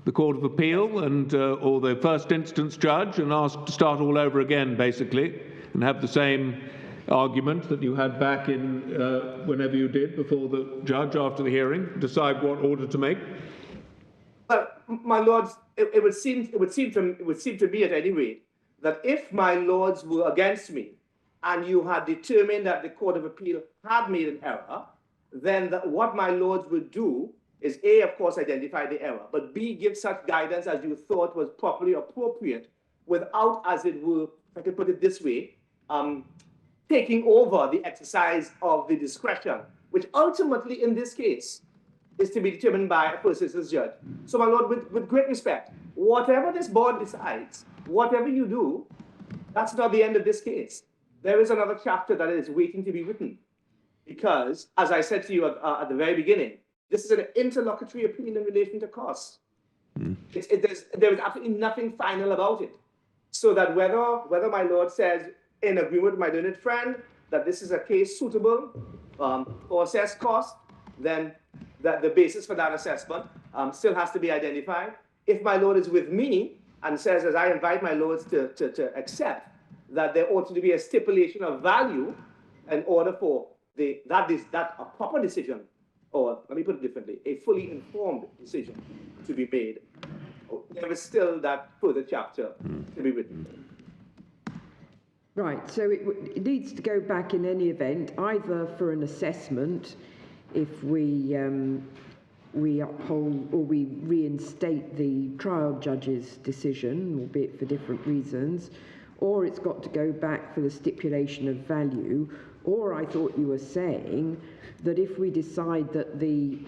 the Court of Appeal and or the first instance judge and ask to start all over again, basically, and have the same argument that you had back in whenever you did before the judge after the hearing, decide what order to make? But my lords, it would seem to me at any rate that if my lords were against me and you had determined that the Court of Appeal had made an error, then what my lords would do is A, of course, identify the error, but B, give such guidance as you thought was properly appropriate without, as it were, if I could put it this way, taking over the exercise of the discretion, which ultimately in this case is to be determined by a first instance judge. So my lord, with great respect, whatever this board decides, whatever you do, that's not the end of this case. There is another chapter that is waiting to be written. Because, as I said to you at the very beginning, this is an interlocutory appeal in relation to costs. There is absolutely nothing final about it. So that whether my lord says, in agreement with my learned friend, that this is a case suitable for assessed cost, then the basis for that assessment still has to be identified. If my lord is with me and says, as I invite my lords to accept, that there ought to be a stipulation of value in order for that a proper decision, or let me put it differently, a fully informed decision to be made, there is still that further chapter to be written. Right, so it needs to go back in any event, either for an assessment, if we uphold or we reinstate the trial judge's decision, albeit for different reasons, or it's got to go back for the stipulation of value, or I thought you were saying that if we decide that the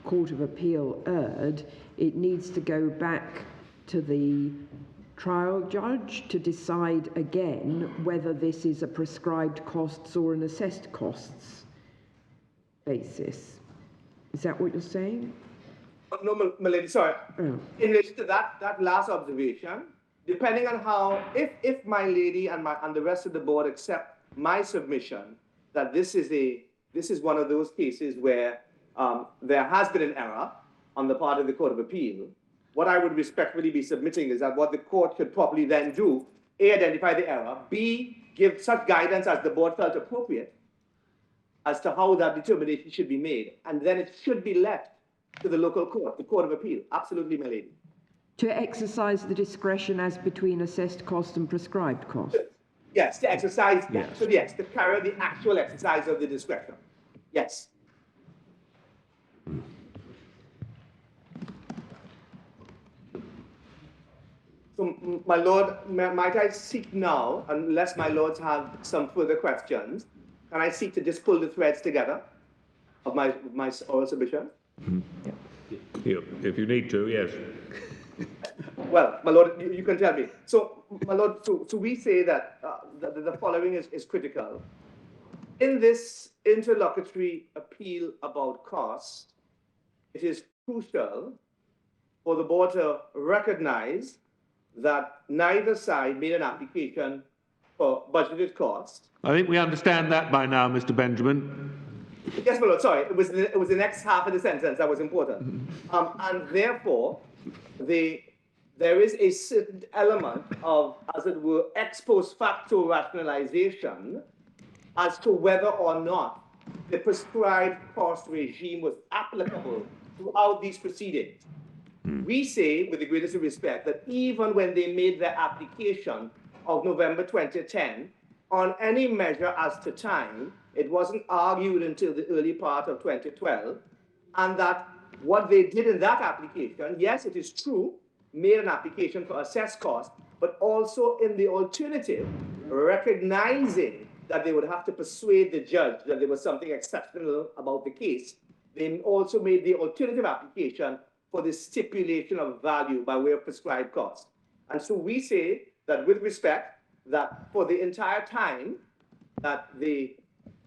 Court of Appeal erred, it needs to go back to the trial judge to decide again whether this is a prescribed costs or an assessed costs basis. Is that what you're saying? No, my lady, sorry. Oh. In relation to that last observation, depending on how, if my lady and the rest of the board accept my submission that this is one of those cases where there has been an error on the part of the Court of Appeal, what I would respectfully be submitting is that what the court should probably then do, A, identify the error, B, give such guidance as the board felt appropriate as to how that determination should be made, and then it should be left to the local court, the Court of Appeal. Absolutely, my lady. To exercise the discretion as between assessed cost and prescribed cost? Yes, to exercise, Yes. So yes, to carry the actual exercise of the discretion. Yes. So, my lord, might I seek now, unless my lords have some further questions, can I seek to just pull the threads together of my oral submission? Yeah, if you need to, yes. Well, my lord, you can tell me. So, my lord, so we say that the following is critical. In this interlocutory appeal about cost, it is crucial for the board to recognize that neither side made an application for budgeted cost. I think we understand that by now, Mr. Benjamin. Yes, my lord, sorry, it was the next half of the sentence that was important. And therefore, there is a certain element of, as it were, ex post facto rationalization as to whether or not the prescribed cost regime was applicable throughout these proceedings. We say, with the greatest respect, that even when they made their application of November 2010, on any measure as to time, it wasn't argued until the early part of 2012, and that what they did in that application, yes, it is true, made an application for assessed cost, but also in the alternative, recognizing that they would have to persuade the judge that there was something exceptional about the case. They also made the alternative application for the stipulation of value by way of prescribed cost. And so we say that with respect, that for the entire time that the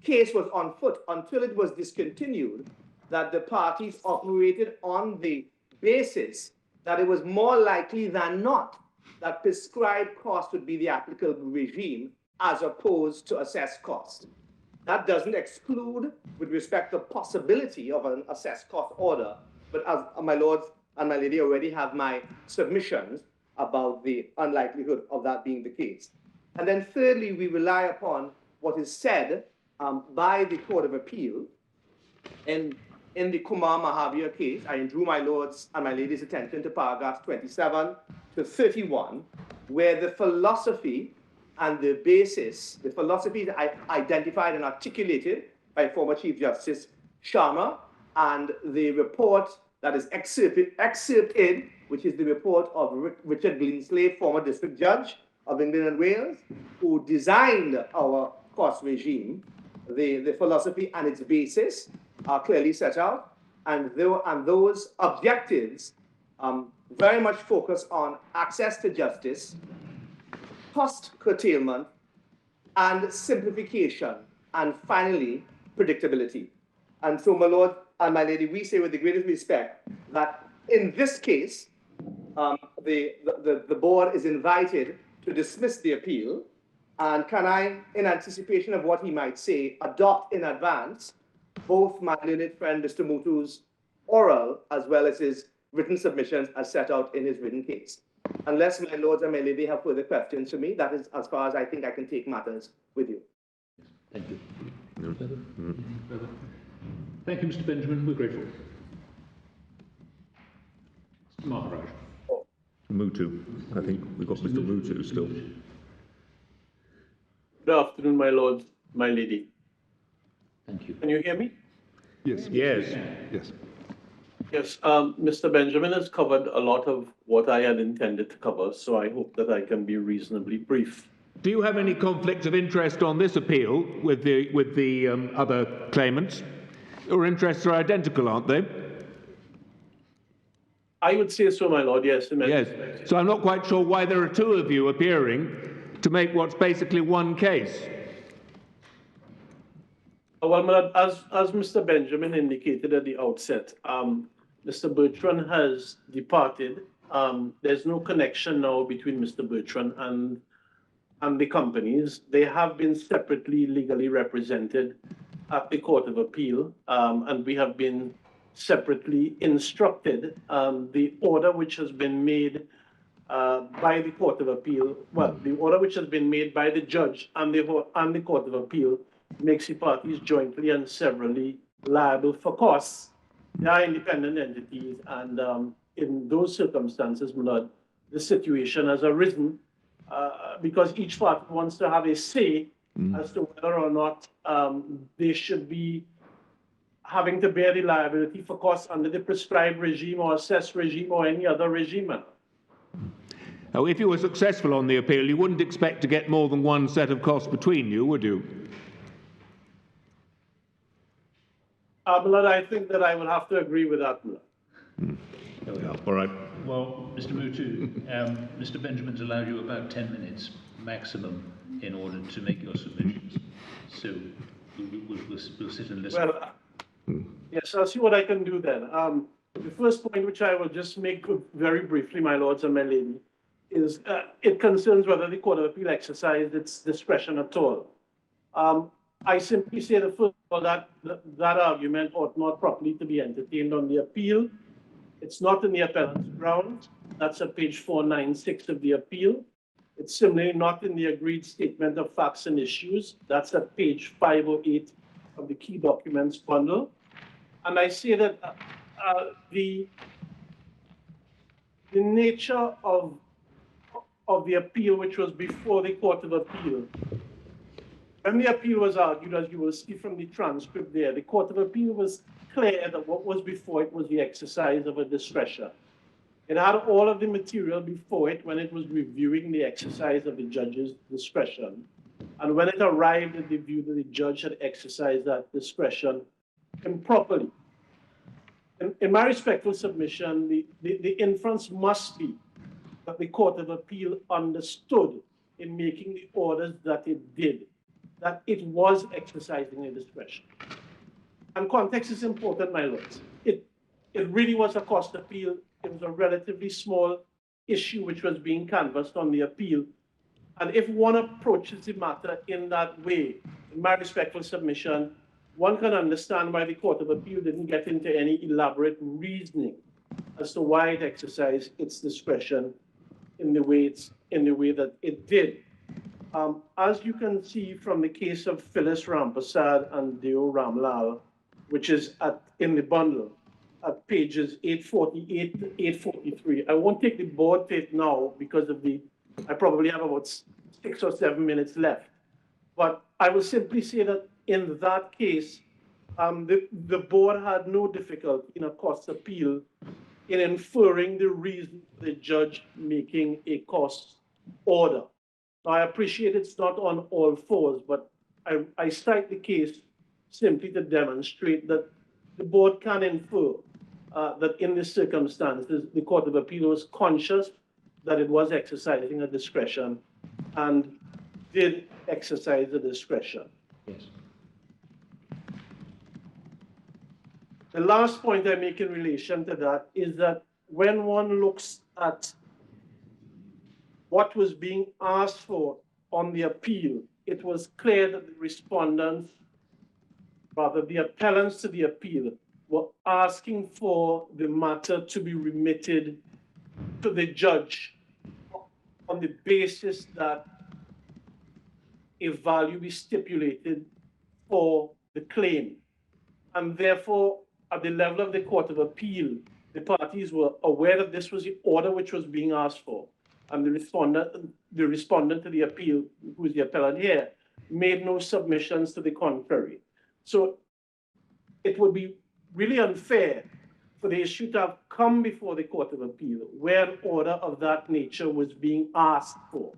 case was on foot until it was discontinued, that the parties operated on the basis that it was more likely than not that prescribed cost would be the applicable regime as opposed to assessed cost. That doesn't exclude, with respect to possibility of an assessed cost order, but as my lords and my lady already have my submissions about the unlikelihood of that being the case. And then thirdly, we rely upon what is said by the Court of Appeal in the Kumar Mahavir case. I drew my lords and my ladies' attention to paragraphs 27 to 31, where the philosophy and the basis, the philosophy identified and articulated by former Chief Justice Sharma, and the report that is excerpted, which is the report of Richard Greenslade, former District Judge of England and Wales, who designed our cost regime. The philosophy and its basis are clearly set out, and those objectives very much focus on access to justice, cost curtailment, and simplification, and finally, predictability. And so, my lord and my lady, we say with the greatest respect that in this case, the board is invited to dismiss the appeal, and can I, in anticipation of what he might say, adopt in advance both my learned friend Mr. Mutu's oral as well as his written submissions as set out in his written case. Unless my lords and my lady have further questions for me, that is as far as I think I can take matters with you. Thank you. Further? Thank you, Mr. Benjamin. We're grateful. Mr. Maharaj. Mutu. I think we've got Mr. Mutu still. Good afternoon, my lord, my lady. Thank you. Can you hear me? Yes. Yes. Yes. Yes, Mr. Benjamin has covered a lot of what I had intended to cover, so I hope that I can be reasonably brief. Do you have any conflict of interest on this appeal with the other claimants? Your interests are identical, aren't they? I would say so, my lord, yes. In many Yes. respects. So I'm not quite sure why there are two of you appearing to make what's basically one case. Well, my lord, as Mr. Benjamin indicated at the outset, Mr. Bertrand has departed. There's no connection now between Mr. Bertrand and the companies. They have been separately legally represented at the Court of Appeal, and we have been separately instructed. The order which has been made by the Court of Appeal, well, the order which has been made by the judge and the Court of Appeal makes the parties jointly and severally liable for costs. They are independent entities, and in those circumstances, my lord, the situation has arisen because each party wants to have a say as to whether or not they should be having to bear the liability for costs under the prescribed regime or assessed regime or any other regime. Now, if you were successful on the appeal, you wouldn't expect to get more than one set of costs between you, would you? Appellant, I think that I will have to agree with that. All right. Well, Mr. Mutu, Mr. Benjamin's allowed you about 10 minutes maximum in order to make your submissions. So we'll sit and listen. Well, yes, I'll see what I can do then. The first point, which I will just make very briefly, my lords and my lady, is it concerns whether the Court of Appeal exercised its discretion at all. I simply say the first of all that argument ought not properly to be entertained on the appeal. It's not in the appellant's grounds. That's at page 496 of the appeal. It's similarly not in the agreed statement of facts and issues. That's at page 508 of the key documents bundle. And I say that the nature of the appeal, which was before the Court of Appeal, when the appeal was argued, as you will see from the transcript there, the Court of Appeal was clear that what was before it was the exercise of a discretion. It had all of the material before it when it was reviewing the exercise of the judge's discretion. And when it arrived at the view that the judge had exercised that discretion improperly. In my respectful submission, the inference must be that the Court of Appeal understood in making the orders that it did, that it was exercising a discretion. And context is important, my lords. It really was a cost appeal. It was a relatively small issue which was being canvassed on the appeal. And if one approaches the matter in that way, in my respectful submission, one can understand why the Court of Appeal didn't get into any elaborate reasoning as to why it exercised its discretion in the way that it did. As you can see from the case of Phyllis Rampasad and Deo Ramlal, which is in the bundle at pages 848 to 843. I won't take the board to it now because of I probably have about 6 or 7 minutes left. But I will simply say that in that case, the board had no difficulty in a cost appeal in inferring the reason for the judge making a cost order. Now, I appreciate it's not on all fours, but I cite the case simply to demonstrate that the board can infer that in this circumstances, the Court of Appeal was conscious that it was exercising a discretion and did exercise the discretion. Yes. The last point I make in relation to that is that when one looks at what was being asked for on the appeal, it was clear that the respondents, rather the appellants to the appeal, were asking for the matter to be remitted to the judge on the basis that a value be stipulated for the claim. And therefore, at the level of the Court of Appeal, the parties were aware that this was the order which was being asked for. And the respondent to the appeal, who is the appellant here, made no submissions to the contrary. So it would be really unfair for the issue to have come before the Court of Appeal where an order of that nature was being asked for.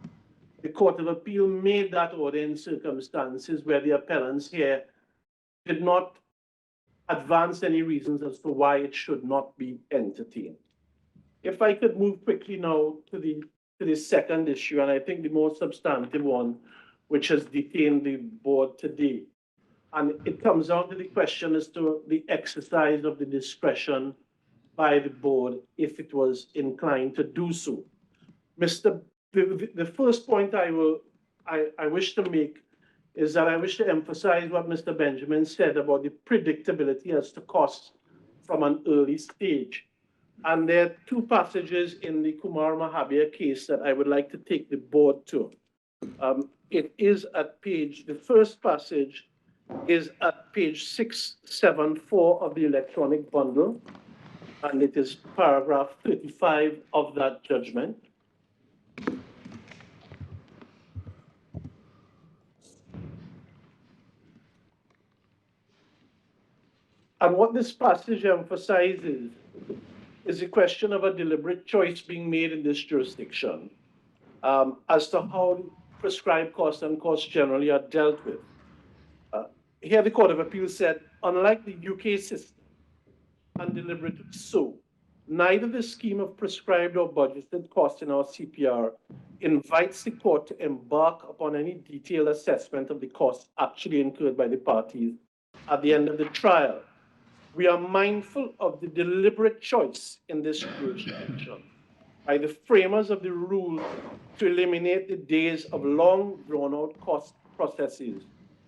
The Court of Appeal made that order in circumstances where the appellants here did not advance any reasons as to why it should not be entertained. If I could move quickly now to the second issue, and I think the more substantive one, which has detained the board today. And it comes down to the question as to the exercise of the discretion by the board if it was inclined to do so. The first point I wish to make is that I wish to emphasize what Mr. Benjamin said about the predictability as to costs from an early stage. And there are two passages in the Kumar Mahabir case that I would like to take the board to. It is at the first passage is at page 674 of the electronic bundle, and it is paragraph 35 of that judgment. And what this passage emphasizes is the question of a deliberate choice being made in this jurisdiction. as to how prescribed costs and costs generally are dealt with. Here the Court of Appeal said, unlike the UK system, and deliberately so, neither the scheme of prescribed or budgeted costs in our CPR invites the court to embark upon any detailed assessment of the costs actually incurred by the parties at the end of the trial. We are mindful of the deliberate choice in this jurisdiction by the framers of the rule to eliminate the days of long drawn-out cost processes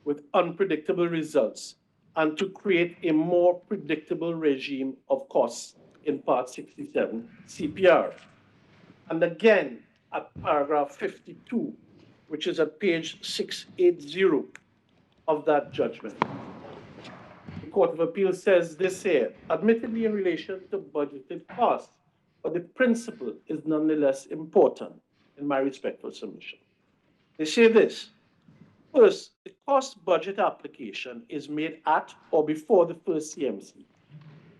with unpredictable results and to create a more predictable regime of costs in Part 67 CPR. And again, at paragraph 52, which is at page 680 of that judgment, the Court of Appeal says this here, admittedly in relation to budgeted costs, but the principle is nonetheless important in my respectful submission. They say this: first, the cost budget application is made at or before the first CMC.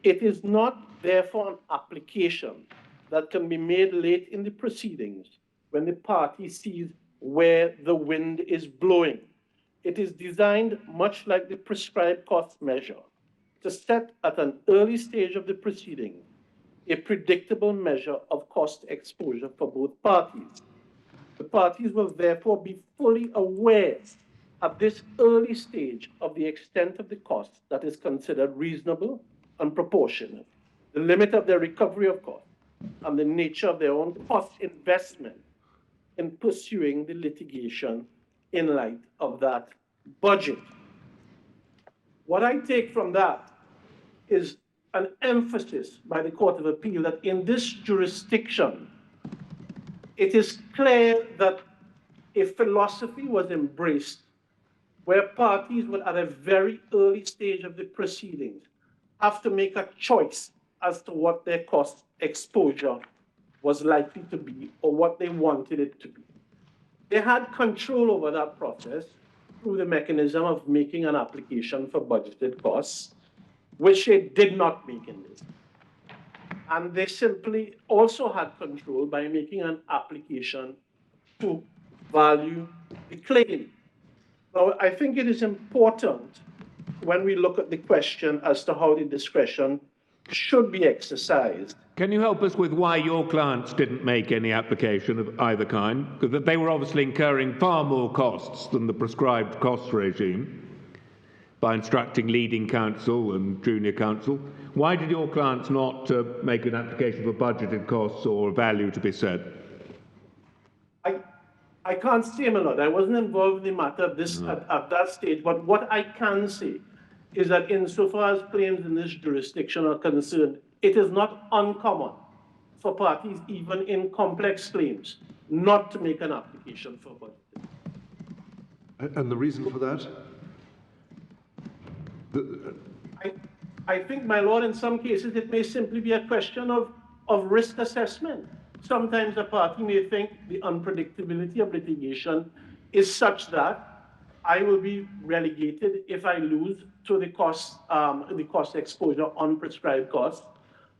It is not, therefore, an application that can be made late in the proceedings when the party sees where the wind is blowing. It is designed, much like the prescribed cost measure, to set at an early stage of the proceeding a predictable measure of cost exposure for both parties. The parties will therefore be fully aware at this early stage of the extent of the cost that is considered reasonable and proportionate, the limit of their recovery of cost, and the nature of their own cost investment in pursuing the litigation in light of that budget. What I take from that is an emphasis by the Court of Appeal that in this jurisdiction, it is clear that a philosophy was embraced where parties would, at a very early stage of the proceedings, have to make a choice as to what their cost exposure was likely to be or what they wanted it to be. They had control over that process through the mechanism of making an application for budgeted costs, which they did not make in this. And they simply also had control by making an application to value the claim. Now, I think it is important when we look at the question as to how the discretion should be exercised. Can you help us with why your clients didn't make any application of either kind? Because they were obviously incurring far more costs than the prescribed cost regime by instructing leading counsel and junior counsel. Why did your clients not make an application for budgeted costs or a value to be set? I can't say, my lord. I wasn't involved in the matter of this at that stage. But what I can say is that insofar as claims in this jurisdiction are concerned, it is not uncommon for parties, even in complex claims, not to make an application for budget. And the reason for that? I think, my lord, in some cases, it may simply be a question of risk assessment. Sometimes a party may think the unpredictability of litigation is such that I will be relegated if I lose to the cost exposure on prescribed costs,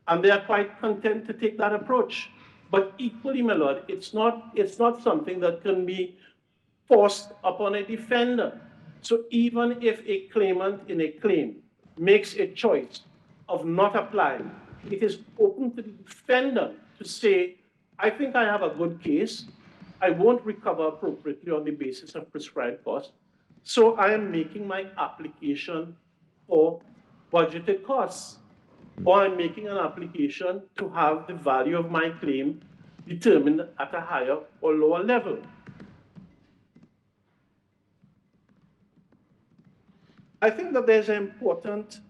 and they are quite content to take that approach. But equally, my lord, it's not something that can be forced upon a defendant. So even if a claimant in a claim makes a choice of not applying, it is open to the defendant to say, I think I have a good case. I won't recover appropriately on the basis of prescribed costs. So I am making my application for budgeted costs, or I'm making an application to have the value of my claim determined at a higher or lower level. I think that there's an important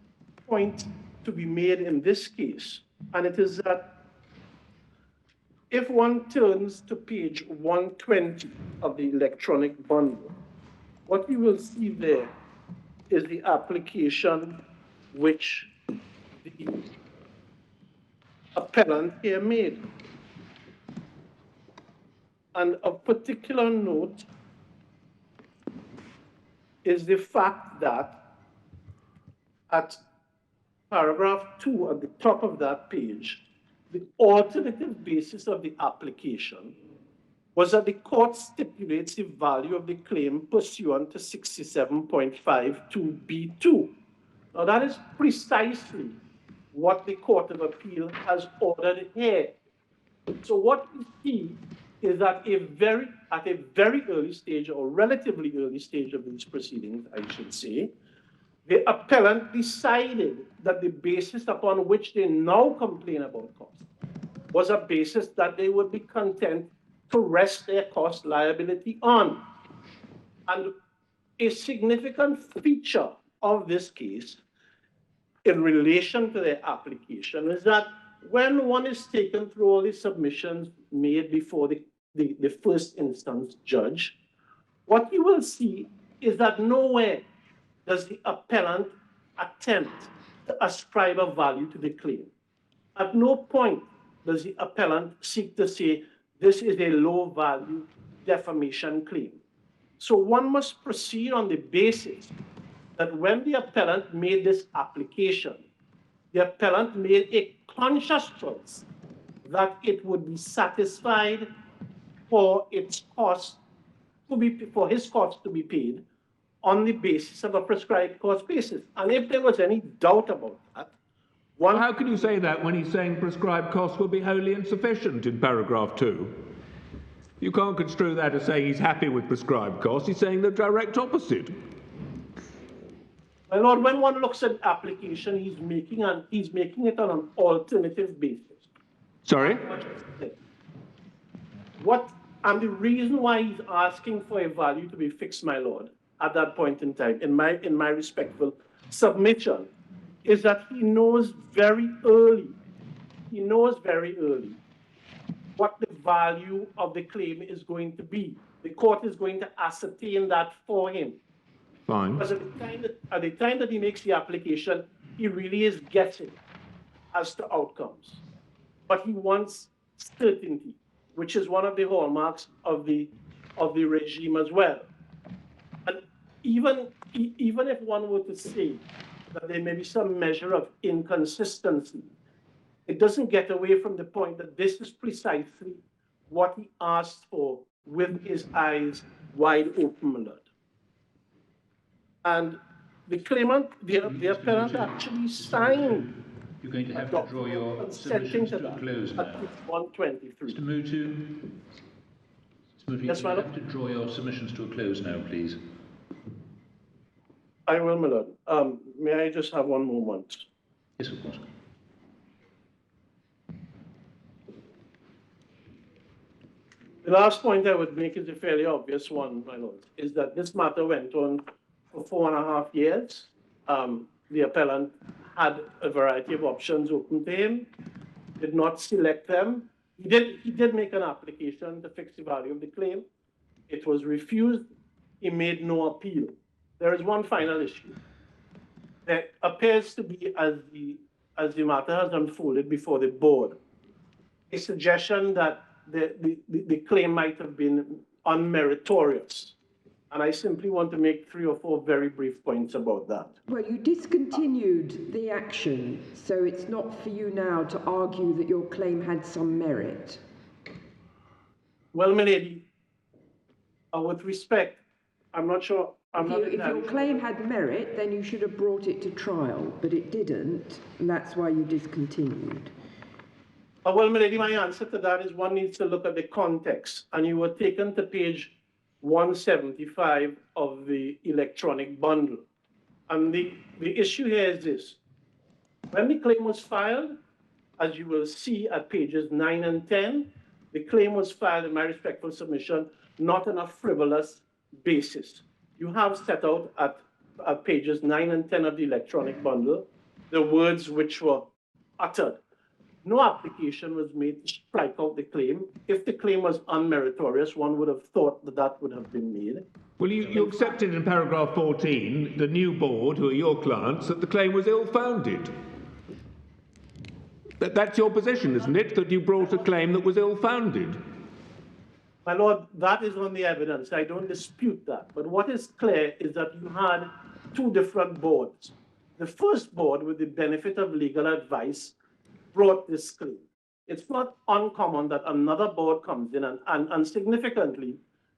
point to be made in this case, and it is that if one turns to page 120 of the electronic bundle, what you will see there is the application which the appellant here made. And of particular note is the fact that at paragraph 2 at the top of that page, the alternative basis of the application was that the court stipulates the value of the claim pursuant to 67.52B2. Now that is precisely what the Court of Appeal has ordered here. So what we see is that at a very early stage, or relatively early stage of these proceedings, I should say, the appellant decided that the basis upon which they now complain about cost was a basis that they would be content to rest their cost liability on. And a significant feature of this case in relation to their application is that when one is taken through all the submissions made before the first instance judge, what you will see is that nowhere does the appellant attempt to ascribe a value to the claim. At no point does the appellant seek to say this is a low value defamation claim. So one must proceed on the basis that when the appellant made this application, the appellant made a conscious choice that it would be satisfied for its cost to be, for his cost to be paid on the basis of a prescribed cost basis. And if there was any doubt about that, one... How can you say that when he's saying prescribed costs will be wholly insufficient in paragraph 2? You can't construe that as saying he's happy with prescribed costs. He's saying the direct opposite. My Lord, when one looks at the application, he's making it on an alternative basis. Sorry? And the reason why he's asking for a value to be fixed, my Lord, at that point in time, in my respectful submission, is that he knows very early what the value of the claim is going to be. The court is going to ascertain that for him. Fine. Because at the time that he makes the application, he really is guessing as to outcomes. But he wants certainty, which is one of the hallmarks of the regime as well. And even if one were to say that there may be some measure of inconsistency, it doesn't get away from the point that this is precisely what he asked for with his eyes wide open, my Lord. And the claimant, the appellant actually signed. You're going to have to draw your submissions to a close now. 123. Mr. Mutu, Yes, you have to draw your submissions to a close now, please. I will, my Lord. May I just have one moment? Yes, of course. The last point I would make is a fairly obvious one, my Lord, is that this matter went on for 4.5 years. The appellant had a variety of options open to him, did not select them. He did make an application to fix the value of the claim. It was refused. He made no appeal. There is one final issue. There appears to be, as the matter has unfolded before the board, a suggestion that the claim might have been unmeritorious. And I simply want to make 3 or 4 very brief points about that. Well, you discontinued the action, so it's not for you now to argue that your claim had some merit. Well, my lady, with respect, I'm not sure. If your claim had merit, then you should have brought it to trial, but it didn't, and that's why you discontinued. Well, my lady, my answer to that is one needs to look at the context, and you were taken to page 175 of the electronic bundle. And the issue here is this. When the claim was filed, as you will see at pages 9 and 10, the claim was filed, in my respectful submission, not on a frivolous basis. You have set out at pages 9 and 10 of the electronic bundle the words which were uttered. No application was made to strike out the claim. If the claim was unmeritorious, one would have thought that that would have been made. Well, you accepted in paragraph 14, the new board, who are your clients, that the claim was ill-founded. That's your position, isn't it, that you brought a claim that was ill-founded? My Lord, that is on the evidence. I don't dispute that. But what is clear is that you had 2 different boards. The first board, with the benefit of legal advice, brought this claim. It's not uncommon that another board comes in and significantly,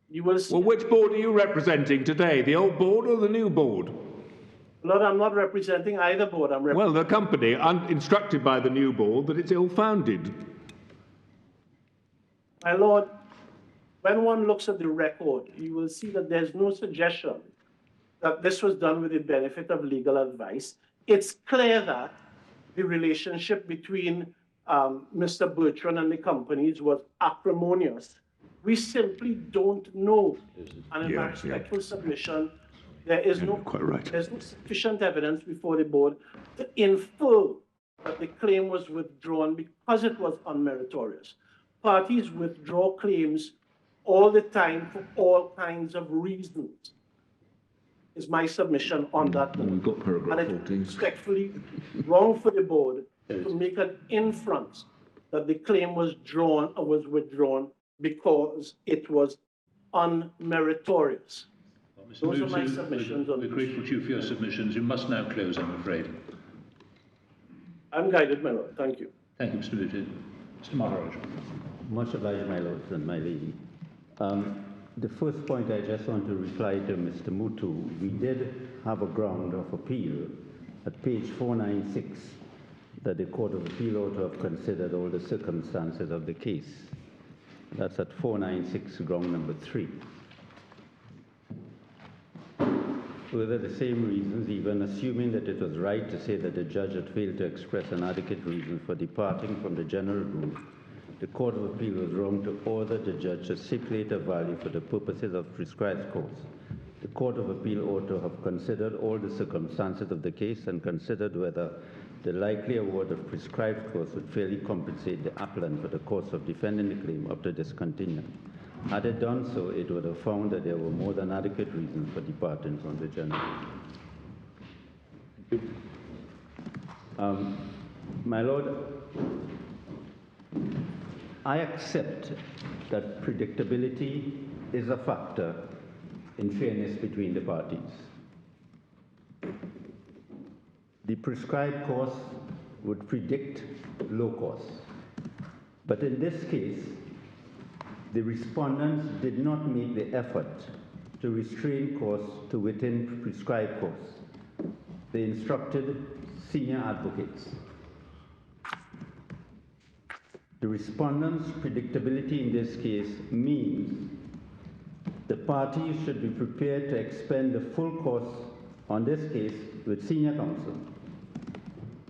you will see. Well, which board are you representing today, the old board or the new board? Lord, I'm not representing either board. Well, the company, instructed by the new board that it's ill-founded. My Lord, when one looks at the record, you will see that there's no suggestion that this was done with the benefit of legal advice. It's clear that the relationship between Mr. Bertrand and the companies was acrimonious. We simply don't know. And in my respectful submission, there is there's no sufficient evidence before the board to infer that the claim was withdrawn because it was unmeritorious. Parties withdraw claims all the time for all kinds of reasons. Is my submission on that. We've got paragraph 14. And it's respectfully wrong for the board to make an inference that the claim was drawn or was withdrawn because it was unmeritorious. Those are my submissions. We're grateful to you for your submissions. You must now close, I'm afraid. I'm guided, my Lord. Thank you. Thank you, Mr. Booted. Mr. Maharaj. Much obliged, my lords and my lady. The first point I just want to reply to Mr. Mutu. We did have a ground of appeal at page 496 that the Court of Appeal ought to have considered all the circumstances of the case. That's at 496, ground number 3. Further, the same reasons, even assuming that it was right to say that the judge had failed to express an adequate reason for departing from the general rule, the Court of Appeal was wrong to order the judge to stipulate a value for the purposes of prescribed costs. The Court of Appeal ought to have considered all the circumstances of the case and considered whether the likely award of prescribed costs would fairly compensate the appellant for the cost of defending the claim up to discontinuance. Had it done so, it would have found that there were more than adequate reasons for departing from the general. My Lord, I accept that predictability is a factor in fairness between the parties. The prescribed costs would predict low costs. But in this case, the respondents did not make the effort to restrain costs to within prescribed costs. They instructed senior advocates. The respondents' predictability in this case means the parties should be prepared to expend the full costs on this case with senior counsel,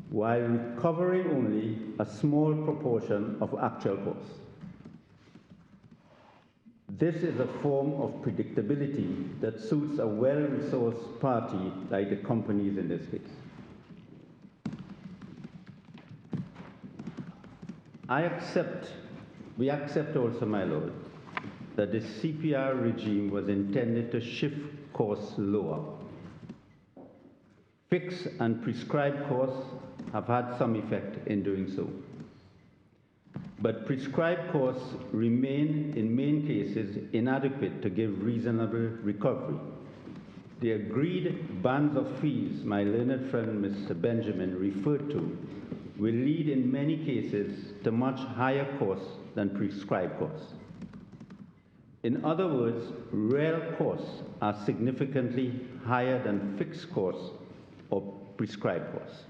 while recovering only a small proportion of actual costs. This is a form of predictability that suits a well-resourced party like the companies in this case. We accept also, my Lord, that the CPR regime was intended to shift costs lower. Fixed and prescribed costs have had some effect in doing so. But prescribed costs remain, in many cases, inadequate to give reasonable recovery. The agreed bands of fees my learned friend Mr. Benjamin referred to will lead in many cases to much higher costs than prescribed costs. In other words, real costs are significantly higher than fixed costs or prescribed costs.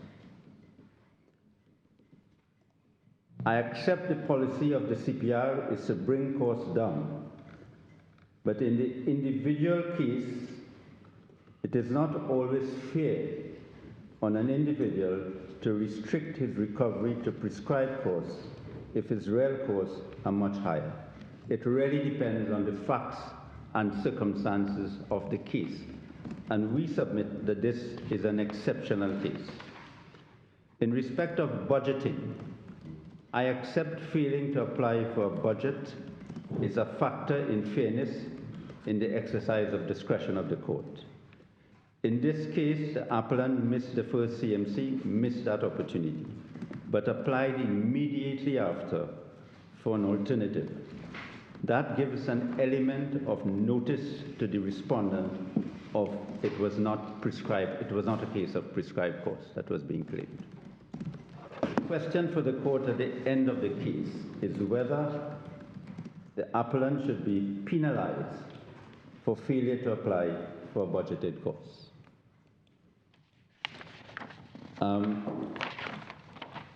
I accept the policy of the CPR is to bring costs down, but in the individual case, it is not always fair on an individual to restrict his recovery to prescribed costs if his real costs are much higher. It really depends on the facts and circumstances of the case, and we submit that this is an exceptional case. In respect of budgeting, I accept failing to apply for a budget is a factor in fairness in the exercise of discretion of the court. In this case, the appellant missed the first CMC, missed that opportunity, but applied immediately after for an alternative. That gives an element of notice to the respondent of it was not prescribed, it was not a case of prescribed costs that was being claimed. question for the court at the end of the case is whether the appellant should be penalized for failure to apply for budgeted costs.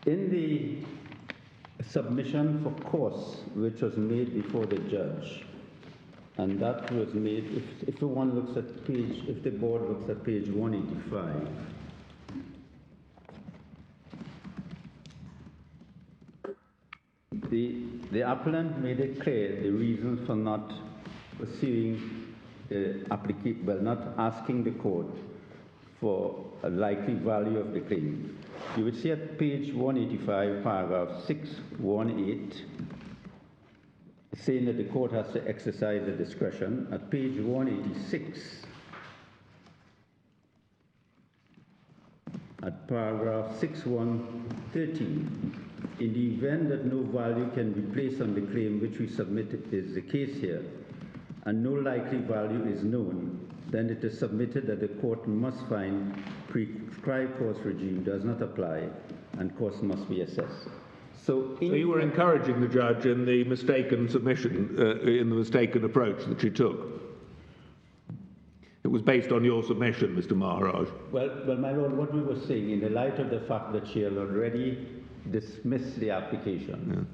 In the submission for costs which was made before the judge, and that was made, if one looks at page, if the board looks at page 185, the appellant made it clear the reason for not pursuing the application, well, not asking the court for a likely value of the claim. You would see at page 185, paragraph 618, saying that the court has to exercise the discretion. At page 186, at paragraph 6113, in the event that no value can be placed on the claim which we submitted is the case here, and no likely value is known, then it is submitted that the court must find prescribed cost regime does not apply and costs must be assessed. So you were encouraging the judge in the mistaken submission, in the mistaken approach that she took. It was based on your submission, Mr. Maharaj. Well, my lord, what we were saying, in the light of the fact that she had already dismissed the application,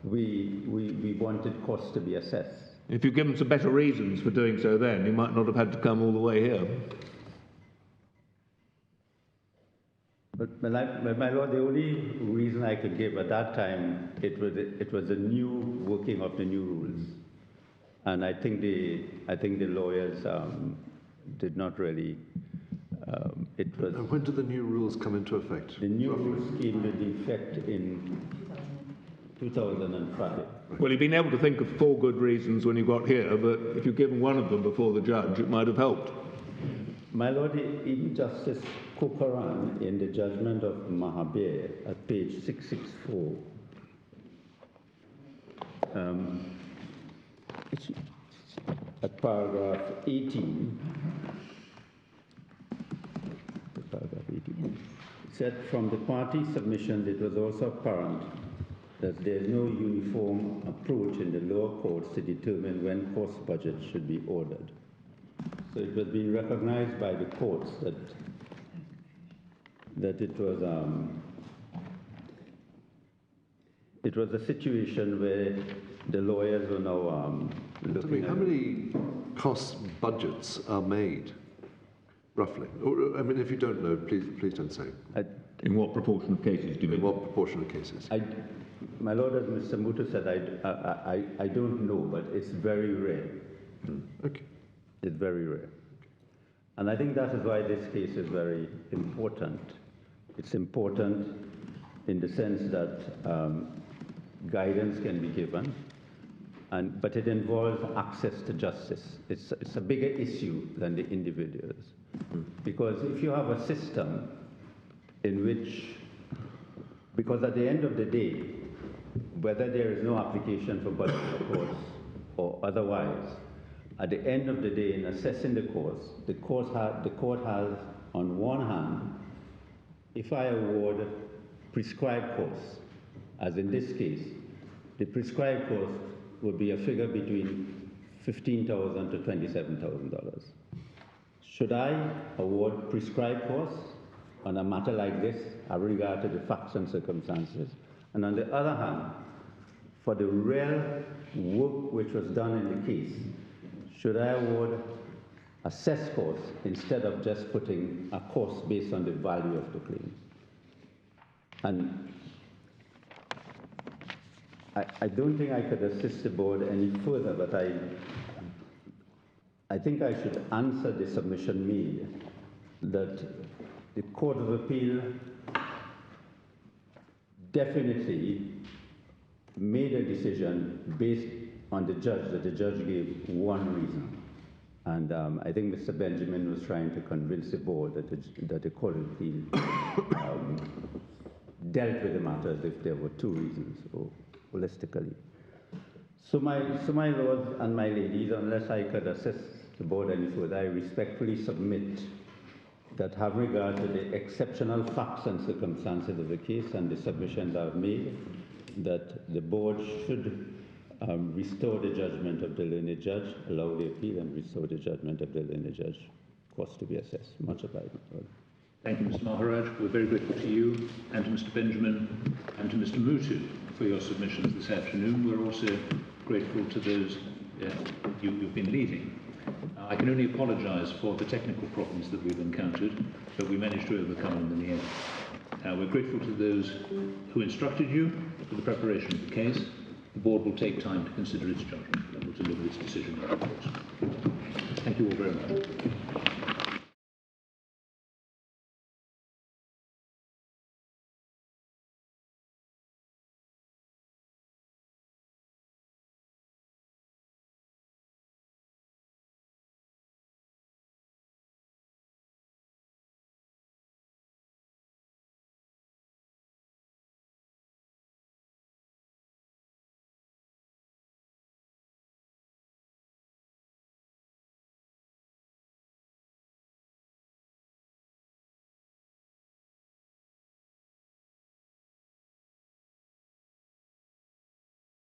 we wanted costs to be assessed. If you'd given some better reasons for doing so then, you might not have had to come all the way here. But my lord, the only reason I could give at that time, it was a new working of the new rules, and I think the lawyers did not really. It was. And when did the new rules come into effect? The new rules came into effect in 2005. Well, you've been able to think of 4 good reasons when you got here, but if you'd given one of them before the judge, it might have helped. My lord, even Justice Kokaran, in the judgment of Mahabir at page 664, at paragraph 18, said from the party submissions it was also apparent that there is no uniform approach in the lower courts to determine when cost budgets should be ordered. So it was being recognized by the courts that it was a situation where the lawyers were now looking at. How many cost budgets are made, roughly? Or, I mean, if you don't know, please don't say. In what proportion of cases do you mean? In what proportion of cases? My lord, as Mr. Mutu said, I don't know, but it's very rare. Okay. It's very rare. And I think that is why this case is very important. It's important in the sense that guidance can be given, but it involves access to justice. It's a bigger issue than the individuals. Because if you have a system in which, because at the end of the day, whether there is no application for budget costs or otherwise, at the end of the day, in assessing the costs, the court has, on one hand, if I award prescribed costs, as in this case, the prescribed cost would be a figure between $15,000 to $27,000. Should I award prescribed costs on a matter like this, having regard to the facts and circumstances? And on the other hand, for the real work which was done in the case, should I award assessed costs instead of just putting a cost based on the value of the claim? And I don't think I could assist the board any further, but I think I should answer the submission made that the Court of Appeal definitely made a decision based on the judge, that the judge gave one reason. And I think Mr. Benjamin was trying to convince the board that the Court of Appeal dealt with the matter as if there were 2 reasons, or holistically. So my lords and my ladies, unless I could assist the board any further, I respectfully submit that have regard to the exceptional facts and circumstances of the case and the submissions I've made, that the board should restore the judgment of the learned judge, allow the appeal and restore the judgment of the learned judge. Cost to be assessed. Much obliged. Thank you, Mr. Maharaj. We're very grateful to you and to Mr. Benjamin and to Mr. Mutu for your submissions this afternoon. We're also grateful to those you've been leading. I can only apologise for the technical problems that we've encountered, but we managed to overcome them in the end. We're grateful to those who instructed you for the preparation of the case. The board will take time to consider its judgment and will deliver its decision in due course. Thank you all very much.